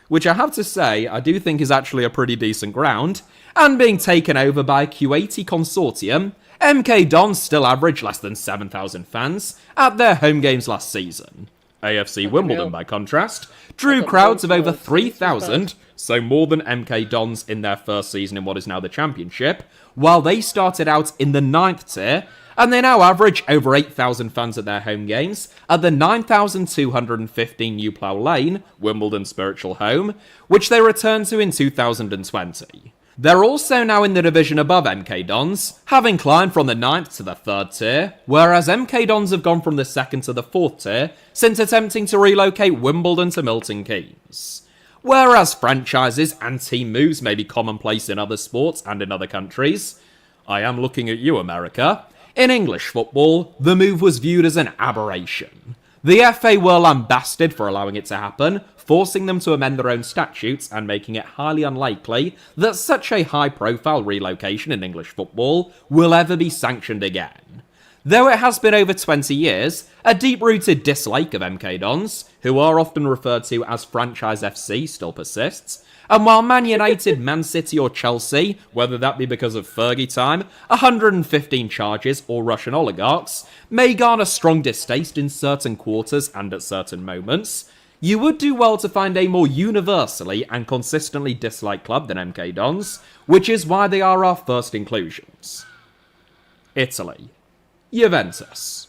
which I have to say I do think is actually a pretty decent ground, and being taken over by a Q80 consortium, MK Dons still averaged less than 7,000 fans at their home games last season. AFC Wimbledon, by contrast, drew crowds of over 3,000, so more than MK Dons in their first season in what is now the Championship, while they started out in the 9th tier, and they now average over 8,000 fans at their home games at the 9,215 New Plough Lane, Wimbledon's spiritual home, which they returned to in 2020. They're also now in the division above MK Dons, having climbed from the 9th to the 3rd tier, whereas MK Dons have gone from the 2nd to the 4th tier since attempting to relocate Wimbledon to Milton Keynes. Whereas franchises and team moves may be commonplace in other sports and in other countries, I am looking at you, America. In English football, the move was viewed as an aberration. The FA were lambasted for allowing it to happen, forcing them to amend their own statutes and making it highly unlikely that such a high-profile relocation in English football will ever be sanctioned again. Though it has been over 20 years, a deep-rooted dislike of MK Dons, who are often referred to as Franchise FC, still persists, and while Man United, Man City or Chelsea, whether that be because of Fergie time, 115 charges or Russian oligarchs, may garner strong distaste in certain quarters and at certain moments, you would do well to find a more universally and consistently disliked club than MK Dons, which is why they are our first inclusions. Italy. Juventus.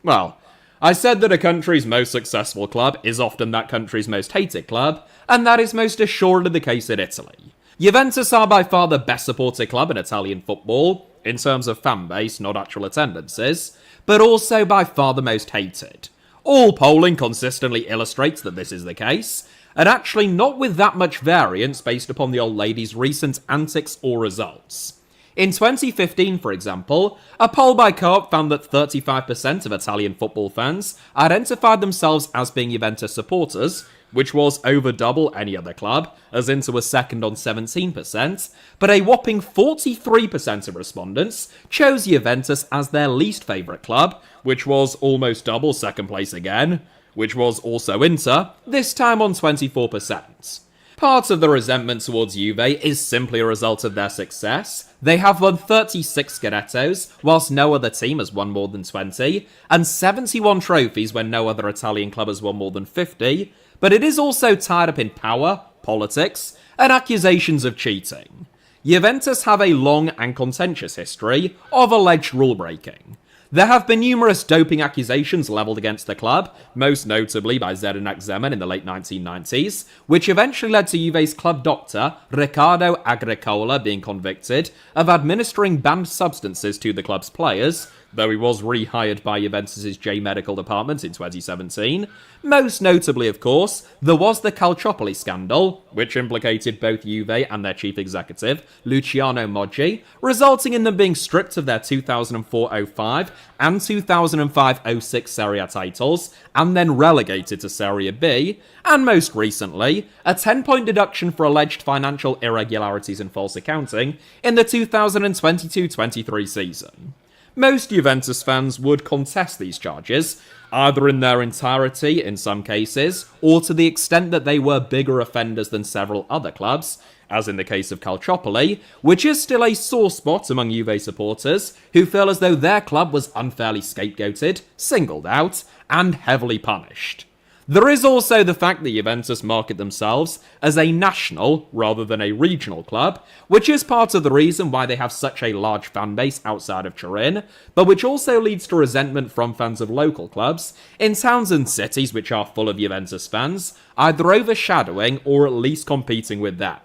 Well, I said that a country's most successful club is often that country's most hated club, and that is most assuredly the case in Italy. Juventus are by far the best supported club in Italian football, in terms of fan base, not actual attendances, but also by far the most hated. All polling consistently illustrates that this is the case, and actually not with that much variance based upon the old lady's recent antics or results. In 2015, for example, a poll by Co-op found that 35% of Italian football fans identified themselves as being Juventus supporters, which was over double any other club, as Inter was second on 17%, but a whopping 43% of respondents chose Juventus as their least favourite club, which was almost double second place again, which was also Inter, this time on 24%. Part of the resentment towards Juve is simply a result of their success. They have won 36 Scudettos, whilst no other team has won more than 20, and 71 trophies when no other Italian club has won more than 50, but it is also tied up in power, politics, and accusations of cheating. Juventus have a long and contentious history of alleged rule-breaking. There have been numerous doping accusations levelled against the club, most notably by Zdeněk Zeman in the late 1990s, which eventually led to Juve's club doctor, Riccardo Agricola, being convicted of administering banned substances to the club's players, though he was rehired by Juventus' J Medical Department in 2017. Most notably, of course, there was the Calciopoli scandal, which implicated both Juve and their chief executive, Luciano Moggi, resulting in them being stripped of their 2004-05 and 2005-06 Serie A titles, and then relegated to Serie B, and most recently, a 10-point deduction for alleged financial irregularities and false accounting in the 2022-23 season. Most Juventus fans would contest these charges, either in their entirety in some cases, or to the extent that they were bigger offenders than several other clubs, as in the case of Calciopoli, which is still a sore spot among Juve supporters who feel as though their club was unfairly scapegoated, singled out, and heavily punished. There is also the fact that Juventus market themselves as a national rather than a regional club, which is part of the reason why they have such a large fan base outside of Turin, but which also leads to resentment from fans of local clubs in towns and cities which are full of Juventus fans, either overshadowing or at least competing with them.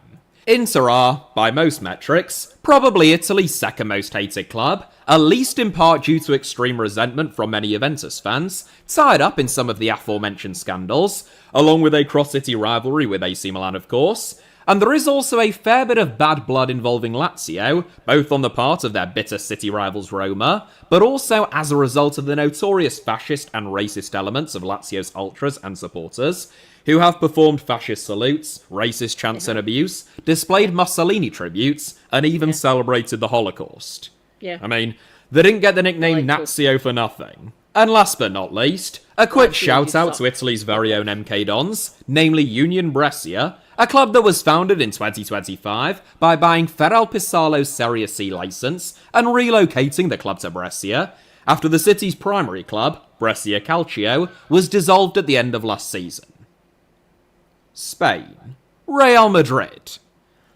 Inter are, by most metrics, probably Italy's second most hated club, at least in part due to extreme resentment from many Juventus fans, tied up in some of the aforementioned scandals, along with a cross-city rivalry with AC Milan of course, and there is also a fair bit of bad blood involving Lazio, both on the part of their bitter city rivals Roma, but also as a result of the notorious fascist and racist elements of Lazio's ultras and supporters, who have performed fascist salutes, racist chants and abuse, displayed Mussolini tributes, and even celebrated the Holocaust. Yeah. I mean, they didn't get the nickname Nazio for nothing. And last but not least, a quick shout out to Italy's very own MK Dons, namely Union Brescia, a club that was founded in 2025 by buying Feralpisalo's Serie C licence and relocating the club to Brescia, after the city's primary club, Brescia Calcio, was dissolved at the end of last season. Spain. Real Madrid.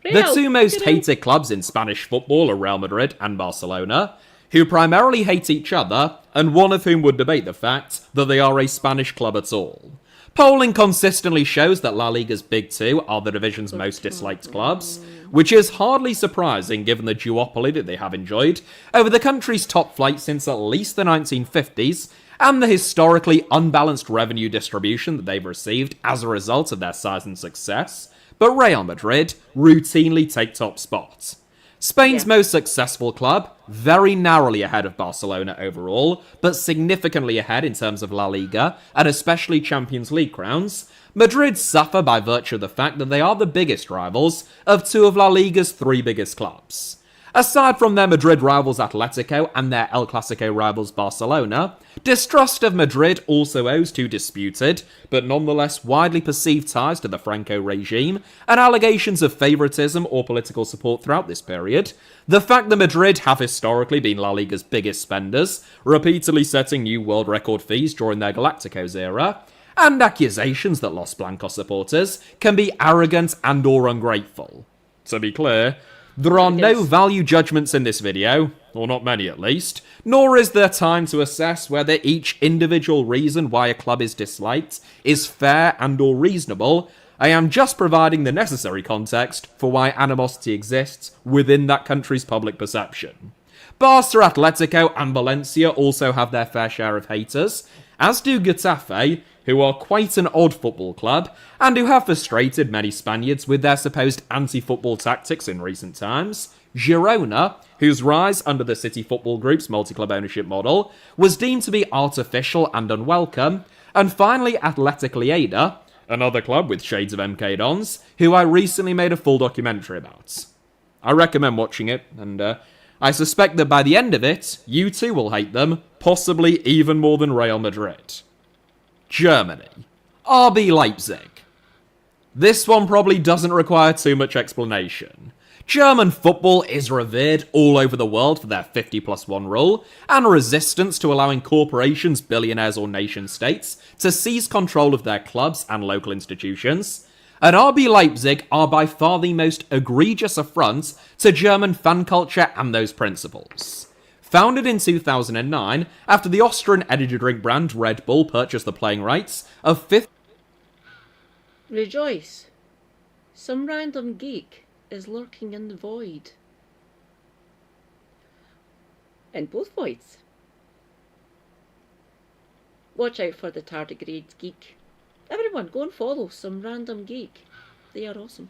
The two most hated clubs in Spanish football are Real Madrid and Barcelona, who primarily hate each other, and one of whom would debate the fact that they are a Spanish club at all. Polling consistently shows that La Liga's big two are the division's most disliked clubs, which is hardly surprising given the duopoly that they have enjoyed over the country's top flight since at least the 1950s, and the historically unbalanced revenue distribution that they've received as a result of their size and success, but Real Madrid routinely take top spots. Spain's most successful club, very narrowly ahead of Barcelona overall, but significantly ahead in terms of La Liga, and especially Champions League crowns, Madrid suffer by virtue of the fact that they are the biggest rivals of two of La Liga's three biggest clubs. Aside from their Madrid rivals Atletico and their El Clasico rivals Barcelona, distrust of Madrid also owes to disputed, but nonetheless widely perceived ties to the Franco regime and allegations of favouritism or political support throughout this period, the fact that Madrid have historically been La Liga's biggest spenders, repeatedly setting new world record fees during their Galacticos era, and accusations that Los Blancos supporters can be arrogant and or ungrateful. To be clear, there are no value judgments in this video, or not many at least, nor is there time to assess whether each individual reason why a club is disliked is fair and or reasonable. I am just providing the necessary context for why animosity exists within that country's public perception. Barca, Atletico and Valencia also have their fair share of haters, as do Getafe, who are quite an odd football club, and who have frustrated many Spaniards with their supposed anti-football tactics in recent times, Girona, whose rise under the City Football Group's multi-club ownership model was deemed to be artificial and unwelcome, and finally Athletic Lleida, another club with shades of MK Dons, who I recently made a full documentary about. I recommend watching it, and I suspect that by the end of it, you too will hate them, possibly even more than Real Madrid. Germany. RB Leipzig. This one probably doesn't require too much explanation. German football is revered all over the world for their 50+1 rule, and resistance to allowing corporations, billionaires or nation-states to seize control of their clubs and local institutions. And RB Leipzig are by far the most egregious affront to German fan culture and those principles. Founded in 2009, after the Austrian energy drink brand Red Bull purchased the playing rights of fifth... Rejoice! Some random geek is lurking in the void. In both voids. Watch out for the tardigrade geek. Everyone, go and follow Some Random Geek. They are awesome.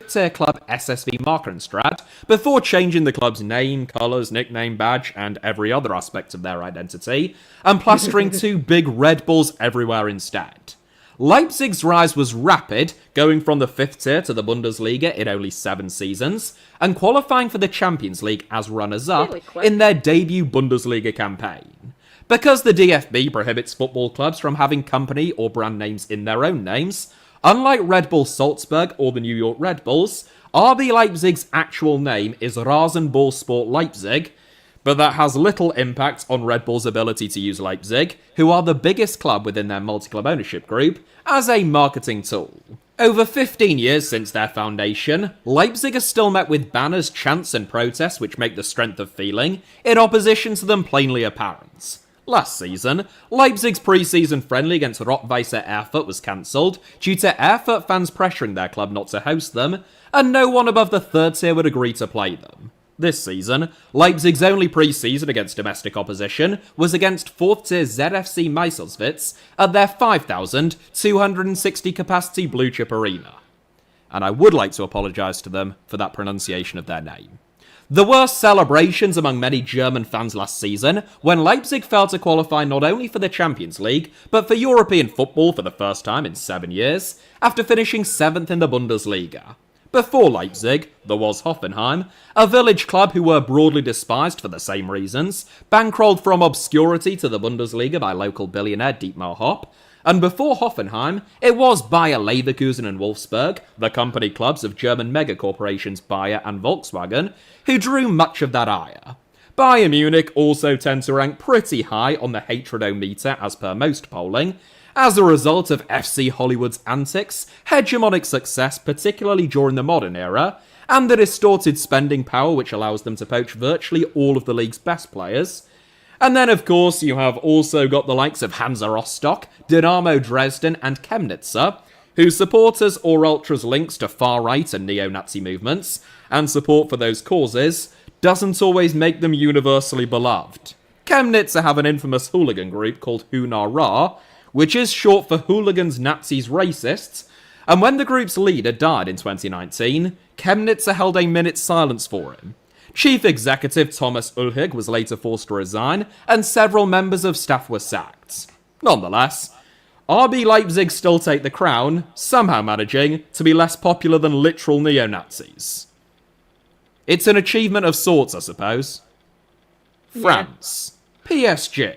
Tier club SSV Markranstadt before changing the club's name, colours, nickname, badge, and every other aspect of their identity, and plastering 2 big Red Bulls everywhere instead. Leipzig's rise was rapid, going from the 5th tier to the Bundesliga in only 7 seasons, and qualifying for the Champions League as runners-up in their debut Bundesliga campaign. Because the DFB prohibits football clubs from having company or brand names in their own names, unlike Red Bull Salzburg or the New York Red Bulls, RB Leipzig's actual name is Rasenballsport Leipzig, but that has little impact on Red Bull's ability to use Leipzig, who are the biggest club within their multi-club ownership group, as a marketing tool. Over 15 years since their foundation, Leipzig has still met with banners, chants and protests which make the strength of feeling, in opposition to them plainly apparent. Last season, Leipzig's pre-season friendly against Rot-Weißer Erfurt was cancelled due to Erfurt fans pressuring their club not to host them, and no one above the 3rd tier would agree to play them. This season, Leipzig's only pre-season against domestic opposition was against 4th tier ZFC Meiselwitz at their 5,260 capacity blue chip arena. And I would like to apologise to them for that pronunciation of their name. There were celebrations among many German fans last season when Leipzig failed to qualify not only for the Champions League, but for European football for the first time in 7 years, after finishing 7th in the Bundesliga. Before Leipzig, there was Hoffenheim, a village club who were broadly despised for the same reasons, bankrolled from obscurity to the Bundesliga by local billionaire Dietmar Hopp. And before Hoffenheim, it was Bayer Leverkusen and Wolfsburg, the company clubs of German megacorporations Bayer and Volkswagen, who drew much of that ire. Bayern Munich also tend to rank pretty high on the hatrodometer as per most polling, as a result of FC Hollywood's antics, hegemonic success particularly during the modern era, and the distorted spending power which allows them to poach virtually all of the league's best players. And then, of course, you have also got the likes of Hansa Rostock, Dynamo Dresden, and Chemnitzer, whose supporters or ultras links to far-right and neo-Nazi movements, and support for those causes, doesn't always make them universally beloved. Chemnitzer have an infamous hooligan group called Hunar Ra, which is short for Hooligans, Nazis, Racists, and when the group's leader died in 2019, Chemnitzer held a minute's silence for him. Chief Executive Thomas Ulhig was later forced to resign, and several members of staff were sacked. Nonetheless, RB Leipzig still take the crown, somehow managing to be less popular than literal neo-Nazis. It's an achievement of sorts, I suppose. France. PSG.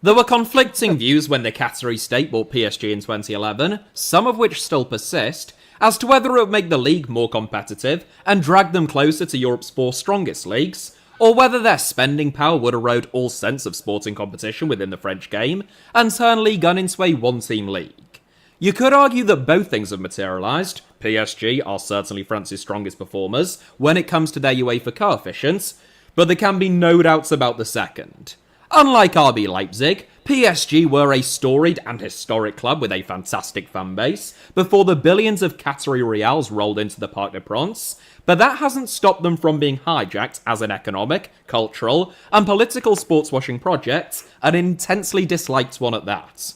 There were conflicting views when the Qatari state bought PSG in 2011, some of which still persist, as to whether it would make the league more competitive and drag them closer to Europe's 4 strongest leagues, or whether their spending power would erode all sense of sporting competition within the French game and turn Ligue 1 into a one-team league. You could argue that both things have materialised. PSG are certainly France's strongest performers when it comes to their UEFA coefficients, but there can be no doubts about the second. Unlike RB Leipzig, PSG were a storied and historic club with a fantastic fanbase before the billions of Qatari rials rolled into the Parc des Princes, but that hasn't stopped them from being hijacked as an economic, cultural, and political sportswashing project, an intensely disliked one at that.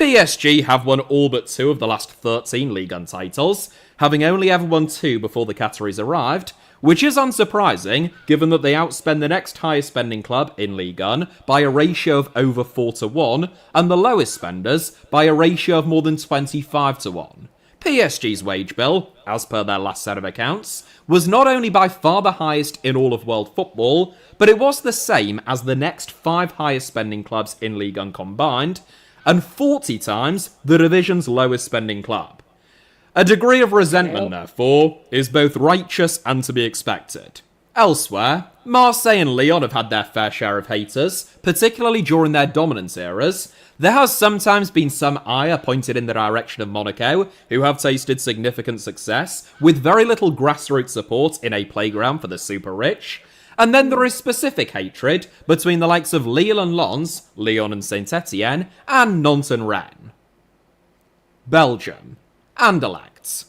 PSG have won all but 2 of the last 13 Ligue 1 titles, having only ever won 2 before the Qataris arrived, which is unsurprising given that they outspend the next highest spending club in Ligue 1 by a ratio of over 4-1, and the lowest spenders by a ratio of more than 25-1. PSG's wage bill, as per their last set of accounts, was not only by far the highest in all of world football, but it was the same as the next 5 highest spending clubs in Ligue 1 combined, and 40 times the division's lowest spending club. A degree of resentment, therefore, is both righteous and to be expected. Elsewhere, Marseille and Lyon have had their fair share of haters, particularly during their dominance eras. There has sometimes been some ire pointed in the direction of Monaco, who have tasted significant success, with very little grassroots support in a playground for the super rich. And then there is specific hatred between the likes of Lille and Lens, Lyon and Saint-Etienne, and Nantes and Rennes. Belgium. Anderlecht.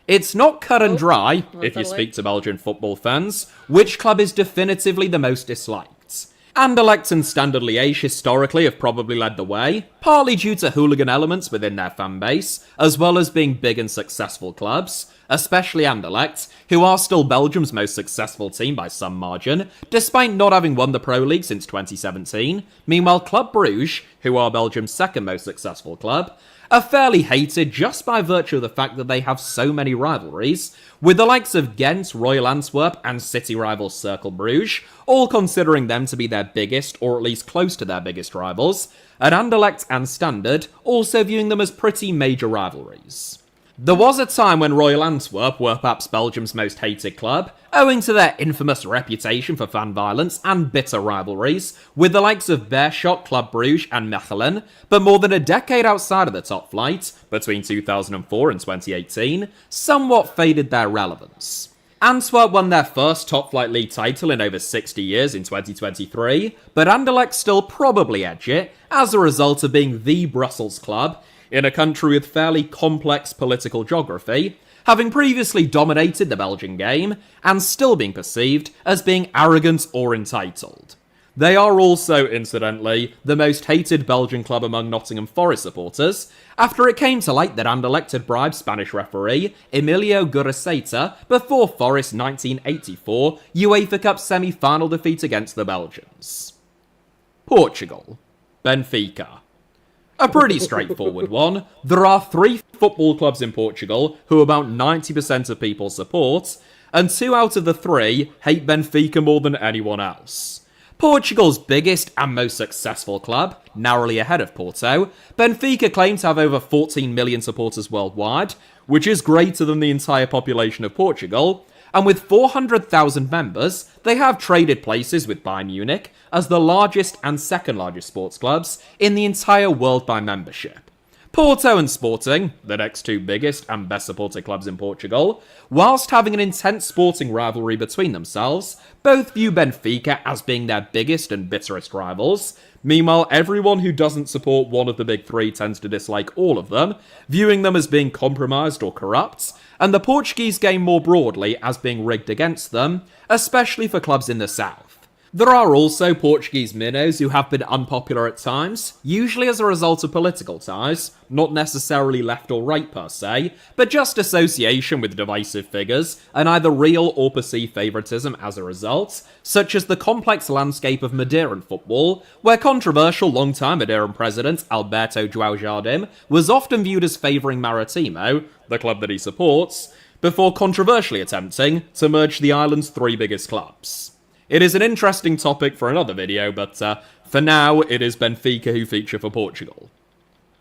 It's not cut and dry, if you speak to Belgian football fans, which club is definitively the most disliked. Anderlecht and Standard Liège historically have probably led the way, partly due to hooligan elements within their fan base, as well as being big and successful clubs, especially Anderlecht, who are still Belgium's most successful team by some margin, despite not having won the Pro League since 2017. Meanwhile, Club Brugge, who are Belgium's second most successful club, are fairly hated just by virtue of the fact that they have so many rivalries, with the likes of Ghent, Royal Antwerp, and city rival Cercle Bruges, all considering them to be their biggest, or at least close to their biggest rivals, and Anderlecht and Standard also viewing them as pretty major rivalries. There was a time when Royal Antwerp were perhaps Belgium's most hated club, owing to their infamous reputation for fan violence and bitter rivalries with the likes of Beerschot, Club Brugge and Mechelen, but more than a decade outside of the top flight, between 2004 and 2018, somewhat faded their relevance. Antwerp won their first top-flight league title in over 60 years in 2023, but Anderlecht still probably edge it as a result of being the Brussels club in a country with fairly complex political geography, having previously dominated the Belgian game and still being perceived as being arrogant or entitled. They are also, incidentally, the most hated Belgian club among Nottingham Forest supporters, after it came to light that Anderlecht had bribed Spanish referee Emilio Gurrizeta before Forest's 1984 UEFA Cup semi-final defeat against the Belgians. Portugal. Benfica. A pretty straightforward one. There are 3 football clubs in Portugal who about 90% of people support, and 2 out of the 3 hate Benfica more than anyone else. Portugal's biggest and most successful club, narrowly ahead of Porto, Benfica claim to have over 14 million supporters worldwide, which is greater than the entire population of Portugal, and with 400,000 members, they have traded places with Bayern Munich as the largest and second largest sports clubs in the entire world by membership. Porto and Sporting, the next 2 biggest and best supported clubs in Portugal, whilst having an intense sporting rivalry between themselves, both view Benfica as being their biggest and bitterest rivals. Meanwhile, everyone who doesn't support one of the big 3 tends to dislike all of them, viewing them as being compromised or corrupt, and the Portuguese game more broadly as being rigged against them, especially for clubs in the south. There are also Portuguese minnows who have been unpopular at times, usually as a result of political ties, not necessarily left or right per se, but just association with divisive figures, and either real or perceived favouritism as a result, such as the complex landscape of Madeiran football, where controversial long-time Madeiran president Alberto João Jardim was often viewed as favouring Maritimo, the club that he supports, before controversially attempting to merge the island's 3 biggest clubs. It is an interesting topic for another video, but for now, it is Benfica who feature for Portugal.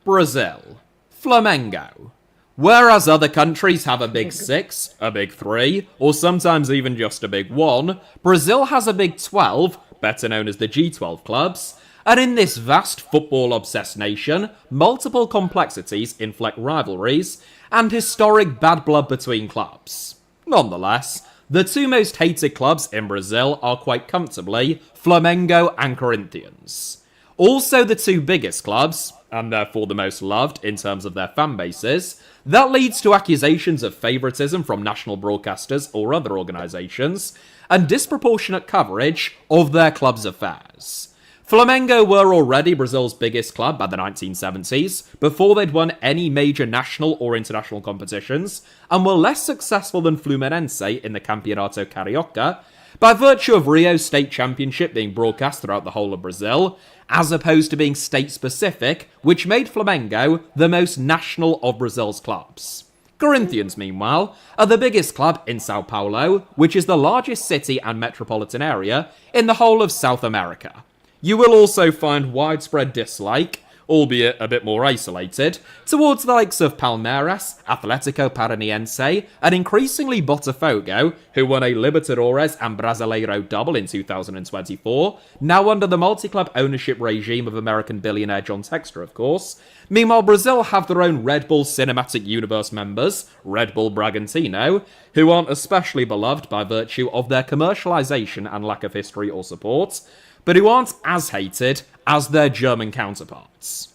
Brazil. Flamengo. Whereas other countries have a big 6, a big 3, or sometimes even just a big 1, Brazil has a big 12, better known as the G12 clubs, and in this vast football-obsessed nation, multiple complexities inflect rivalries and historic bad blood between clubs. Nonetheless, the 2 most hated clubs in Brazil are quite comfortably Flamengo and Corinthians. Also the 2 biggest clubs, and therefore the most loved in terms of their fan bases, that leads to accusations of favouritism from national broadcasters or other organisations, and disproportionate coverage of their club's affairs. Flamengo were already Brazil's biggest club by the 1970s, before they'd won any major national or international competitions, and were less successful than Fluminense in the Campeonato Carioca, by virtue of Rio's state championship being broadcast throughout the whole of Brazil, as opposed to being state-specific, which made Flamengo the most national of Brazil's clubs. Corinthians, meanwhile, are the biggest club in Sao Paulo, which is the largest city and metropolitan area in the whole of South America. You will also find widespread dislike, albeit a bit more isolated, towards the likes of Palmeiras, Atlético Paranaense, and increasingly Botafogo, who won a Libertadores and Brasileiro double in 2024, now under the multi-club ownership regime of American billionaire John Textor, of course. Meanwhile, Brazil have their own Red Bull Cinematic Universe members, Red Bull Bragantino, who aren't especially beloved by virtue of their commercialization and lack of history or support, but who aren't as hated as their German counterparts.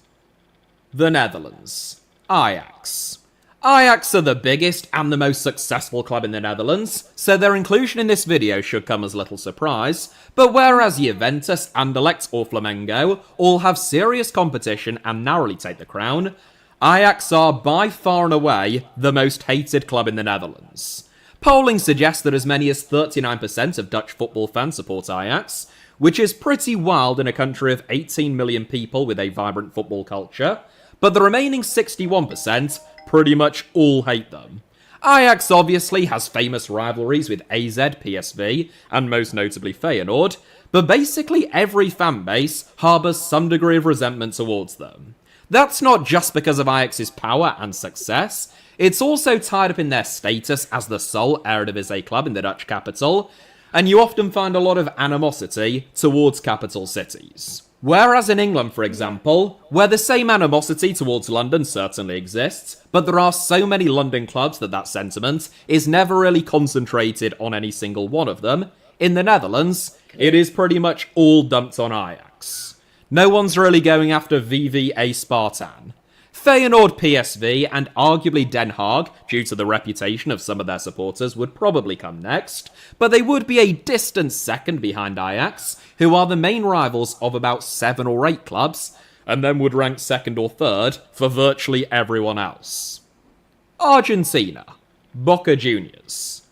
The Netherlands. Ajax. Ajax are the biggest and the most successful club in the Netherlands, so their inclusion in this video should come as little surprise, but whereas Juventus, Anderlecht or Flamengo all have serious competition and narrowly take the crown, Ajax are by far and away the most hated club in the Netherlands. Polling suggests that as many as 39% of Dutch football fans support Ajax, which is pretty wild in a country of 18 million people with a vibrant football culture, but the remaining 61% pretty much all hate them. Ajax obviously has famous rivalries with AZ, PSV, and most notably Feyenoord, but basically every fan base harbours some degree of resentment towards them. That's not just because of Ajax's power and success, it's also tied up in their status as the sole Eredivisie club in the Dutch capital, and you often find a lot of animosity towards capital cities. Whereas in England, for example, where the same animosity towards London certainly exists, but there are so many London clubs that sentiment is never really concentrated on any single one of them, in the Netherlands, it is pretty much all dumped on Ajax. No one's really going after VVA Spartan. Feyenoord, PSV, and arguably Den Haag, due to the reputation of some of their supporters, would probably come next, but they would be a distant second behind Ajax, who are the main rivals of about 7 or 8 clubs, and then would rank second or third for virtually everyone else. Argentina. Boca Juniors.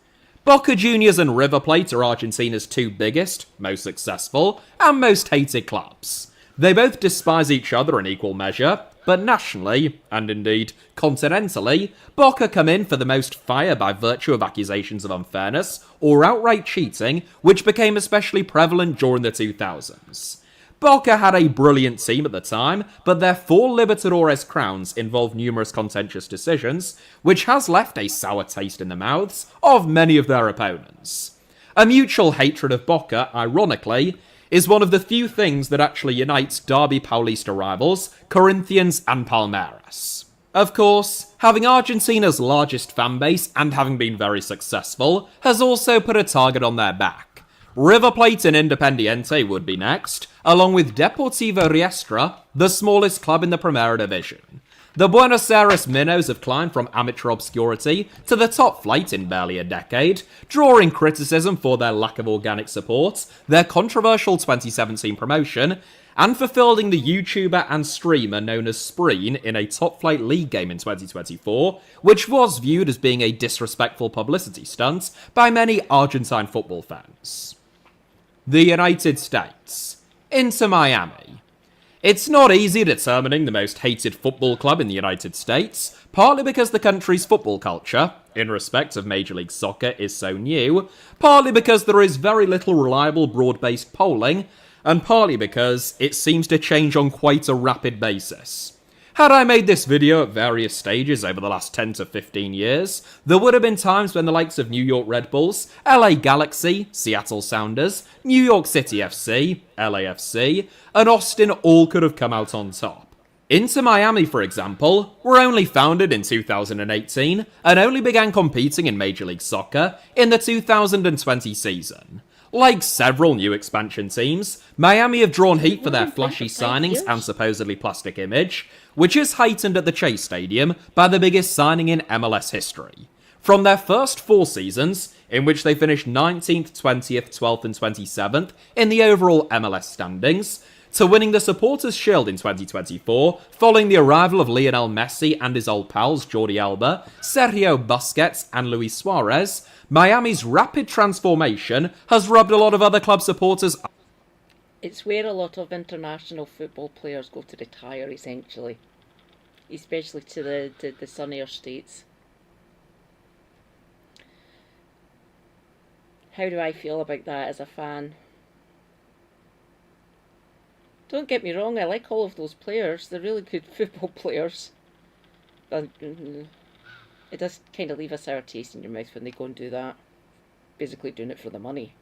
Boca Juniors and River Plate are Argentina's 2 biggest, most successful, and most hated clubs. They both despise each other in equal measure, but nationally, and indeed continentally, Boca come in for the most fire by virtue of accusations of unfairness or outright cheating, which became especially prevalent during the 2000s. Boca had a brilliant team at the time, but their 4 Libertadores crowns involved numerous contentious decisions, which has left a sour taste in the mouths of many of their opponents. A mutual hatred of Boca, ironically, is one of the few things that actually unites Derby Paulista rivals, Corinthians and Palmeiras. Of course, having Argentina's largest fanbase and having been very successful has also put a target on their back. River Plate and Independiente would be next, along with Deportivo Riestra, the smallest club in the Primera Division. The Buenos Aires Minnows have climbed from amateur obscurity to the top flight in barely a decade, drawing criticism for their lack of organic support, their controversial 2017 promotion, and for fielding the YouTuber and streamer known as Spreen in a top-flight league game in 2024, which was viewed as being a disrespectful publicity stunt by many Argentine football fans. The United States. Inter Miami. It's not easy determining the most hated football club in the United States, partly because the country's football culture, in respect of Major League Soccer, is so new, partly because there is very little reliable broad-based polling, and partly because it seems to change on quite a rapid basis. Had I made this video at various stages over the last 10 to 15 years, there would have been times when the likes of New York Red Bulls, LA Galaxy, Seattle Sounders, New York City FC, LAFC, and Austin all could have come out on top. Inter Miami, for example, were only founded in 2018 and only began competing in Major League Soccer in the 2020 season. Like several new expansion teams, Miami have drawn heat for their flashy signings and supposedly plastic image, which is heightened at the Chase Stadium by the biggest signing in MLS history. From their first 4 seasons, in which they finished 19th, 20th, 12th and 27th in the overall MLS standings, to winning the Supporters' Shield in 2024, following the arrival of Lionel Messi and his old pals Jordi Alba, Sergio Busquets and Luis Suarez, Miami's rapid transformation has rubbed a lot of other club supporters. It's where a lot of international football players go to retire, essentially. Especially to the sunnier states. How do I feel about that as a fan? Don't get me wrong, I like all of those players. They're really good football players. But it does kind of leave a sour taste in your mouth when they go and do that. Basically doing it for the money.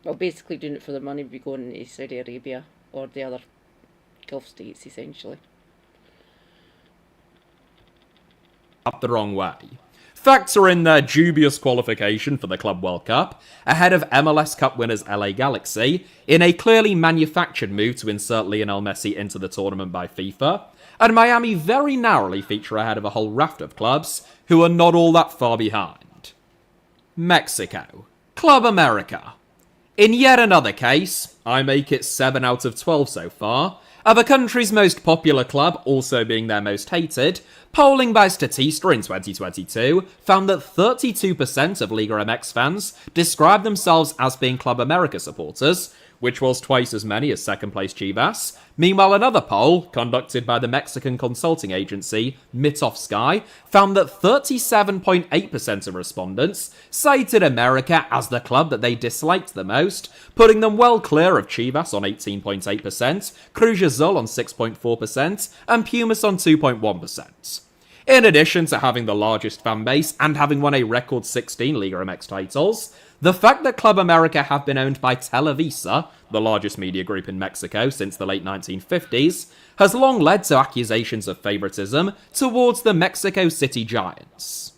Well, basically doing it for the money would be going to Saudi Arabia or the other Gulf states, essentially. Up the wrong way. Factor in their dubious qualification for the Club World Cup, ahead of MLS Cup winners LA Galaxy, in a clearly manufactured move to insert Lionel Messi into the tournament by FIFA, and Miami very narrowly feature ahead of a whole raft of clubs who are not all that far behind. Mexico. Club America. In yet another case, I make it 7 out of 12 so far, of a country's most popular club also being their most hated, polling by Statista in 2022 found that 32% of Liga MX fans describe themselves as being Club America supporters, which was twice as many as second-place Chivas. Meanwhile, another poll, conducted by the Mexican consulting agency Mitofsky, found that 37.8% of respondents cited America as the club that they disliked the most, putting them well clear of Chivas on 18.8%, Cruz Azul on 6.4%, and Pumas on 2.1%. In addition to having the largest fan base and having won a record 16 Liga MX titles, the fact that Club America have been owned by Televisa, the largest media group in Mexico since the late 1950s, has long led to accusations of favoritism towards the Mexico City Giants.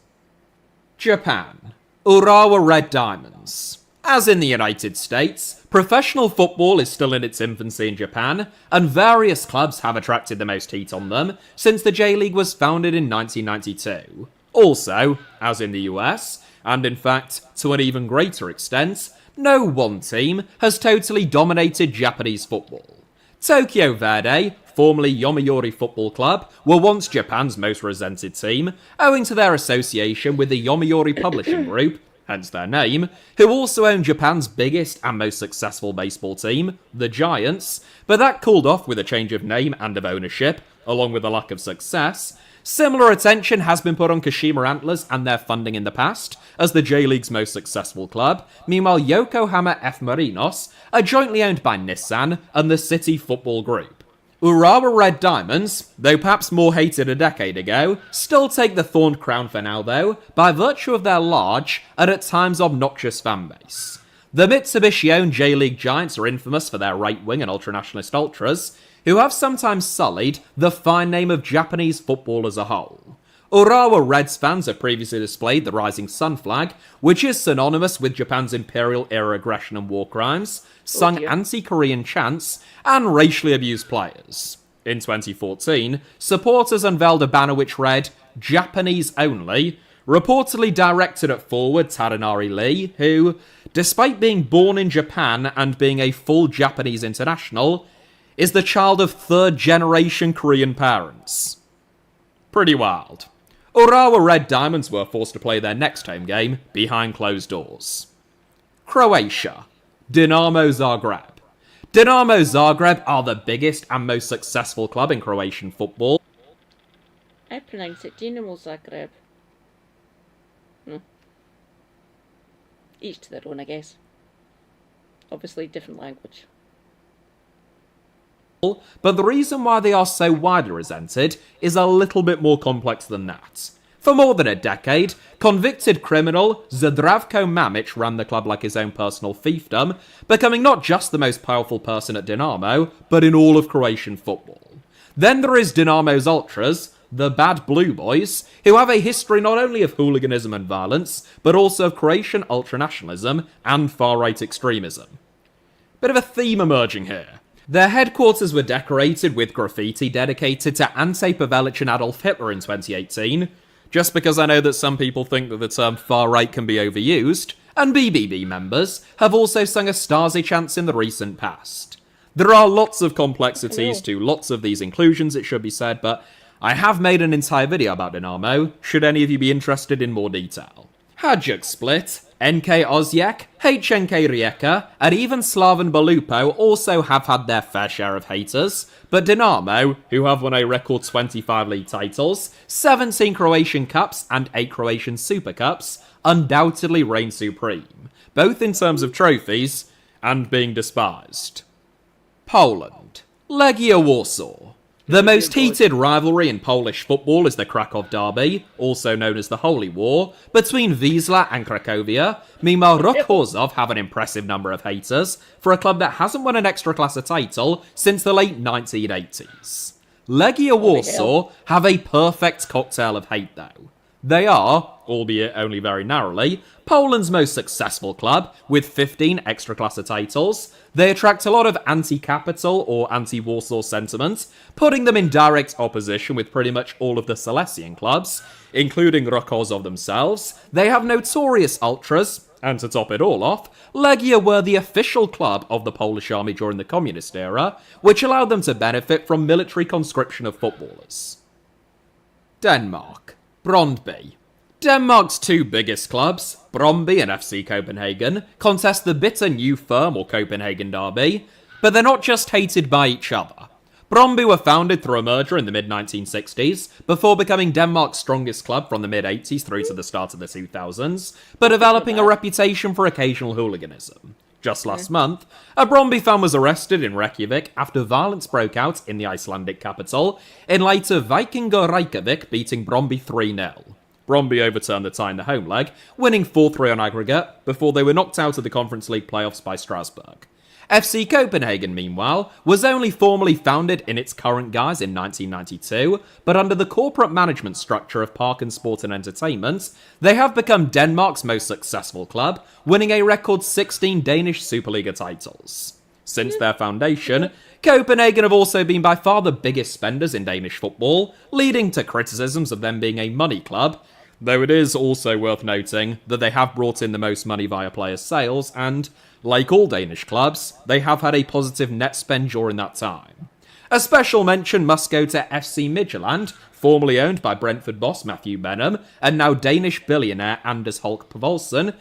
Japan. Urawa Red Diamonds. As in the United States, professional football is still in its infancy in Japan, and various clubs have attracted the most heat on them since the J-League was founded in 1992. Also, as in the US, and in fact, to an even greater extent, no one team has totally dominated Japanese football. Tokyo Verdy, formerly Yomiuri Football Club, were once Japan's most resented team, owing to their association with the Yomiuri Publishing Group, hence their name, who also own Japan's biggest and most successful baseball team, the Giants, but that cooled off with a change of name and of ownership, along with a lack of success. Similar attention has been put on Kashima Antlers and their funding in the past, as the J-League's most successful club. Meanwhile, Yokohama F. Marinos are jointly owned by Nissan and the City Football Group. Urawa Red Diamonds, though perhaps more hated a decade ago, still take the thorned crown for now though, by virtue of their large and at times obnoxious fanbase. The Mitsubishi-owned J-League Giants are infamous for their right-wing and ultranationalist ultras, who have sometimes sullied the fine name of Japanese football as a whole. Urawa Reds fans have previously displayed the Rising Sun flag, which is synonymous with Japan's imperial-era aggression and war crimes, sung anti-Korean chants, and racially abused players. In 2014, supporters unveiled a banner which read, "Japanese only," reportedly directed at forward Tadanari Lee, who, despite being born in Japan and being a full Japanese international, is the child of third-generation Korean parents. Pretty wild. Urawa Red Diamonds were forced to play their next home game behind closed doors. Croatia. Dinamo Zagreb. Dinamo Zagreb are the biggest and most successful club in Croatian football. I pronounce it Dinamo Zagreb. Each to their own, I guess. Obviously, different language. But the reason why they are so widely resented is a little bit more complex than that. For more than a decade, convicted criminal Zdravko Mamic ran the club like his own personal fiefdom, becoming not just the most powerful person at Dinamo, but in all of Croatian football. Then there is Dinamo's ultras, the Bad Blue Boys, who have a history not only of hooliganism and violence, but also of Croatian ultranationalism and far-right extremism. Bit of a theme emerging here. Their headquarters were decorated with graffiti dedicated to Ante Pavelic and Adolf Hitler in 2018, just because I know that some people think that the term far-right can be overused, and BBB members have also sung a Stasi chants in the recent past. There are lots of complexities to lots of these inclusions, it should be said, but I have made an entire video about Dynamo, should any of you be interested in more detail. Hajduk Split, NK Osijek, HNK Rijeka, and even Slaven Belupo also have had their fair share of haters, but Dynamo, who have won a record 25 league titles, 17 Croatian Cups and 8 Croatian Super Cups, undoubtedly reign supreme, both in terms of trophies and being despised. Poland. Legia Warsaw. The most heated rivalry in Polish football is the Krakow Derby, also known as the Holy War, between Wisla and Cracovia. Meanwhile, Ruch Chorzów have an impressive number of haters for a club that hasn't won an Ekstraklasa title since the late 1980s. Legia Warsaw have a perfect cocktail of hate though. They are, albeit only very narrowly, Poland's most successful club, with 15 Ekstraklasa titles. They attract a lot of anti-capital or anti-Warsaw sentiment, putting them in direct opposition with pretty much all of the Silesian clubs, including Ruch Chorzów themselves. They have notorious ultras, and to top it all off, Legia were the official club of the Polish army during the communist era, which allowed them to benefit from military conscription of footballers. Denmark. Brøndby. Denmark's two biggest clubs, Brøndby and FC Copenhagen, contest the bitter new firm or Copenhagen derby, but they're not just hated by each other. Brøndby were founded through a merger in the mid-1960s, before becoming Denmark's strongest club from the mid-80s through to the start of the 2000s, but developing a reputation for occasional hooliganism. Just last month, a Brøndby fan was arrested in Reykjavik after violence broke out in the Icelandic capital, in light of Víkingur Reykjavik beating Brøndby 3-0. Brøndby overturned the tie in the home leg, winning 4-3 on aggregate, before they were knocked out of the Conference League playoffs by Strasbourg. FC Copenhagen, meanwhile, was only formally founded in its current guise in 1992, but under the corporate management structure of Parken Sport and Entertainment, they have become Denmark's most successful club, winning a record 16 Danish Superliga titles. Since their foundation, Copenhagen have also been by far the biggest spenders in Danish football, leading to criticisms of them being a money club, though it is also worth noting that they have brought in the most money via player sales, and, like all Danish clubs, they have had a positive net spend during that time. A special mention must go to FC Midtjylland, formerly owned by Brentford boss Matthew Benham, and now Danish billionaire Anders Holk Poulsen,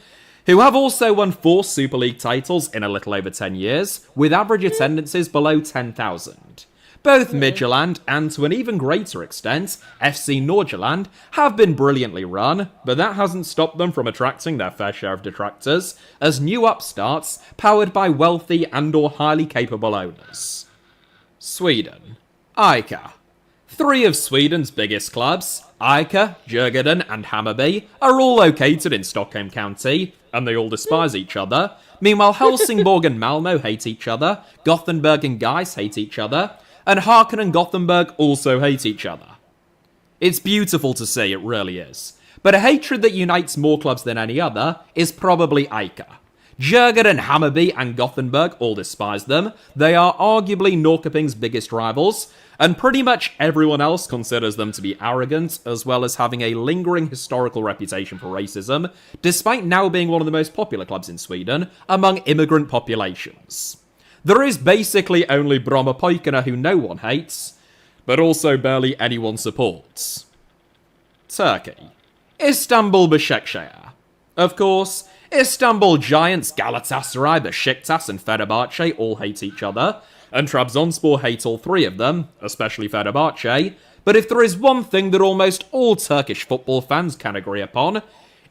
who have also won 4 Super League titles in a little over 10 years, with average attendances below 10,000. Both Midtjylland, and to an even greater extent, FC Nordsjælland, have been brilliantly run, but that hasn't stopped them from attracting their fair share of detractors, as new upstarts, powered by wealthy and or highly capable owners. Sweden. ICA. 3 of Sweden's biggest clubs, ICA, Djurgården and Hammarby, are all located in Stockholm County, and they all despise each other. Meanwhile, Helsingborg and Malmö hate each other, Gothenburg and Gais hate each other, and Häcken and Gothenburg also hate each other. It's beautiful to see, it really is. But a hatred that unites more clubs than any other is probably ICA. Djurgården, Hammarby and Gothenburg all despise them. They are arguably Norrköping's biggest rivals, and pretty much everyone else considers them to be arrogant, as well as having a lingering historical reputation for racism, despite now being one of the most popular clubs in Sweden among immigrant populations. There is basically only Brommapojkarna who no one hates, but also barely anyone supports. Turkey. Istanbul Başakşehir. Of course, Istanbul giants Galatasaray, Beşiktaş and Fenerbahçe all hate each other, and Trabzonspor hate all 3 of them, especially Fenerbahçe, but if there is one thing that almost all Turkish football fans can agree upon,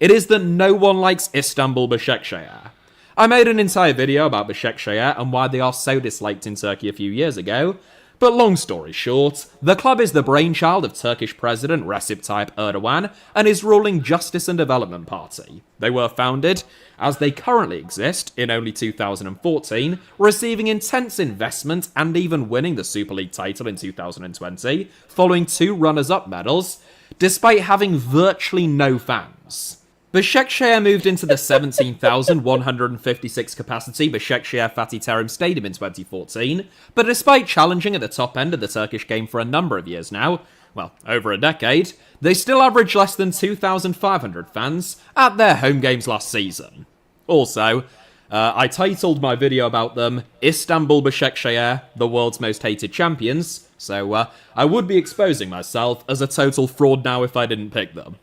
it is that no one likes Istanbul Başakşehir. I made an entire video about Başakşehir and why they are so disliked in Turkey a few years ago, but long story short, the club is the brainchild of Turkish President Recep Tayyip Erdogan and his ruling Justice and Development Party. They were founded, as they currently exist, in only 2014, receiving intense investment and even winning the Super League title in 2020, following 2 runners-up medals, despite having virtually no fans. Başakşehir moved into the 17,156 capacity Başakşehir Fatih Terim Stadium in 2014, but despite challenging at the top end of the Turkish game for a number of years now, well, over a decade, they still average less than 2,500 fans at their home games last season. Also, I titled my video about them, Istanbul Başakşehir, the world's most hated champions, so I would be exposing myself as a total fraud now if I didn't pick them.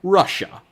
Russia.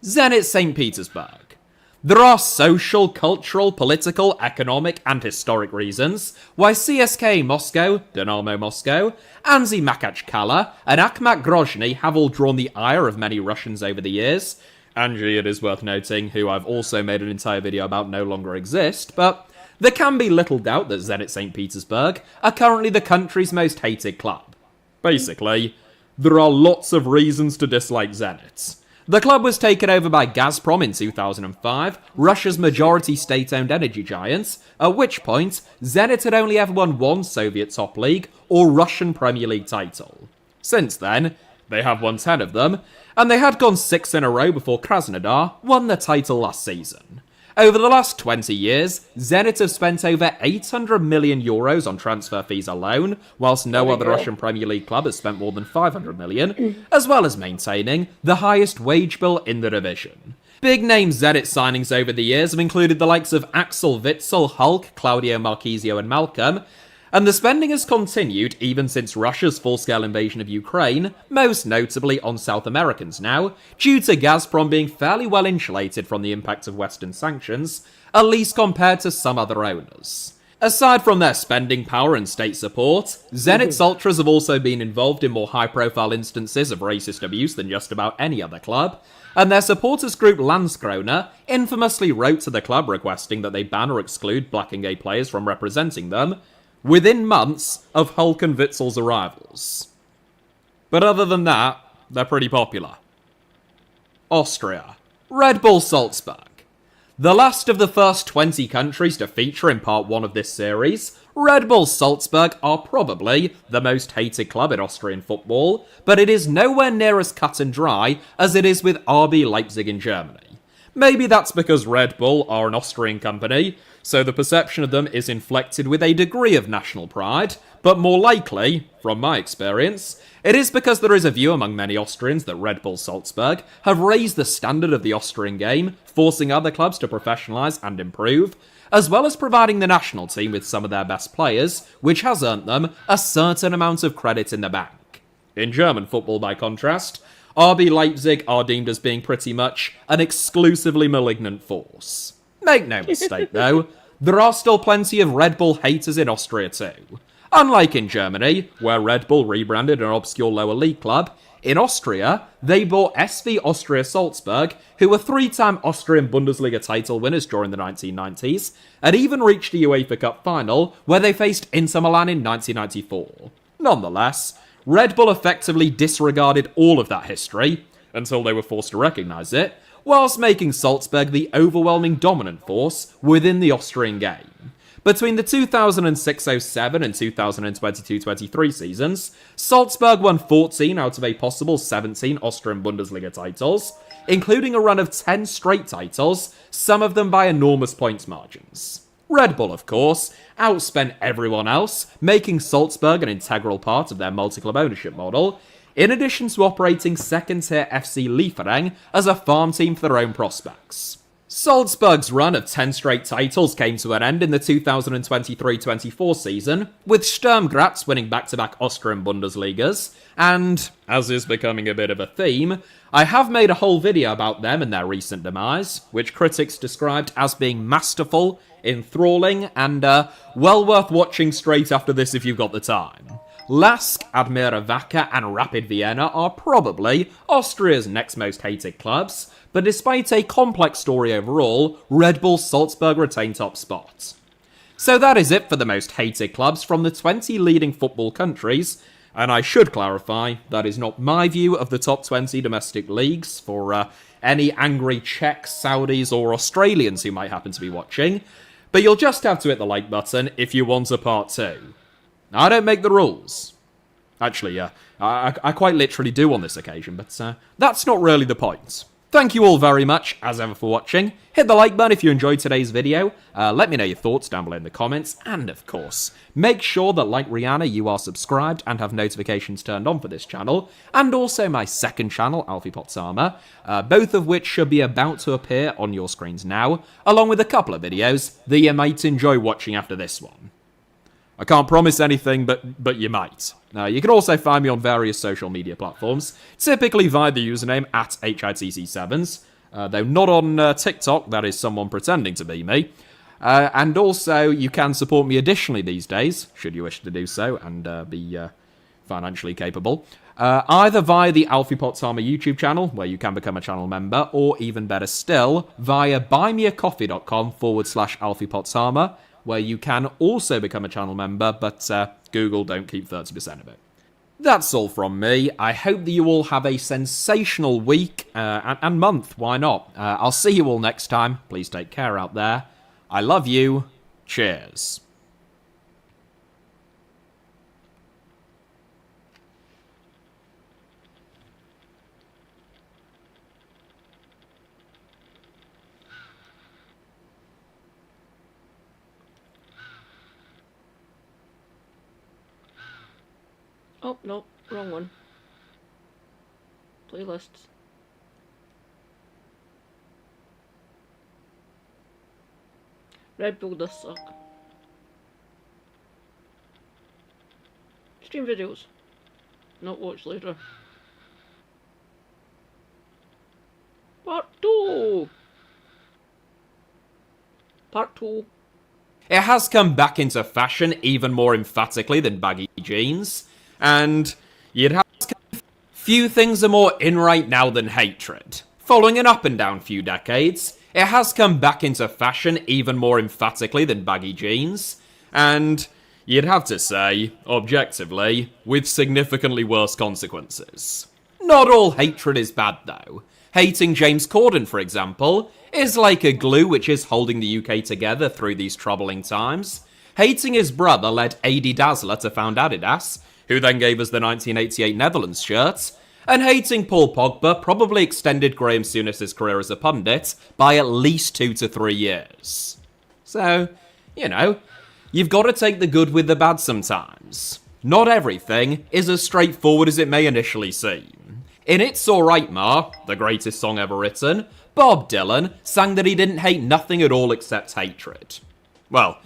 Zenit St. Petersburg. There are social, cultural, political, economic and historic reasons why CSKA Moscow, Dynamo Moscow, Anzi Makhachkala and Akhmat Grozny have all drawn the ire of many Russians over the years. Angie, it is worth noting, who I've also made an entire video about, no longer exist, but there can be little doubt that Zenit St. Petersburg are currently the country's most hated club. Basically, there are lots of reasons to dislike Zenit. The club was taken over by Gazprom in 2005, Russia's majority state-owned energy giant, at which point Zenit had only ever won one Soviet top league or Russian Premier League title. Since then, they have won 10 of them, and they had gone 6 in a row before Krasnodar won the title last season. Over the last 20 years, Zenit have spent over 800 million euros on transfer fees alone, whilst no other Russian Premier League club has spent more than 500 million, as well as maintaining the highest wage bill in the division. Big name Zenit signings over the years have included the likes of Axel Witsel, Hulk, Claudio Marchisio and Malcolm, and the spending has continued even since Russia's full-scale invasion of Ukraine, most notably on South Americans now, due to Gazprom being fairly well insulated from the impact of Western sanctions, at least compared to some other owners. Aside from their spending power and state support, Zenit's ultras have also been involved in more high-profile instances of racist abuse than just about any other club, and their supporters group Landskrona infamously wrote to the club requesting that they ban or exclude black and gay players from representing them, within months of Hulk and Witzel's arrivals. But other than that, they're pretty popular. Austria. Red Bull Salzburg. The last of the first 20 countries to feature in part 1 of this series, Red Bull Salzburg are probably the most hated club in Austrian football, but it is nowhere near as cut and dry as it is with RB Leipzig in Germany. Maybe that's because Red Bull are an Austrian company, so the perception of them is inflected with a degree of national pride, but more likely, from my experience, it is because there is a view among many Austrians that Red Bull Salzburg have raised the standard of the Austrian game, forcing other clubs to professionalise and improve, as well as providing the national team with some of their best players, which has earned them a certain amount of credit in the bank. In German football, by contrast, RB Leipzig are deemed as being pretty much an exclusively malignant force. Make no mistake, though, there are still plenty of Red Bull haters in Austria too. Unlike in Germany, where Red Bull rebranded an obscure lower league club, in Austria, they bought SV Austria Salzburg, who were 3-time Austrian Bundesliga title winners during the 1990s, and even reached a UEFA Cup final, where they faced Inter Milan in 1994. Nonetheless, Red Bull effectively disregarded all of that history, until they were forced to recognise it, whilst making Salzburg the overwhelming dominant force within the Austrian game. Between the 2006-07 and 2022-23 seasons, Salzburg won 14 out of a possible 17 Austrian Bundesliga titles, including a run of 10 straight titles, some of them by enormous points margins. Red Bull, of course, outspent everyone else, making Salzburg an integral part of their multi-club ownership model, in addition to operating second-tier FC Liefering as a farm team for their own prospects. Salzburg's run of 10 straight titles came to an end in the 2023-24 season, with Sturm Graz winning back-to-back Austrian Bundesligas, and, as is becoming a bit of a theme, I have made a whole video about them and their recent demise, which critics described as being masterful, enthralling, and, well worth watching straight after this if you've got the time. Lask, Admira Wacker and Rapid Vienna are probably Austria's next most hated clubs, but despite a complex story overall, Red Bull Salzburg retain top spot. So that is it for the most hated clubs from the 20 leading football countries, and I should clarify, that is not my view of the top 20 domestic leagues for any angry Czechs, Saudis or Australians who might happen to be watching, but you'll just have to hit the like button if you want a part 2. I don't make the rules. Actually, I quite literally do on this occasion, but that's not really the point. Thank you all very much, as ever, for watching. Hit the like button if you enjoyed today's video. Let me know your thoughts down below in the comments. And, of course, make sure that, like Rihanna, you are subscribed and have notifications turned on for this channel. And also my second channel, Alfie Potsama, both of which should be about to appear on your screens now, along with a couple of videos that you might enjoy watching after this one. I can't promise anything, but you might. You can also find me on various social media platforms, typically via the username @HITC7s, though not on TikTok, that is someone pretending to be me. And also, you can support me additionally these days, should you wish to do so, and be financially capable, either via the Alfie Potsama YouTube channel, where you can become a channel member, or even better still, via buymeacoffee.com/Alfie Potsama, where you can also become a channel member, but Google don't keep 30% of it. That's all from me. I hope that you all have a sensational week and month, why not? I'll see you all next time. Please take care out there. I love you. Cheers. Oh, no, wrong one. Playlists. Red Bull does suck. Stream videos. Not watch later. Part 2! Part 2. It has come back into fashion even more emphatically than baggy jeans. And you'd have to say few things are more in right now than hatred. Following an up and down few decades, it has come back into fashion even more emphatically than baggy jeans. And you'd have to say, objectively, with significantly worse consequences. Not all hatred is bad though. Hating James Corden, for example, is like a glue which is holding the UK together through these troubling times. Hating his brother led Adi Dassler to found Adidas, who then gave us the 1988 Netherlands shirt, and hating Paul Pogba probably extended Graham Souness's career as a pundit by at least 2 to 3 years. So, you know, you've got to take the good with the bad sometimes. Not everything is as straightforward as it may initially seem. In It's Alright Ma, the greatest song ever written, Bob Dylan sang that he didn't hate nothing at all except hatred. Well,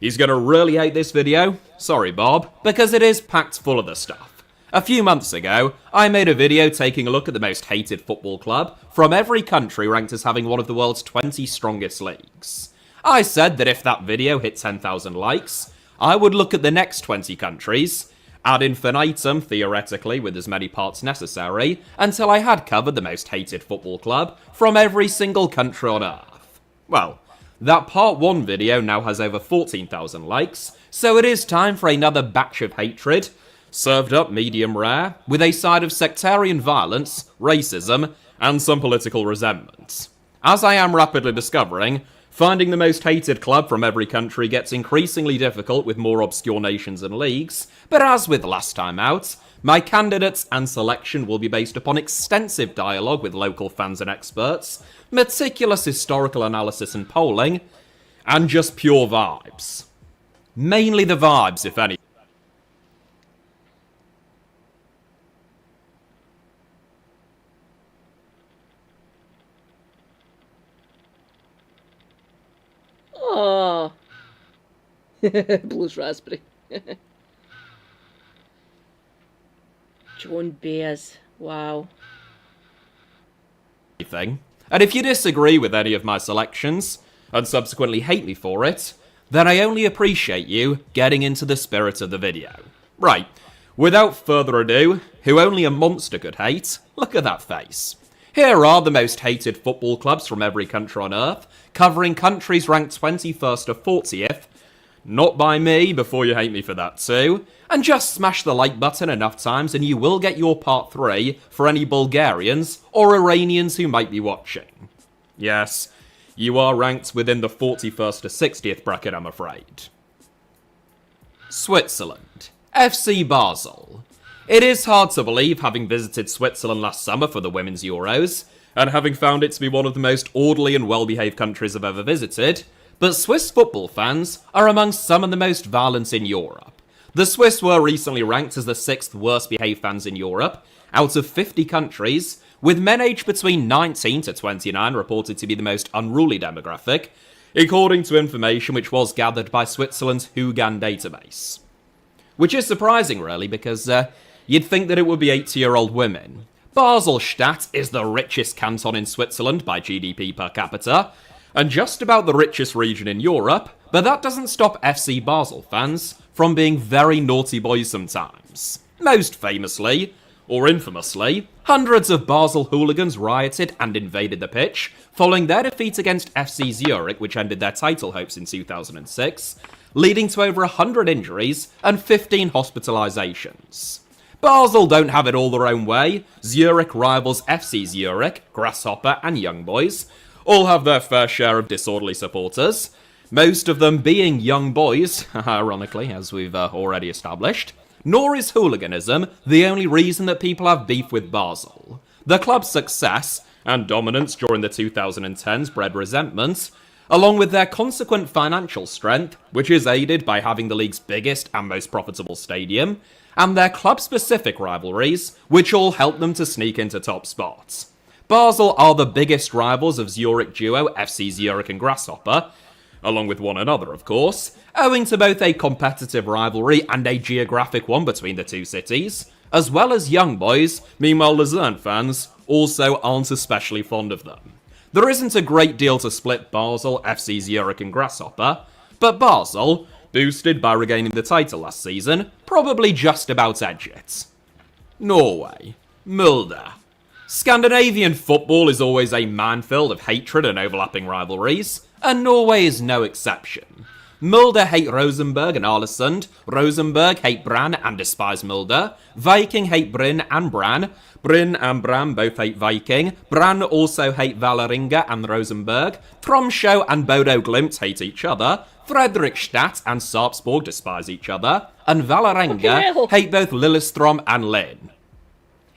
he's gonna really hate this video, sorry Bob, because it is packed full of the stuff. A few months ago, I made a video taking a look at the most hated football club from every country ranked as having one of the world's 20 strongest leagues. I said that if that video hit 10,000 likes, I would look at the next 20 countries, ad infinitum, theoretically, with as many parts necessary, until I had covered the most hated football club from every single country on Earth. Well, that part 1 video now has over 14,000 likes, so it is time for another batch of hatred, served up medium rare, with a side of sectarian violence, racism, and some political resentment. As I am rapidly discovering, finding the most hated club from every country gets increasingly difficult with more obscure nations and leagues, but as with last time out, my candidates and selection will be based upon extensive dialogue with local fans and experts, meticulous historical analysis and polling, and just pure vibes. Mainly the vibes, if any. Oh, Blues Raspberry. Joan Baez. Wow. And if you disagree with any of my selections, and subsequently hate me for it, then I only appreciate you getting into the spirit of the video. Right, without further ado, who only a monster could hate, look at that face. Here are the most hated football clubs from every country on Earth, covering countries ranked 21st to 40th, not by me, before you hate me for that too, and just smash the like button enough times and you will get your part 3 for any Bulgarians or Iranians who might be watching. Yes, you are ranked within the 41st to 60th bracket, I'm afraid. Switzerland. FC Basel. It is hard to believe, having visited Switzerland last summer for the Women's Euros, and having found it to be one of the most orderly and well-behaved countries I've ever visited, but Swiss football fans are among some of the most violent in Europe. The Swiss were recently ranked as the 6th worst behaved fans in Europe, out of 50 countries, with men aged between 19 to 29 reported to be the most unruly demographic, according to information which was gathered by Switzerland's Hugan database. Which is surprising, really, because you'd think that it would be 80-year-old women. Basel-Stadt is the richest canton in Switzerland by GDP per capita, and just about the richest region in Europe, but that doesn't stop FC Basel fans from being very naughty boys sometimes. Most famously, or infamously, hundreds of Basel hooligans rioted and invaded the pitch following their defeat against FC Zurich, which ended their title hopes in 2006, leading to over 100 injuries and 15 hospitalizations. Basel don't have it all their own way. Zurich rivals FC Zurich, Grasshopper and Young Boys all have their fair share of disorderly supporters, most of them being young boys, ironically, as we've already established. Nor is hooliganism the only reason that people have beef with Basel. The club's success and dominance during the 2010s bred resentment, along with their consequent financial strength, which is aided by having the league's biggest and most profitable stadium, and their club-specific rivalries, which all help them to sneak into top spots. Basel are the biggest rivals of Zurich duo FC Zurich and Grasshopper, along with one another, of course, owing to both a competitive rivalry and a geographic one between the two cities, as well as Young Boys. Meanwhile, Luzerne fans also aren't especially fond of them. There isn't a great deal to split Basel, FC Zurich and Grasshopper, but Basel, boosted by regaining the title last season, probably just about edge it. Norway. Mulder. Scandinavian football is always a minefield of hatred and overlapping rivalries, and Norway is no exception. Mulder hate Rosenborg and Ålesund, Rosenborg hate Brann and despise Mulder, Viking hate Brynn and Brann, Brynn and Brann both hate Viking, Brann also hate Vålerenga and Rosenborg, Tromsø and Bodo Glimt hate each other, Fredrikstad and Sarpsborg despise each other, and Vålerenga hate both Lillestrøm and Lyn.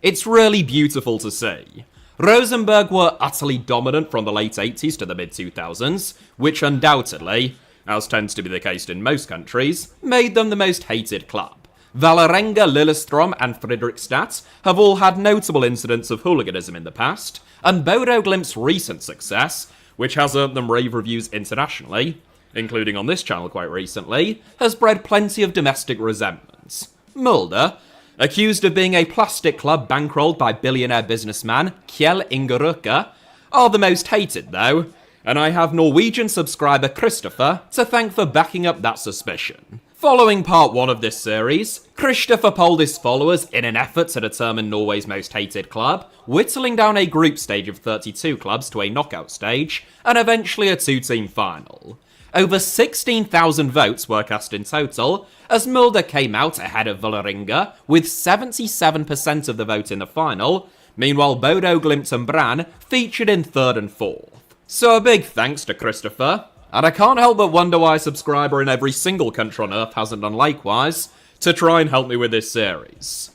It's really beautiful to see. Rosenborg were utterly dominant from the late 80s to the mid-2000s, which undoubtedly, as tends to be the case in most countries, made them the most hated club. Vålerenga, Lillestrøm and Fredrikstad have all had notable incidents of hooliganism in the past, and Bodo Glimt's recent success, which has earned them rave reviews internationally, including on this channel quite recently, has bred plenty of domestic resentments. Mulder, accused of being a plastic club bankrolled by billionaire businessman Kjell Inge Røkke, are the most hated though, and I have Norwegian subscriber Christopher to thank for backing up that suspicion. Following part 1 of this series, Christopher polled his followers in an effort to determine Norway's most hated club, whittling down a group stage of 32 clubs to a knockout stage, and eventually a 2-team final. Over 16,000 votes were cast in total, as Mulder came out ahead of Vålerenga with 77% of the vote in the final. Meanwhile, Bodo Glimt and Brann featured in 3rd and 4th. So a big thanks to Christopher, and I can't help but wonder why a subscriber in every single country on Earth hasn't done likewise to try and help me with this series.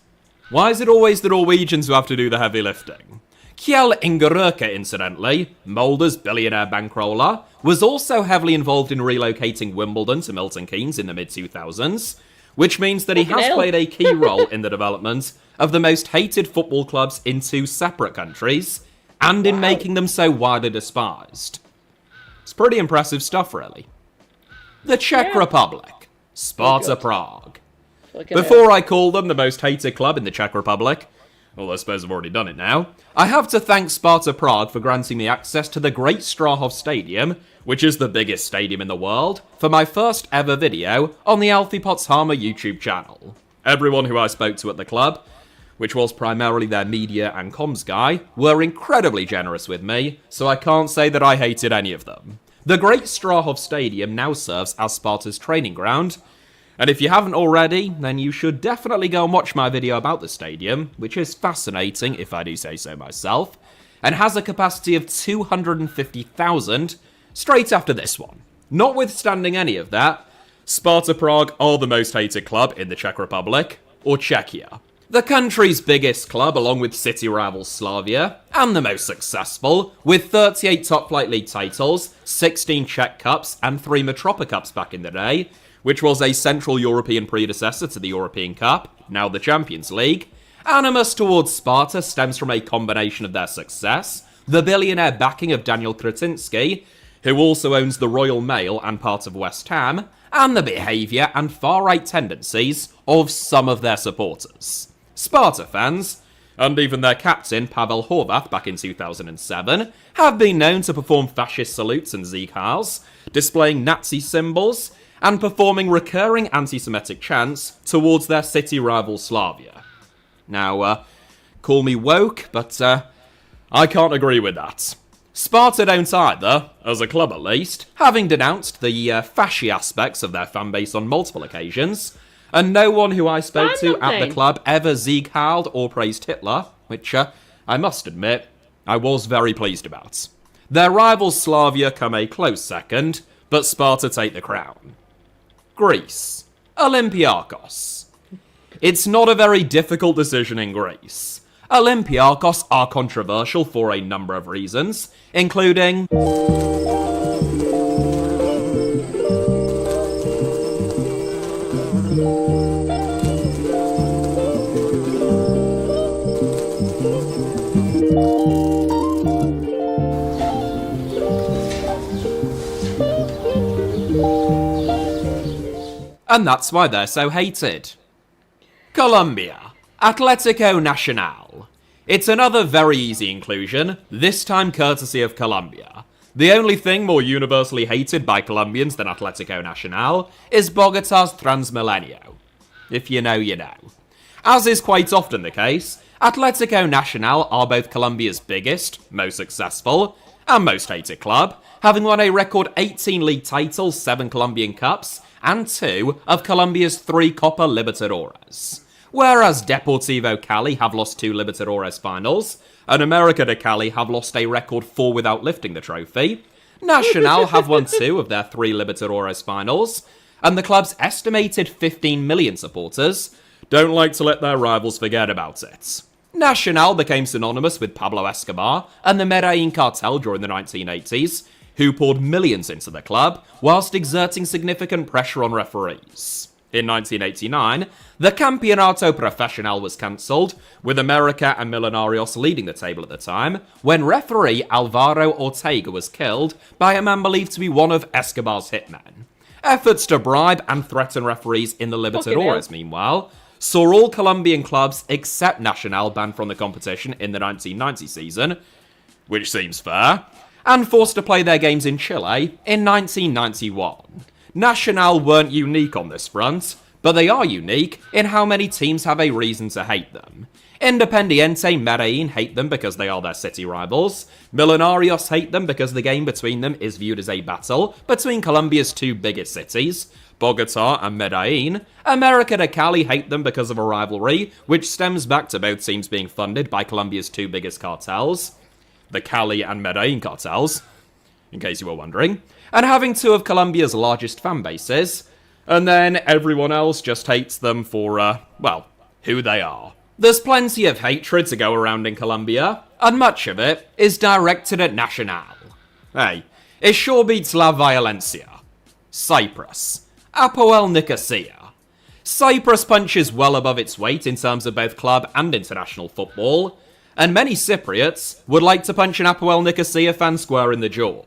Why is it always the Norwegians who have to do the heavy lifting? Kjell Inge Røkke, incidentally, Mulder's billionaire bankroller, was also heavily involved in relocating Wimbledon to Milton Keynes in the mid-2000s, which means that he has played a key role in the development of the most hated football clubs in 2 separate countries, and in making them so widely despised. It's pretty impressive stuff, really. The Czech Republic. Sparta Prague. Before I call them the most hated club in the Czech Republic, well, I suppose I've already done it now, I have to thank Sparta Prague for granting me access to the Great Strahov Stadium, which is the biggest stadium in the world, for my first ever video on the Alfie Potshamer YouTube channel. Everyone who I spoke to at the club, which was primarily their media and comms guy, were incredibly generous with me, so I can't say that I hated any of them. The Great Strahov Stadium now serves as Sparta's training ground, and if you haven't already, then you should definitely go and watch my video about the stadium, which is fascinating, if I do say so myself, and has a capacity of 250,000 straight after this one. Notwithstanding any of that, Sparta Prague are the most hated club in the Czech Republic, or Czechia. The country's biggest club, along with city rival Slavia, and the most successful, with 38 top-flight league titles, 16 Czech Cups, and 3 Metropa Cups back in the day, which was a Central European predecessor to the European Cup, now the Champions League. Animus towards Sparta stems from a combination of their success, the billionaire backing of Daniel Kretinsky, who also owns the Royal Mail and part of West Ham, and the behaviour and far-right tendencies of some of their supporters. Sparta fans, and even their captain Pavel Horvath back in 2007, have been known to perform fascist salutes and Sieg Heils, displaying Nazi symbols, and performing recurring anti-Semitic chants towards their city rival Slavia. Now, call me woke, but I can't agree with that. Sparta don't either, as a club at least, having denounced the fasci aspects of their fanbase on multiple occasions, and no one who I spoke to at the club ever Sieg Heiled or praised Hitler, which, I must admit, I was very pleased about. Their rivals Slavia come a close second, but Sparta take the crown. Greece. Olympiakos. It's not a very difficult decision in Greece. Olympiakos are controversial for a number of reasons, including... and that's why they're so hated. Colombia. Atlético Nacional. It's another very easy inclusion, this time courtesy of Colombia. The only thing more universally hated by Colombians than Atlético Nacional is Bogotá's Transmilenio. If you know, you know. As is quite often the case, Atlético Nacional are both Colombia's biggest, most successful, and most hated club, having won a record 18 league titles, 7 Colombian Cups, and 2 of Colombia's 3 Copa Libertadores. Whereas Deportivo Cali have lost 2 Libertadores finals, and America de Cali have lost a record 4 without lifting the trophy, Nacional have won 2 of their 3 Libertadores finals, and the club's estimated 15 million supporters don't like to let their rivals forget about it. Nacional became synonymous with Pablo Escobar and the Medellin cartel during the 1980s, who poured millions into the club, whilst exerting significant pressure on referees. In 1989, the Campeonato Profesional was cancelled, with America and Millonarios leading the table at the time, when referee Alvaro Ortega was killed by a man believed to be one of Escobar's hitmen. Efforts to bribe and threaten referees in the Libertadores, meanwhile, saw all Colombian clubs except Nacional banned from the competition in the 1990 season, which seems fair, and forced to play their games in Chile in 1991. Nacional weren't unique on this front, but they are unique in how many teams have a reason to hate them. Independiente Medellin hate them because they are their city rivals, Millonarios hate them because the game between them is viewed as a battle between Colombia's 2 biggest cities, Bogotá and Medellin. America de Cali hate them because of a rivalry, which stems back to both teams being funded by Colombia's 2 biggest cartels, the Cali and Medellin cartels, in case you were wondering, and having 2 of Colombia's largest fan bases, and then everyone else just hates them for, well, who they are. There's plenty of hatred to go around in Colombia, and much of it is directed at Nacional. Hey, it sure beats La Violencia. Cyprus. Apoel Nicosia. Cyprus punches well above its weight in terms of both club and international football, and many Cypriots would like to punch an Apoel Nicosia fan square in the jaw.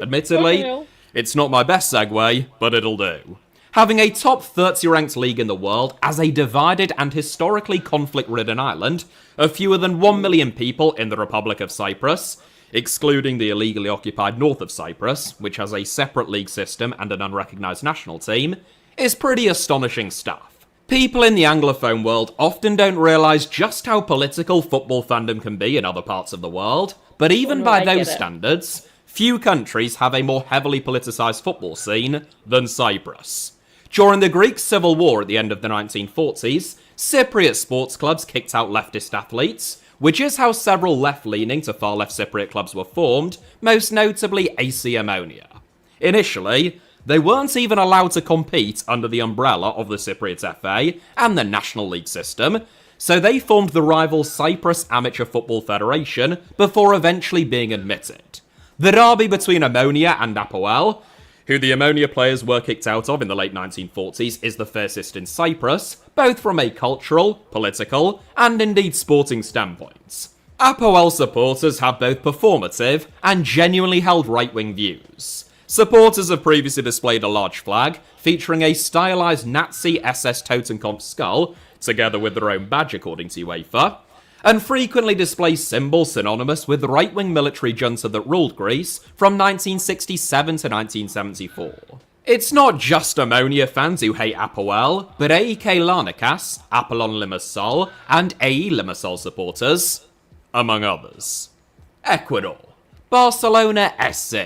Admittedly, it's not my best segue, but it'll do. Having a top 30 ranked league in the world as a divided and historically conflict-ridden island of fewer than 1 million people in the Republic of Cyprus, excluding the illegally occupied north of Cyprus, which has a separate league system and an unrecognised national team, is pretty astonishing stuff. People in the Anglophone world often don't realise just how political football fandom can be in other parts of the world, but even by those standards, few countries have a more heavily politicised football scene than Cyprus. During the Greek Civil War at the end of the 1940s, Cypriot sports clubs kicked out leftist athletes, which is how several left-leaning to far-left Cypriot clubs were formed, most notably AC Ammonia. Initially, they weren't even allowed to compete under the umbrella of the Cypriot FA and the National League system, so they formed the rival Cyprus Amateur Football Federation before eventually being admitted. The derby between Ammonia and Apoel, who the Ammonia players were kicked out of in the late 1940s, is the fiercest in Cyprus, both from a cultural, political, and indeed sporting standpoint. Apoel supporters have both performative and genuinely held right-wing views. Supporters have previously displayed a large flag featuring a stylized Nazi SS Totenkopf skull, together with their own badge according to UEFA, and frequently display symbols synonymous with the right-wing military junta that ruled Greece from 1967 to 1974. It's not just Ammonia fans who hate Apoel, but AEK Larnakas, Apollon Limassol, and AE Limassol supporters, among others. Ecuador. Barcelona SC.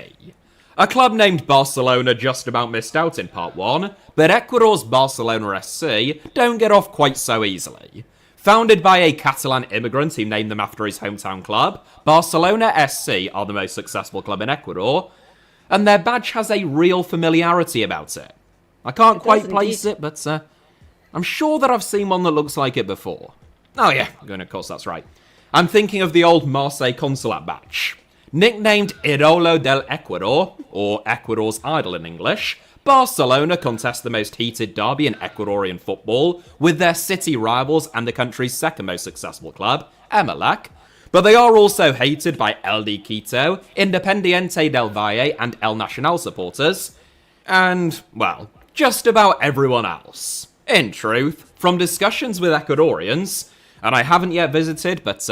A club named Barcelona just about missed out in Part 1, but Ecuador's Barcelona SC don't get off quite so easily. Founded by a Catalan immigrant who named them after his hometown club, Barcelona SC are the most successful club in Ecuador, and their badge has a real familiarity about it. I can't quite place it, but I'm sure that I've seen one that looks like it before. Oh yeah, of course that's right. I'm thinking of the old Marseille Consulate badge. Nicknamed Idolo del Ecuador, or Ecuador's Idol in English, Barcelona contest the most heated derby in Ecuadorian football with their city rivals and the country's second most successful club, Emelec, but they are also hated by LD Quito, Independiente del Valle and El Nacional supporters, and, well, just about everyone else. In truth, from discussions with Ecuadorians, and I haven't yet visited, but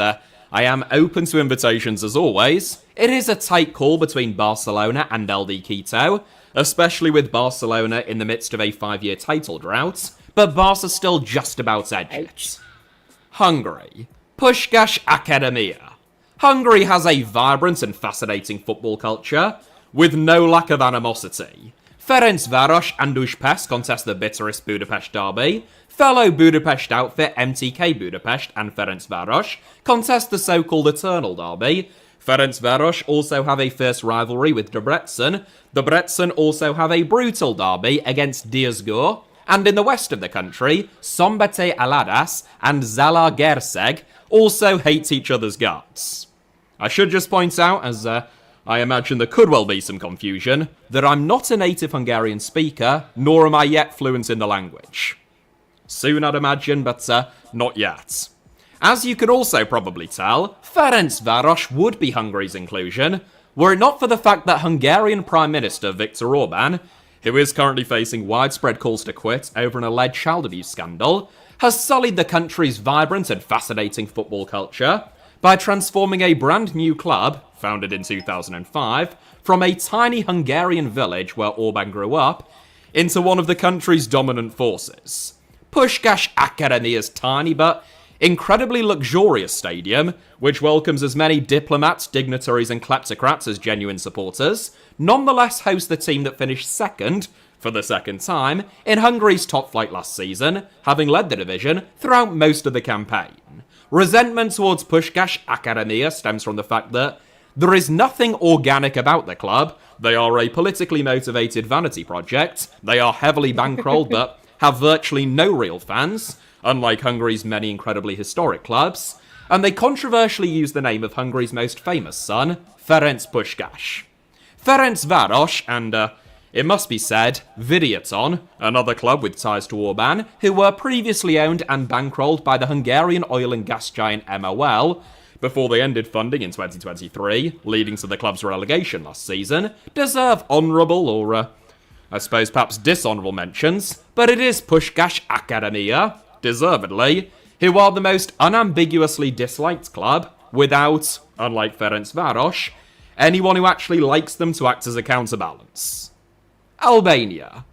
I am open to invitations as always, it is a tight call between Barcelona and LD Quito, especially with Barcelona in the midst of a 5-year title drought, but Barca still just about edged it. Hungary. Puskás Akadémia. Hungary has a vibrant and fascinating football culture, with no lack of animosity. Ferencváros and Újpest contest the bitterest Budapest derby. Fellow Budapest outfit MTK Budapest and Ferencváros contest the so-called Eternal Derby. Ferencváros also have a fierce rivalry with Debrecen. Debrecen also have a brutal derby against Diószegő. And in the west of the country, Szombathely Aladas and Zalaegerszeg also hate each other's guts. I should just point out, as I imagine there could well be some confusion, that I'm not a native Hungarian speaker, nor am I yet fluent in the language. Soon, I'd imagine, but not yet. As you can also probably tell, Ferencváros would be Hungary's inclusion, were it not for the fact that Hungarian Prime Minister Viktor Orbán, who is currently facing widespread calls to quit over an alleged child abuse scandal, has sullied the country's vibrant and fascinating football culture by transforming a brand new club, founded in 2005, from a tiny Hungarian village where Orbán grew up, into one of the country's dominant forces. Puskás Akadémia's tiny but incredibly luxurious stadium, which welcomes as many diplomats, dignitaries and kleptocrats as genuine supporters, nonetheless hosts the team that finished second, for the second time, in Hungary's top flight last season, having led the division throughout most of the campaign. Resentment towards Puskás Akadémia stems from the fact that there is nothing organic about the club. They are a politically motivated vanity project, they are heavily bankrolled but have virtually no real fans, unlike Hungary's many incredibly historic clubs, and they controversially use the name of Hungary's most famous son, Ferenc Puskás. Ferencváros and, it must be said, Videoton, another club with ties to Orbán, who were previously owned and bankrolled by the Hungarian oil and gas giant MOL, before they ended funding in 2023, leading to the club's relegation last season, deserve honourable or, I suppose perhaps dishonourable mentions, but it is Puskás Akadémia, deservedly, who are the most unambiguously disliked club, without, unlike Ferencváros, anyone who actually likes them to act as a counterbalance. Albania.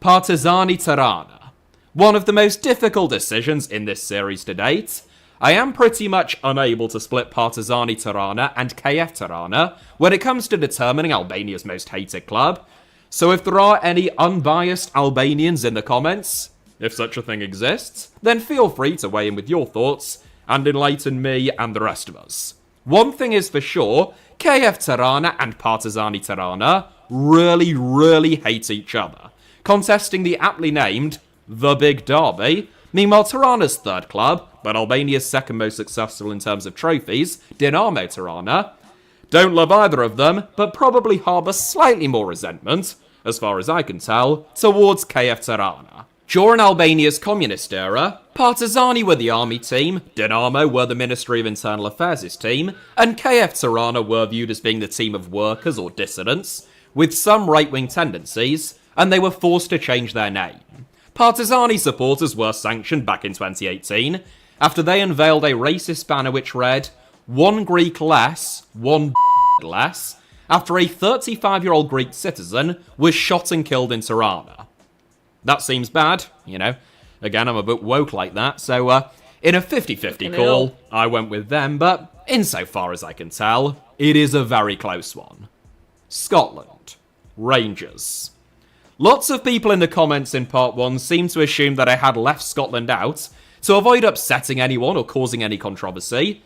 Partizani Tirana. One of the most difficult decisions in this series to date. I am pretty much unable to split Partizani Tirana and KF Tirana when it comes to determining Albania's most hated club, so if there are any unbiased Albanians in the comments, if such a thing exists, then feel free to weigh in with your thoughts and enlighten me and the rest of us. One thing is for sure, KF Tirana and Partizani Tirana really hate each other, contesting the aptly named The Big Derby, Meanwhile, Tirana's third club, but Albania's second most successful in terms of trophies, Dinamo Tirana, don't love either of them, but probably harbour slightly more resentment, as far as I can tell, towards KF Tirana. During Albania's communist era, Partizani were the army team, Dinamo were the Ministry of Internal Affairs' team, and KF Tirana were viewed as being the team of workers or dissidents, with some right-wing tendencies, and they were forced to change their name. Partizani supporters were sanctioned back in 2018, after they unveiled a racist banner which read, "One Greek less, one less," after a 35-year-old Greek citizen was shot and killed in Tirana. That seems bad, you know. Again, I'm a bit woke like that, so in a 50-50 call, I went with them, but insofar as I can tell, it is a very close one. Scotland. Rangers. Lots of people in the comments in part 1 seem to assume that I had left Scotland out to avoid upsetting anyone or causing any controversy,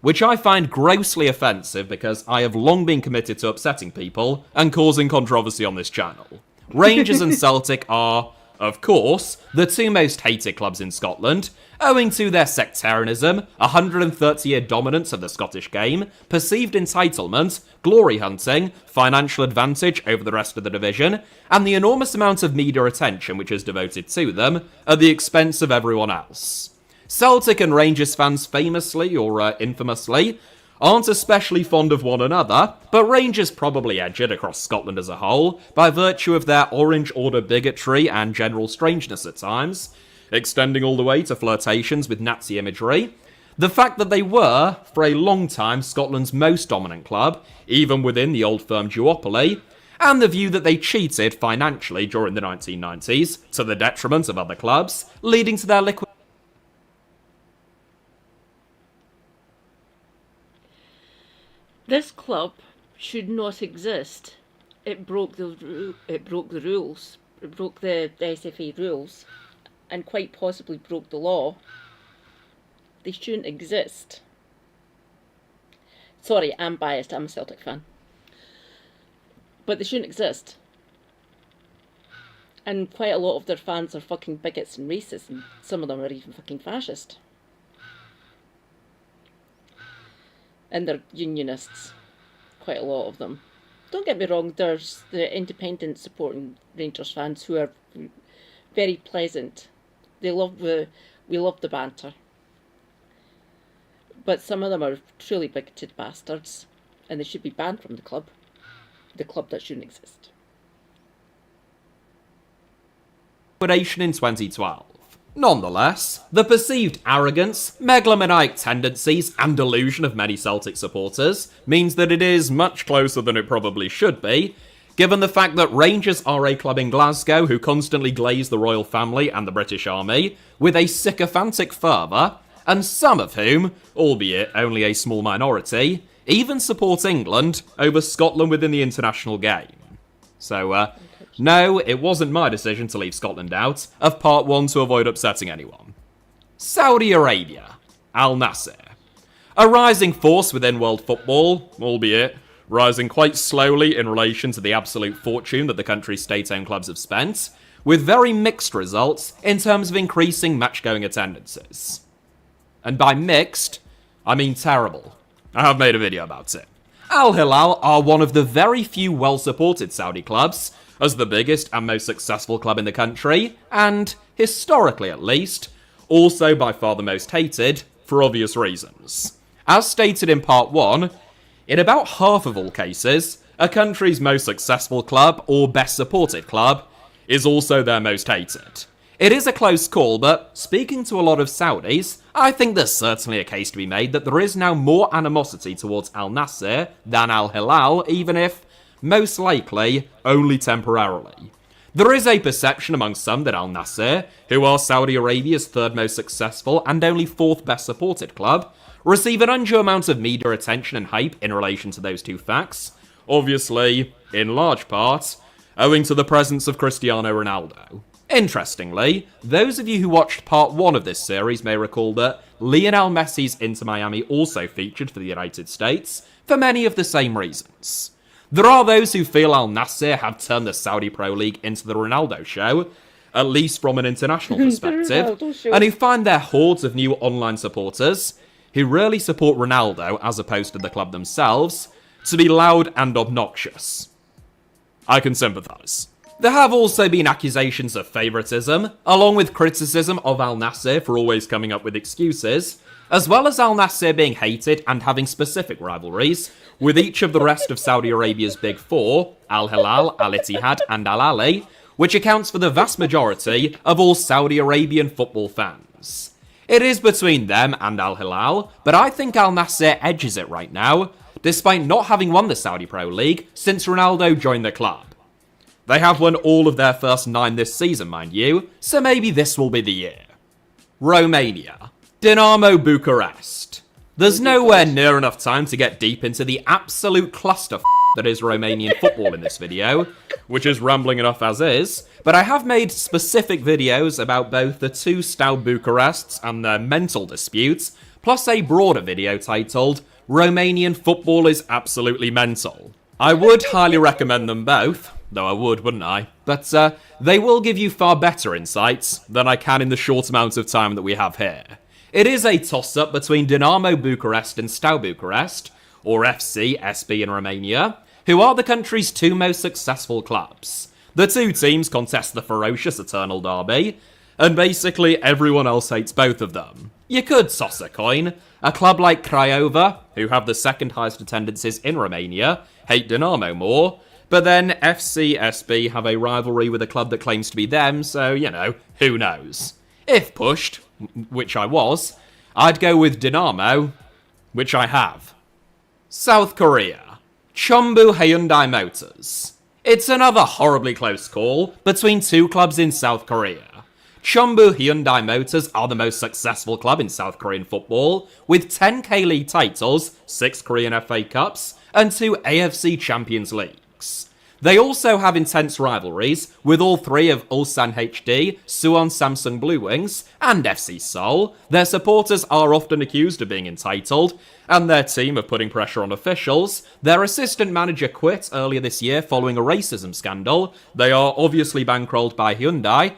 which I find grossly offensive because I have long been committed to upsetting people and causing controversy on this channel. Rangers and Celtic are, of course, the two most hated clubs in Scotland, owing to their sectarianism, 130-year dominance of the Scottish game, perceived entitlement, glory hunting, financial advantage over the rest of the division, and the enormous amount of media attention which is devoted to them at the expense of everyone else. Celtic and Rangers fans famously, or infamously, aren't especially fond of one another, but Rangers probably edge it across Scotland as a whole by virtue of their Orange Order bigotry and general strangeness at times, extending all the way to flirtations with Nazi imagery, the fact that they were, for a long time, Scotland's most dominant club, even within the old firm duopoly, and the view that they cheated financially during the 1990s, to the detriment of other clubs, leading to their liquidation. This club should not exist. It broke the rules. It broke the SFA rules, and quite possibly broke the law. They shouldn't exist. Sorry, I'm biased. I'm a Celtic fan, but they shouldn't exist. And quite a lot of their fans are fucking bigots and racists, and some of them are even fucking fascist. And they're unionists, quite a lot of them. Don't get me wrong, there's the independent supporting Rangers fans who are very pleasant. We love the banter. But some of them are truly bigoted bastards, and they should be banned from the club that shouldn't exist. In 2012. Nonetheless, the perceived arrogance, megalomaniac tendencies, and delusion of many Celtic supporters means that it is much closer than it probably should be, given the fact that Rangers are a club in Glasgow who constantly glaze the royal family and the British Army with a sycophantic fervour, and some of whom, albeit only a small minority, even support England over Scotland within the international game. So, no, it wasn't my decision to leave Scotland out of part 1 to avoid upsetting anyone. Saudi Arabia. Al Nassr. A rising force within world football, albeit rising quite slowly in relation to the absolute fortune that the country's state-owned clubs have spent, with very mixed results in terms of increasing match-going attendances. And by mixed, I mean terrible. I have made a video about it. Al Hilal are one of the very few well-supported Saudi clubs, as the biggest and most successful club in the country, and, historically at least, also by far the most hated, for obvious reasons. As stated in part 1, in about half of all cases, a country's most successful club, or best supported club, is also their most hated. It is a close call, but speaking to a lot of Saudis, I think there's certainly a case to be made that there is now more animosity towards Al Nassr than Al Hilal, even if, most likely, only temporarily. There is a perception among some that Al Nassr, who are Saudi Arabia's third most successful and only fourth best supported club, receive an undue amount of media attention and hype in relation to those two facts, obviously, in large part, owing to the presence of Cristiano Ronaldo. Interestingly, those of you who watched part 1 of this series may recall that Lionel Messi's Inter Miami also featured for the United States, for many of the same reasons. There are those who feel Al Nassr have turned the Saudi Pro League into the Ronaldo show, at least from an international perspective, and who find their hordes of new online supporters, who really support Ronaldo as opposed to the club themselves, to be loud and obnoxious. I can sympathise. There have also been accusations of favouritism, along with criticism of Al Nassr for always coming up with excuses, as well as Al Nassr being hated and having specific rivalries with each of the rest of Saudi Arabia's big four, Al Hilal, Al Ittihad and Al Ahly, which accounts for the vast majority of all Saudi Arabian football fans. It is between them and Al Hilal, but I think Al Nassr edges it right now, despite not having won the Saudi Pro League since Ronaldo joined the club. They have won all of their first 9 this season, mind you, so maybe this will be the year. Romania. Dinamo Bucharest. There's nowhere near enough time to get deep into the absolute cluster that is Romanian football in this video, which is rambling enough as is, but I have made specific videos about both the two Steaua Bucarests and their mental disputes, plus a broader video titled Romanian Football is Absolutely Mental. I would highly recommend them both, though I would, wouldn't I? But they will give you far better insights than I can in the short amount of time that we have here. It is a toss-up between Dinamo Bucharest and Steaua Bucharest, or FC SB in Romania, who are the country's 2 most successful clubs. The 2 teams contest the ferocious Eternal Derby, and basically everyone else hates both of them. You could toss a coin. A club like Craiova, who have the 2nd highest attendances in Romania, hate Dinamo more, but then FC SB have a rivalry with a club that claims to be them, so, you know, who knows. If pushed, which I was, I'd go with Dinamo, which I have. South Korea. Chonbu Hyundai Motors. It's another horribly close call between 2 clubs in South Korea. Chonbu Hyundai Motors are the most successful club in South Korean football, with 10 K-League titles, 6 Korean FA Cups, and 2 AFC Champions Leagues. They also have intense rivalries with all 3 of Ulsan HD, Suwon Samsung Blue Wings, and FC Seoul. Their supporters are often accused of being entitled, and their team of putting pressure on officials. Their assistant manager quit earlier this year following a racism scandal. They are obviously bankrolled by Hyundai,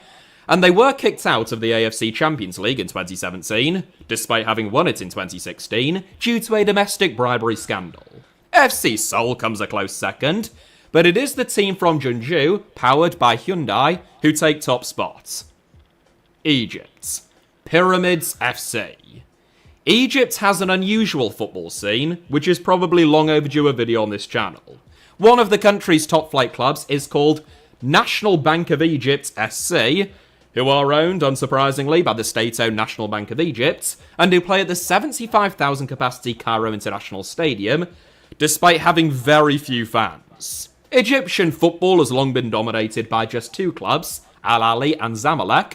and they were kicked out of the AFC Champions League in 2017, despite having won it in 2016, due to a domestic bribery scandal. FC Seoul comes a close second, but it is the team from Jeonju, powered by Hyundai, who take top spots. Egypt. Pyramids FC. Egypt has an unusual football scene, which is probably long overdue a video on this channel. One of the country's top flight clubs is called National Bank of Egypt SC, who are owned, unsurprisingly, by the state-owned National Bank of Egypt, and who play at the 75,000 capacity Cairo International Stadium, despite having very few fans. Egyptian football has long been dominated by just 2 clubs, Al Ahly and Zamalek,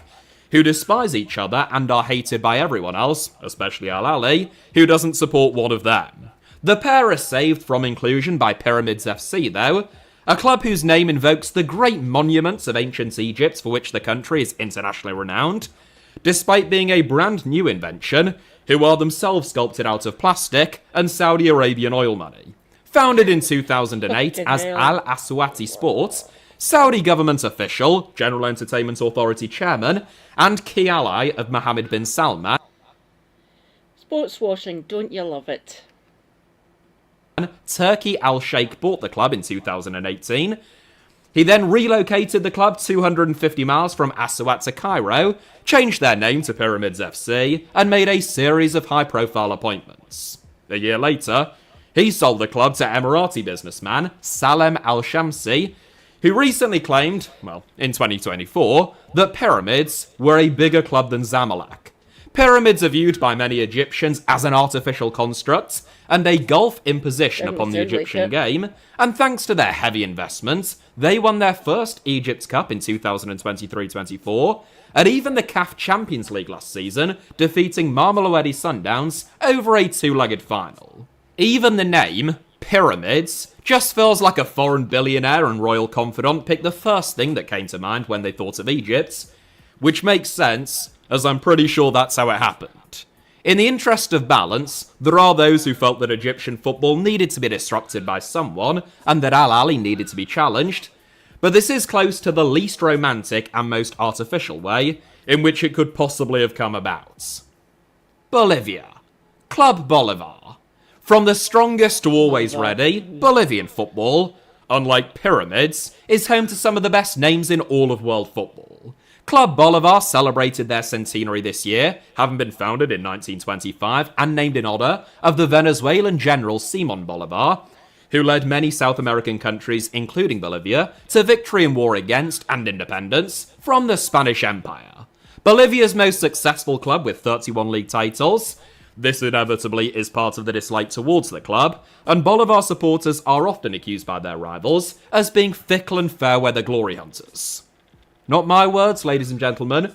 who despise each other and are hated by everyone else, especially Al Ahly, who doesn't support one of them. The pair are saved from inclusion by Pyramids FC, though, a club whose name invokes the great monuments of ancient Egypt for which the country is internationally renowned, despite being a brand new invention, who are themselves sculpted out of plastic and Saudi Arabian oil money. Founded in 2008 as Al Aswati Sports, Saudi government official, General Entertainment Authority chairman, and key ally of Mohammed bin Salman. Sports washing, don't you love it? Turki Al Sheikh bought the club in 2018. He then relocated the club 250 miles from Aswat to Cairo, changed their name to Pyramids FC, and made a series of high-profile appointments. A year later, he sold the club to Emirati businessman Salem Al-Shamsi, who recently claimed, well, in 2024, that Pyramids were a bigger club than Zamalek. Pyramids are viewed by many Egyptians as an artificial construct and a Gulf imposition upon the Egyptian game, and thanks to their heavy investment, they won their first Egypt Cup in 2023-24, and even the CAF Champions League last season, defeating Mamelodi Sundowns over a 2-legged final. Even the name, Pyramids, just feels like a foreign billionaire and royal confidant picked the first thing that came to mind when they thought of Egypt, which makes sense, as I'm pretty sure that's how it happened. In the interest of balance, there are those who felt that Egyptian football needed to be disrupted by someone, and that Al Ahly needed to be challenged, but this is close to the least romantic and most artificial way in which it could possibly have come about. Bolivia. Club Bolivar. From the strongest to always ready, Bolivian football, unlike pyramids, is home to some of the best names in all of world football. Club Bolivar celebrated their centenary this year, having been founded in 1925 and named in honor of the Venezuelan general Simon Bolivar, who led many South American countries, including Bolivia, to victory in war against and independence from the Spanish Empire. Bolivia's most successful club with 31 league titles. This inevitably is part of the dislike towards the club, and Bolivar supporters are often accused by their rivals as being fickle and fair-weather glory hunters. Not my words, ladies and gentlemen,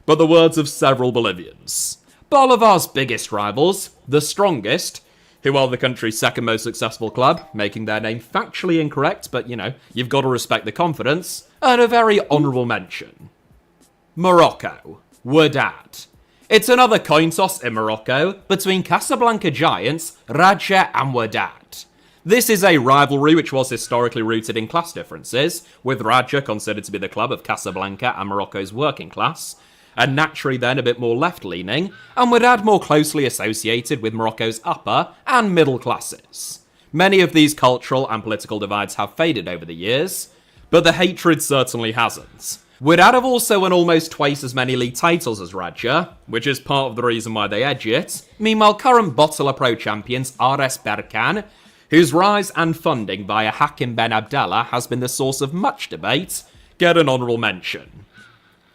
but the words of several Bolivians. Bolivar's biggest rivals, the strongest, who are the country's second most successful club, making their name factually incorrect, but you've got to respect the confidence, and a very honourable mention. Morocco. Wydad. It's another coin toss in Morocco between Casablanca giants Raja and Wydad. This is a rivalry which was historically rooted in class differences, with Raja considered to be the club of Casablanca and Morocco's working class, and naturally then a bit more left-leaning, and Wydad more closely associated with Morocco's upper and middle classes. Many of these cultural and political divides have faded over the years, but the hatred certainly hasn't. Wydad have also won almost twice as many league titles as Raja, which is part of the reason why they edge it. Meanwhile, current Botola Pro champions RS Berkane, whose rise and funding via Hakim Ben Abdallah has been the source of much debate, get an honourable mention.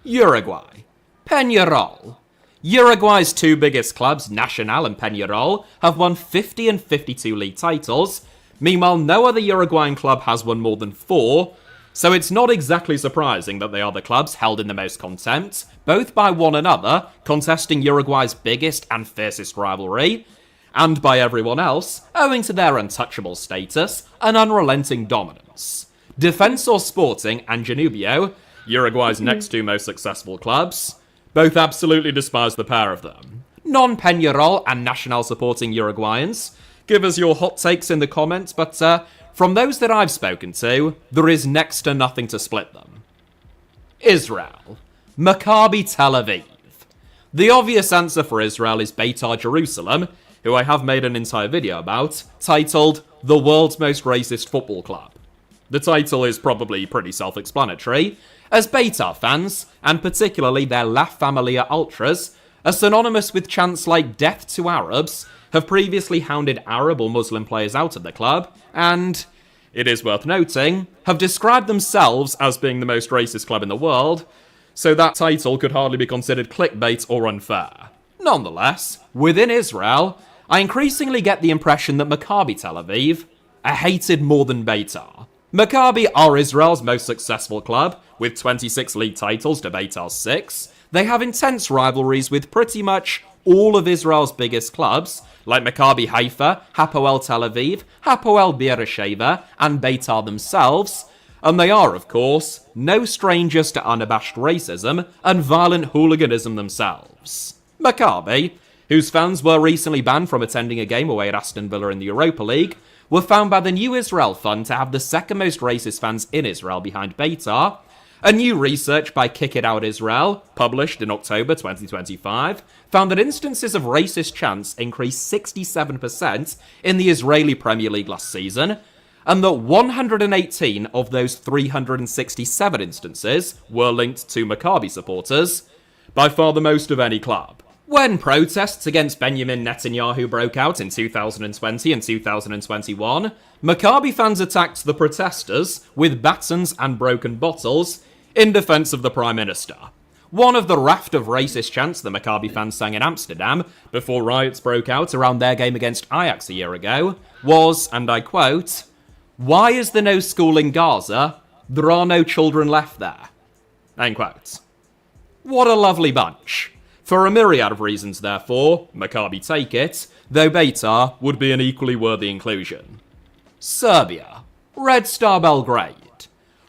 Uruguay. Peñarol. Uruguay's two biggest clubs, Nacional and Peñarol, have won 50 and 52 league titles. Meanwhile, no other Uruguayan club has won more than 4, so it's not exactly surprising that they are the clubs held in the most contempt, both by one another, contesting Uruguay's biggest and fiercest rivalry, and by everyone else, owing to their untouchable status and unrelenting dominance. Defensor Sporting and Danubio, Uruguay's next two most successful clubs, both absolutely despise the pair of them. Non-Peñarol and Nacional supporting Uruguayans, give us your hot takes in the comments, but from those that I've spoken to, there is next to nothing to split them. Israel. Maccabi Tel Aviv. The obvious answer for Israel is Beitar Jerusalem, who I have made an entire video about, titled The World's Most Racist Football Club. The title is probably pretty self-explanatory, as Beitar fans, and particularly their La Familia Ultras, are synonymous with chants like Death to Arabs, have previously hounded Arab or Muslim players out of the club, and, it is worth noting, have described themselves as being the most racist club in the world, so that title could hardly be considered clickbait or unfair. Nonetheless, within Israel, I increasingly get the impression that Maccabi Tel Aviv are hated more than Beitar. Maccabi are Israel's most successful club, with 26 league titles to Beitar's 6. They have intense rivalries with pretty much all of Israel's biggest clubs, like Maccabi Haifa, Hapoel Tel Aviv, Hapoel Beersheva, and Beitar themselves, and they are, of course, no strangers to unabashed racism and violent hooliganism themselves. Maccabi, whose fans were recently banned from attending a game away at Aston Villa in the Europa League, were found by the New Israel Fund to have the second most racist fans in Israel behind Beitar. A new research by Kick It Out Israel, published in October 2025, found that instances of racist chants increased 67% in the Israeli Premier League last season, and that 118 of those 367 instances were linked to Maccabi supporters, by far the most of any club. When protests against Benjamin Netanyahu broke out in 2020 and 2021, Maccabi fans attacked the protesters with batons and broken bottles in defence of the Prime Minister. One of the raft of racist chants the Maccabi fans sang in Amsterdam before riots broke out around their game against Ajax a year ago was, and I quote, "Why is there no school in Gaza? There are no children left there." End quote. What a lovely bunch. For a myriad of reasons, therefore, Maccabi take it, though Beitar would be an equally worthy inclusion. Serbia. Red Star Belgrade.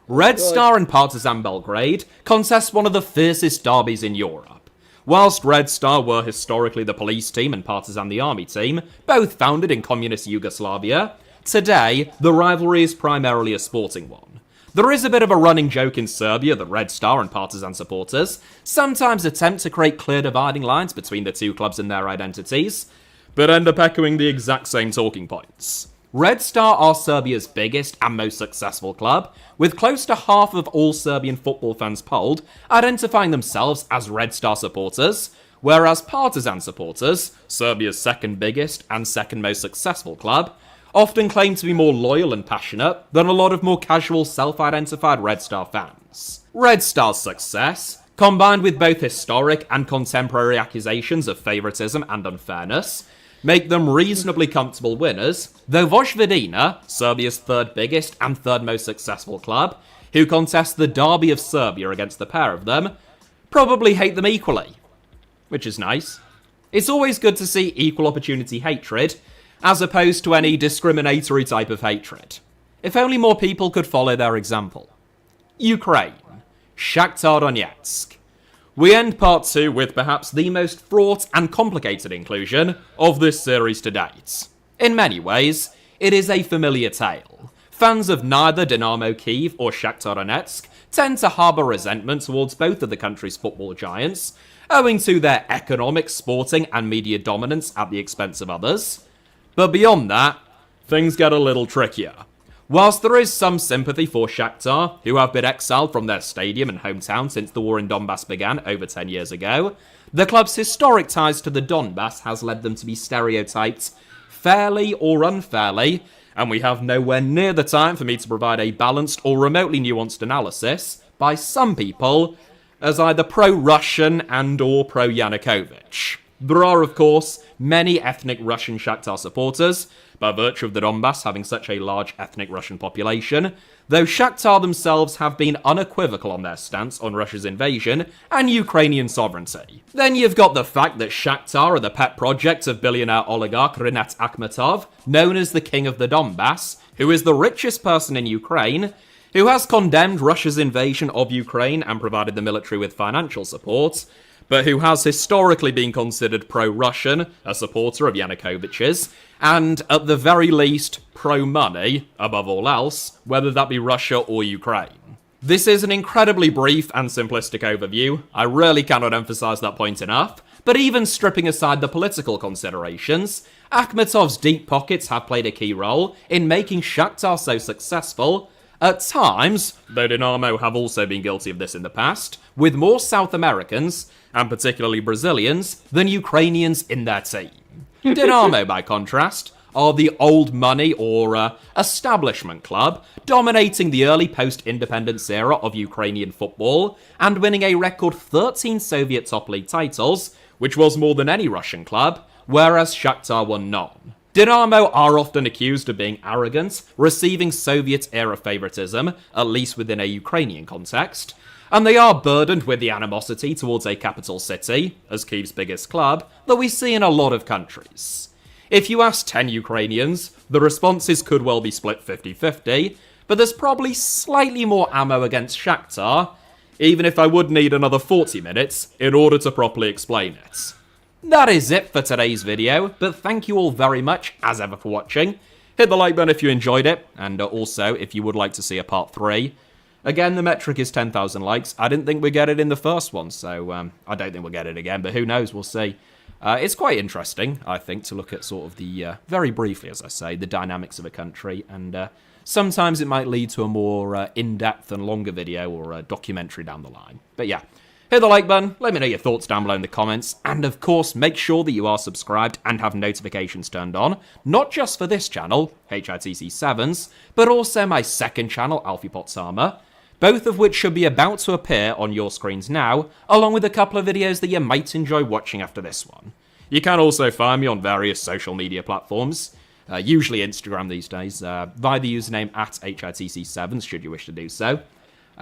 Red Star and Partizan Belgrade contest one of the fiercest derbies in Europe. Whilst Red Star were historically the police team and Partizan the army team, both founded in communist Yugoslavia, today the rivalry is primarily a sporting one. There is a bit of a running joke in Serbia that Red Star and Partizan supporters sometimes attempt to create clear dividing lines between the two clubs and their identities, but end up echoing the exact same talking points. Red Star are Serbia's biggest and most successful club, with close to half of all Serbian football fans polled identifying themselves as Red Star supporters, whereas Partizan supporters, Serbia's second biggest and second most successful club, often claim to be more loyal and passionate than a lot of more casual self-identified Red Star fans. Red Star's success, combined with both historic and contemporary accusations of favouritism and unfairness, make them reasonably comfortable winners, though Vojvodina, Serbia's third biggest and third most successful club, who contest the Derby of Serbia against the pair of them, probably hate them equally. Which is nice. It's always good to see equal opportunity hatred, as opposed to any discriminatory type of hatred. If only more people could follow their example. Ukraine. Shakhtar Donetsk. We end part 2 with perhaps the most fraught and complicated inclusion of this series to date. In many ways, it is a familiar tale. Fans of neither Dynamo Kyiv or Shakhtar Donetsk tend to harbour resentment towards both of the country's football giants, owing to their economic, sporting and media dominance at the expense of others. But beyond that, things get a little trickier. Whilst there is some sympathy for Shakhtar, who have been exiled from their stadium and hometown since the war in Donbass began over 10 years ago, the club's historic ties to the Donbass has led them to be stereotyped, fairly or unfairly, and we have nowhere near the time for me to provide a balanced or remotely nuanced analysis, by some people, as either pro-Russian and or pro-Yanukovych. There are, of course, many ethnic Russian Shakhtar supporters, by virtue of the Donbass having such a large ethnic Russian population, though Shakhtar themselves have been unequivocal on their stance on Russia's invasion and Ukrainian sovereignty. Then you've got the fact that Shakhtar are the pet project of billionaire oligarch Rinat Akhmetov, known as the King of the Donbass, who is the richest person in Ukraine, who has condemned Russia's invasion of Ukraine and provided the military with financial support, but who has historically been considered pro-Russian, a supporter of Yanukovych's, and at the very least pro-money, above all else, whether that be Russia or Ukraine. This is an incredibly brief and simplistic overview, I really cannot emphasise that point enough, but even stripping aside the political considerations, Akhmetov's deep pockets have played a key role in making Shakhtar so successful, at times, though Dynamo have also been guilty of this in the past, with more South Americans, and particularly Brazilians, than Ukrainians in their team. Dynamo, by contrast, are the old money or establishment club, dominating the early post-independence era of Ukrainian football, and winning a record 13 Soviet top league titles, which was more than any Russian club, whereas Shakhtar won none. Dynamo are often accused of being arrogant, receiving Soviet-era favoritism, at least within a Ukrainian context, and they are burdened with the animosity towards a capital city, as Kyiv's biggest club, that we see in a lot of countries. If you ask 10 Ukrainians, the responses could well be split 50-50, but there's probably slightly more ammo against Shakhtar, even if I would need another 40 minutes in order to properly explain it. That is it for today's video, but thank you all very much, as ever, for watching. Hit the like button if you enjoyed it, and also if you would like to see a part 3. Again, the metric is 10,000 likes. I didn't think we'd get it in the first one, so I don't think we'll get it again, but who knows, we'll see. It's quite interesting, I think, to look at sort of the, very briefly, as I say, the dynamics of a country, and sometimes it might lead to a more in-depth and longer video or a documentary down the line. But yeah. Hit the like button, let me know your thoughts down below in the comments, and of course make sure that you are subscribed and have notifications turned on, not just for this channel, HITC7s, but also my second channel, Alfie Potsama, both of which should be about to appear on your screens now, along with a couple of videos that you might enjoy watching after this one. You can also find me on various social media platforms, usually Instagram these days, via the username @HITC7s should you wish to do so.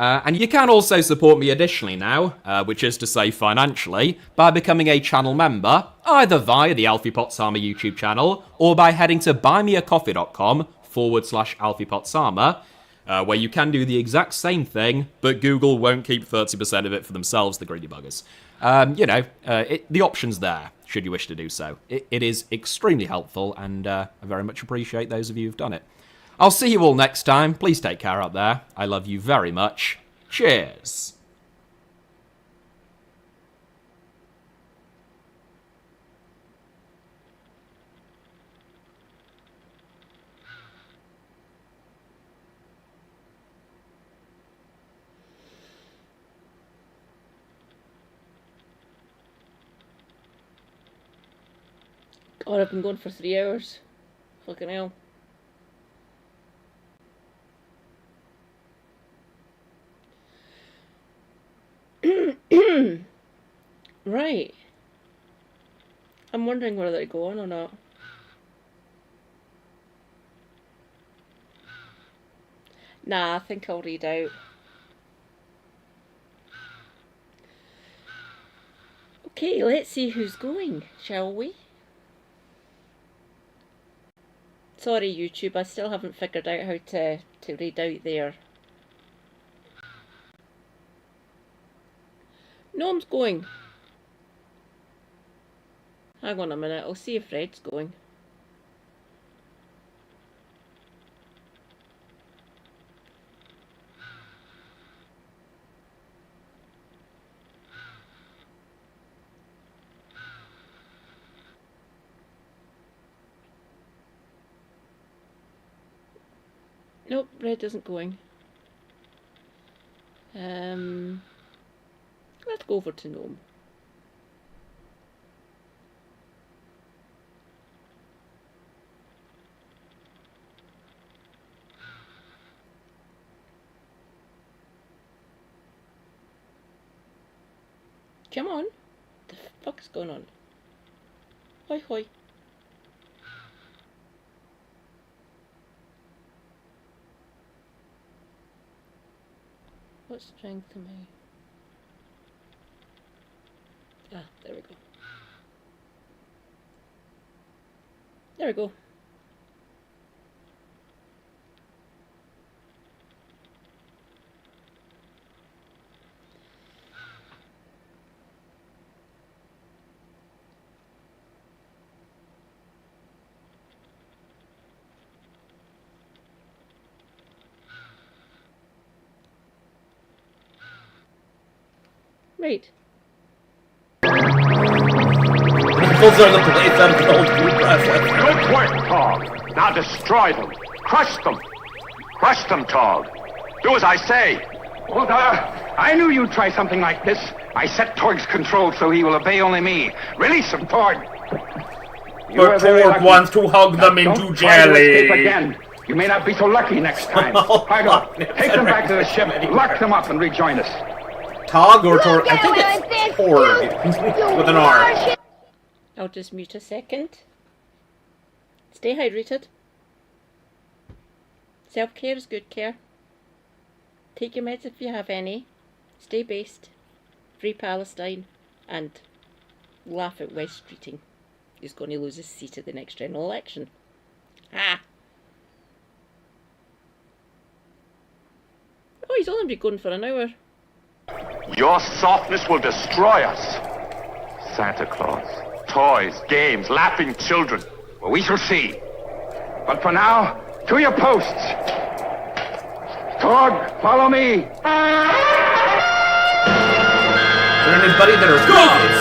And you can also support me additionally now, which is to say financially, by becoming a channel member, either via the Alfie Potsama YouTube channel, or by heading to buymeacoffee.com/Alfie Potsama, where you can do the exact same thing, but Google won't keep 30% of it for themselves, the greedy buggers. The option's there, should you wish to do so. It is extremely helpful, and I very much appreciate those of you who've done it. I'll see you all next time. Please take care out there. I love you very much. Cheers. God, I've been going for 3 hours. Fucking hell. Right. I'm wondering whether they go on or not. Nah, I think I'll read out. Okay, let's see who's going, shall we? Sorry, YouTube, I still haven't figured out how to read out there. Noam's going. Hang on a minute, I'll see if Red's going. Nope, Red isn't going. Let's go over to Noam. Come on. What the fuck is going on? Hoi hoi. What strength am I? Ah, there we go. There we go. Right. Those are the blades I'm told to. Good work, Tog. Now destroy them. Crush them. Crush them, Tog. Do as I say. Well, I knew you'd try something like this. I set Torg's control so he will obey only me. Release him, Torg. But Torg wants to hug them into jelly. Again. You may not be so lucky next time. Hygo, take them back to the ship, lock them up, and rejoin us. Tog or Torg? I think it's Torg with an R. I'll just mute a second. Stay hydrated. Self-care is good care. Take your meds if you have any. Stay based. Free Palestine. And laugh at West Streeting. He's going to lose his seat at the next general election. Ah! Oh, he's only been going for an hour. Your softness will destroy us. Santa Claus. Toys, games, laughing children. Well, we shall see. But for now, to your posts. Torg, follow me. Is there anybody that are good?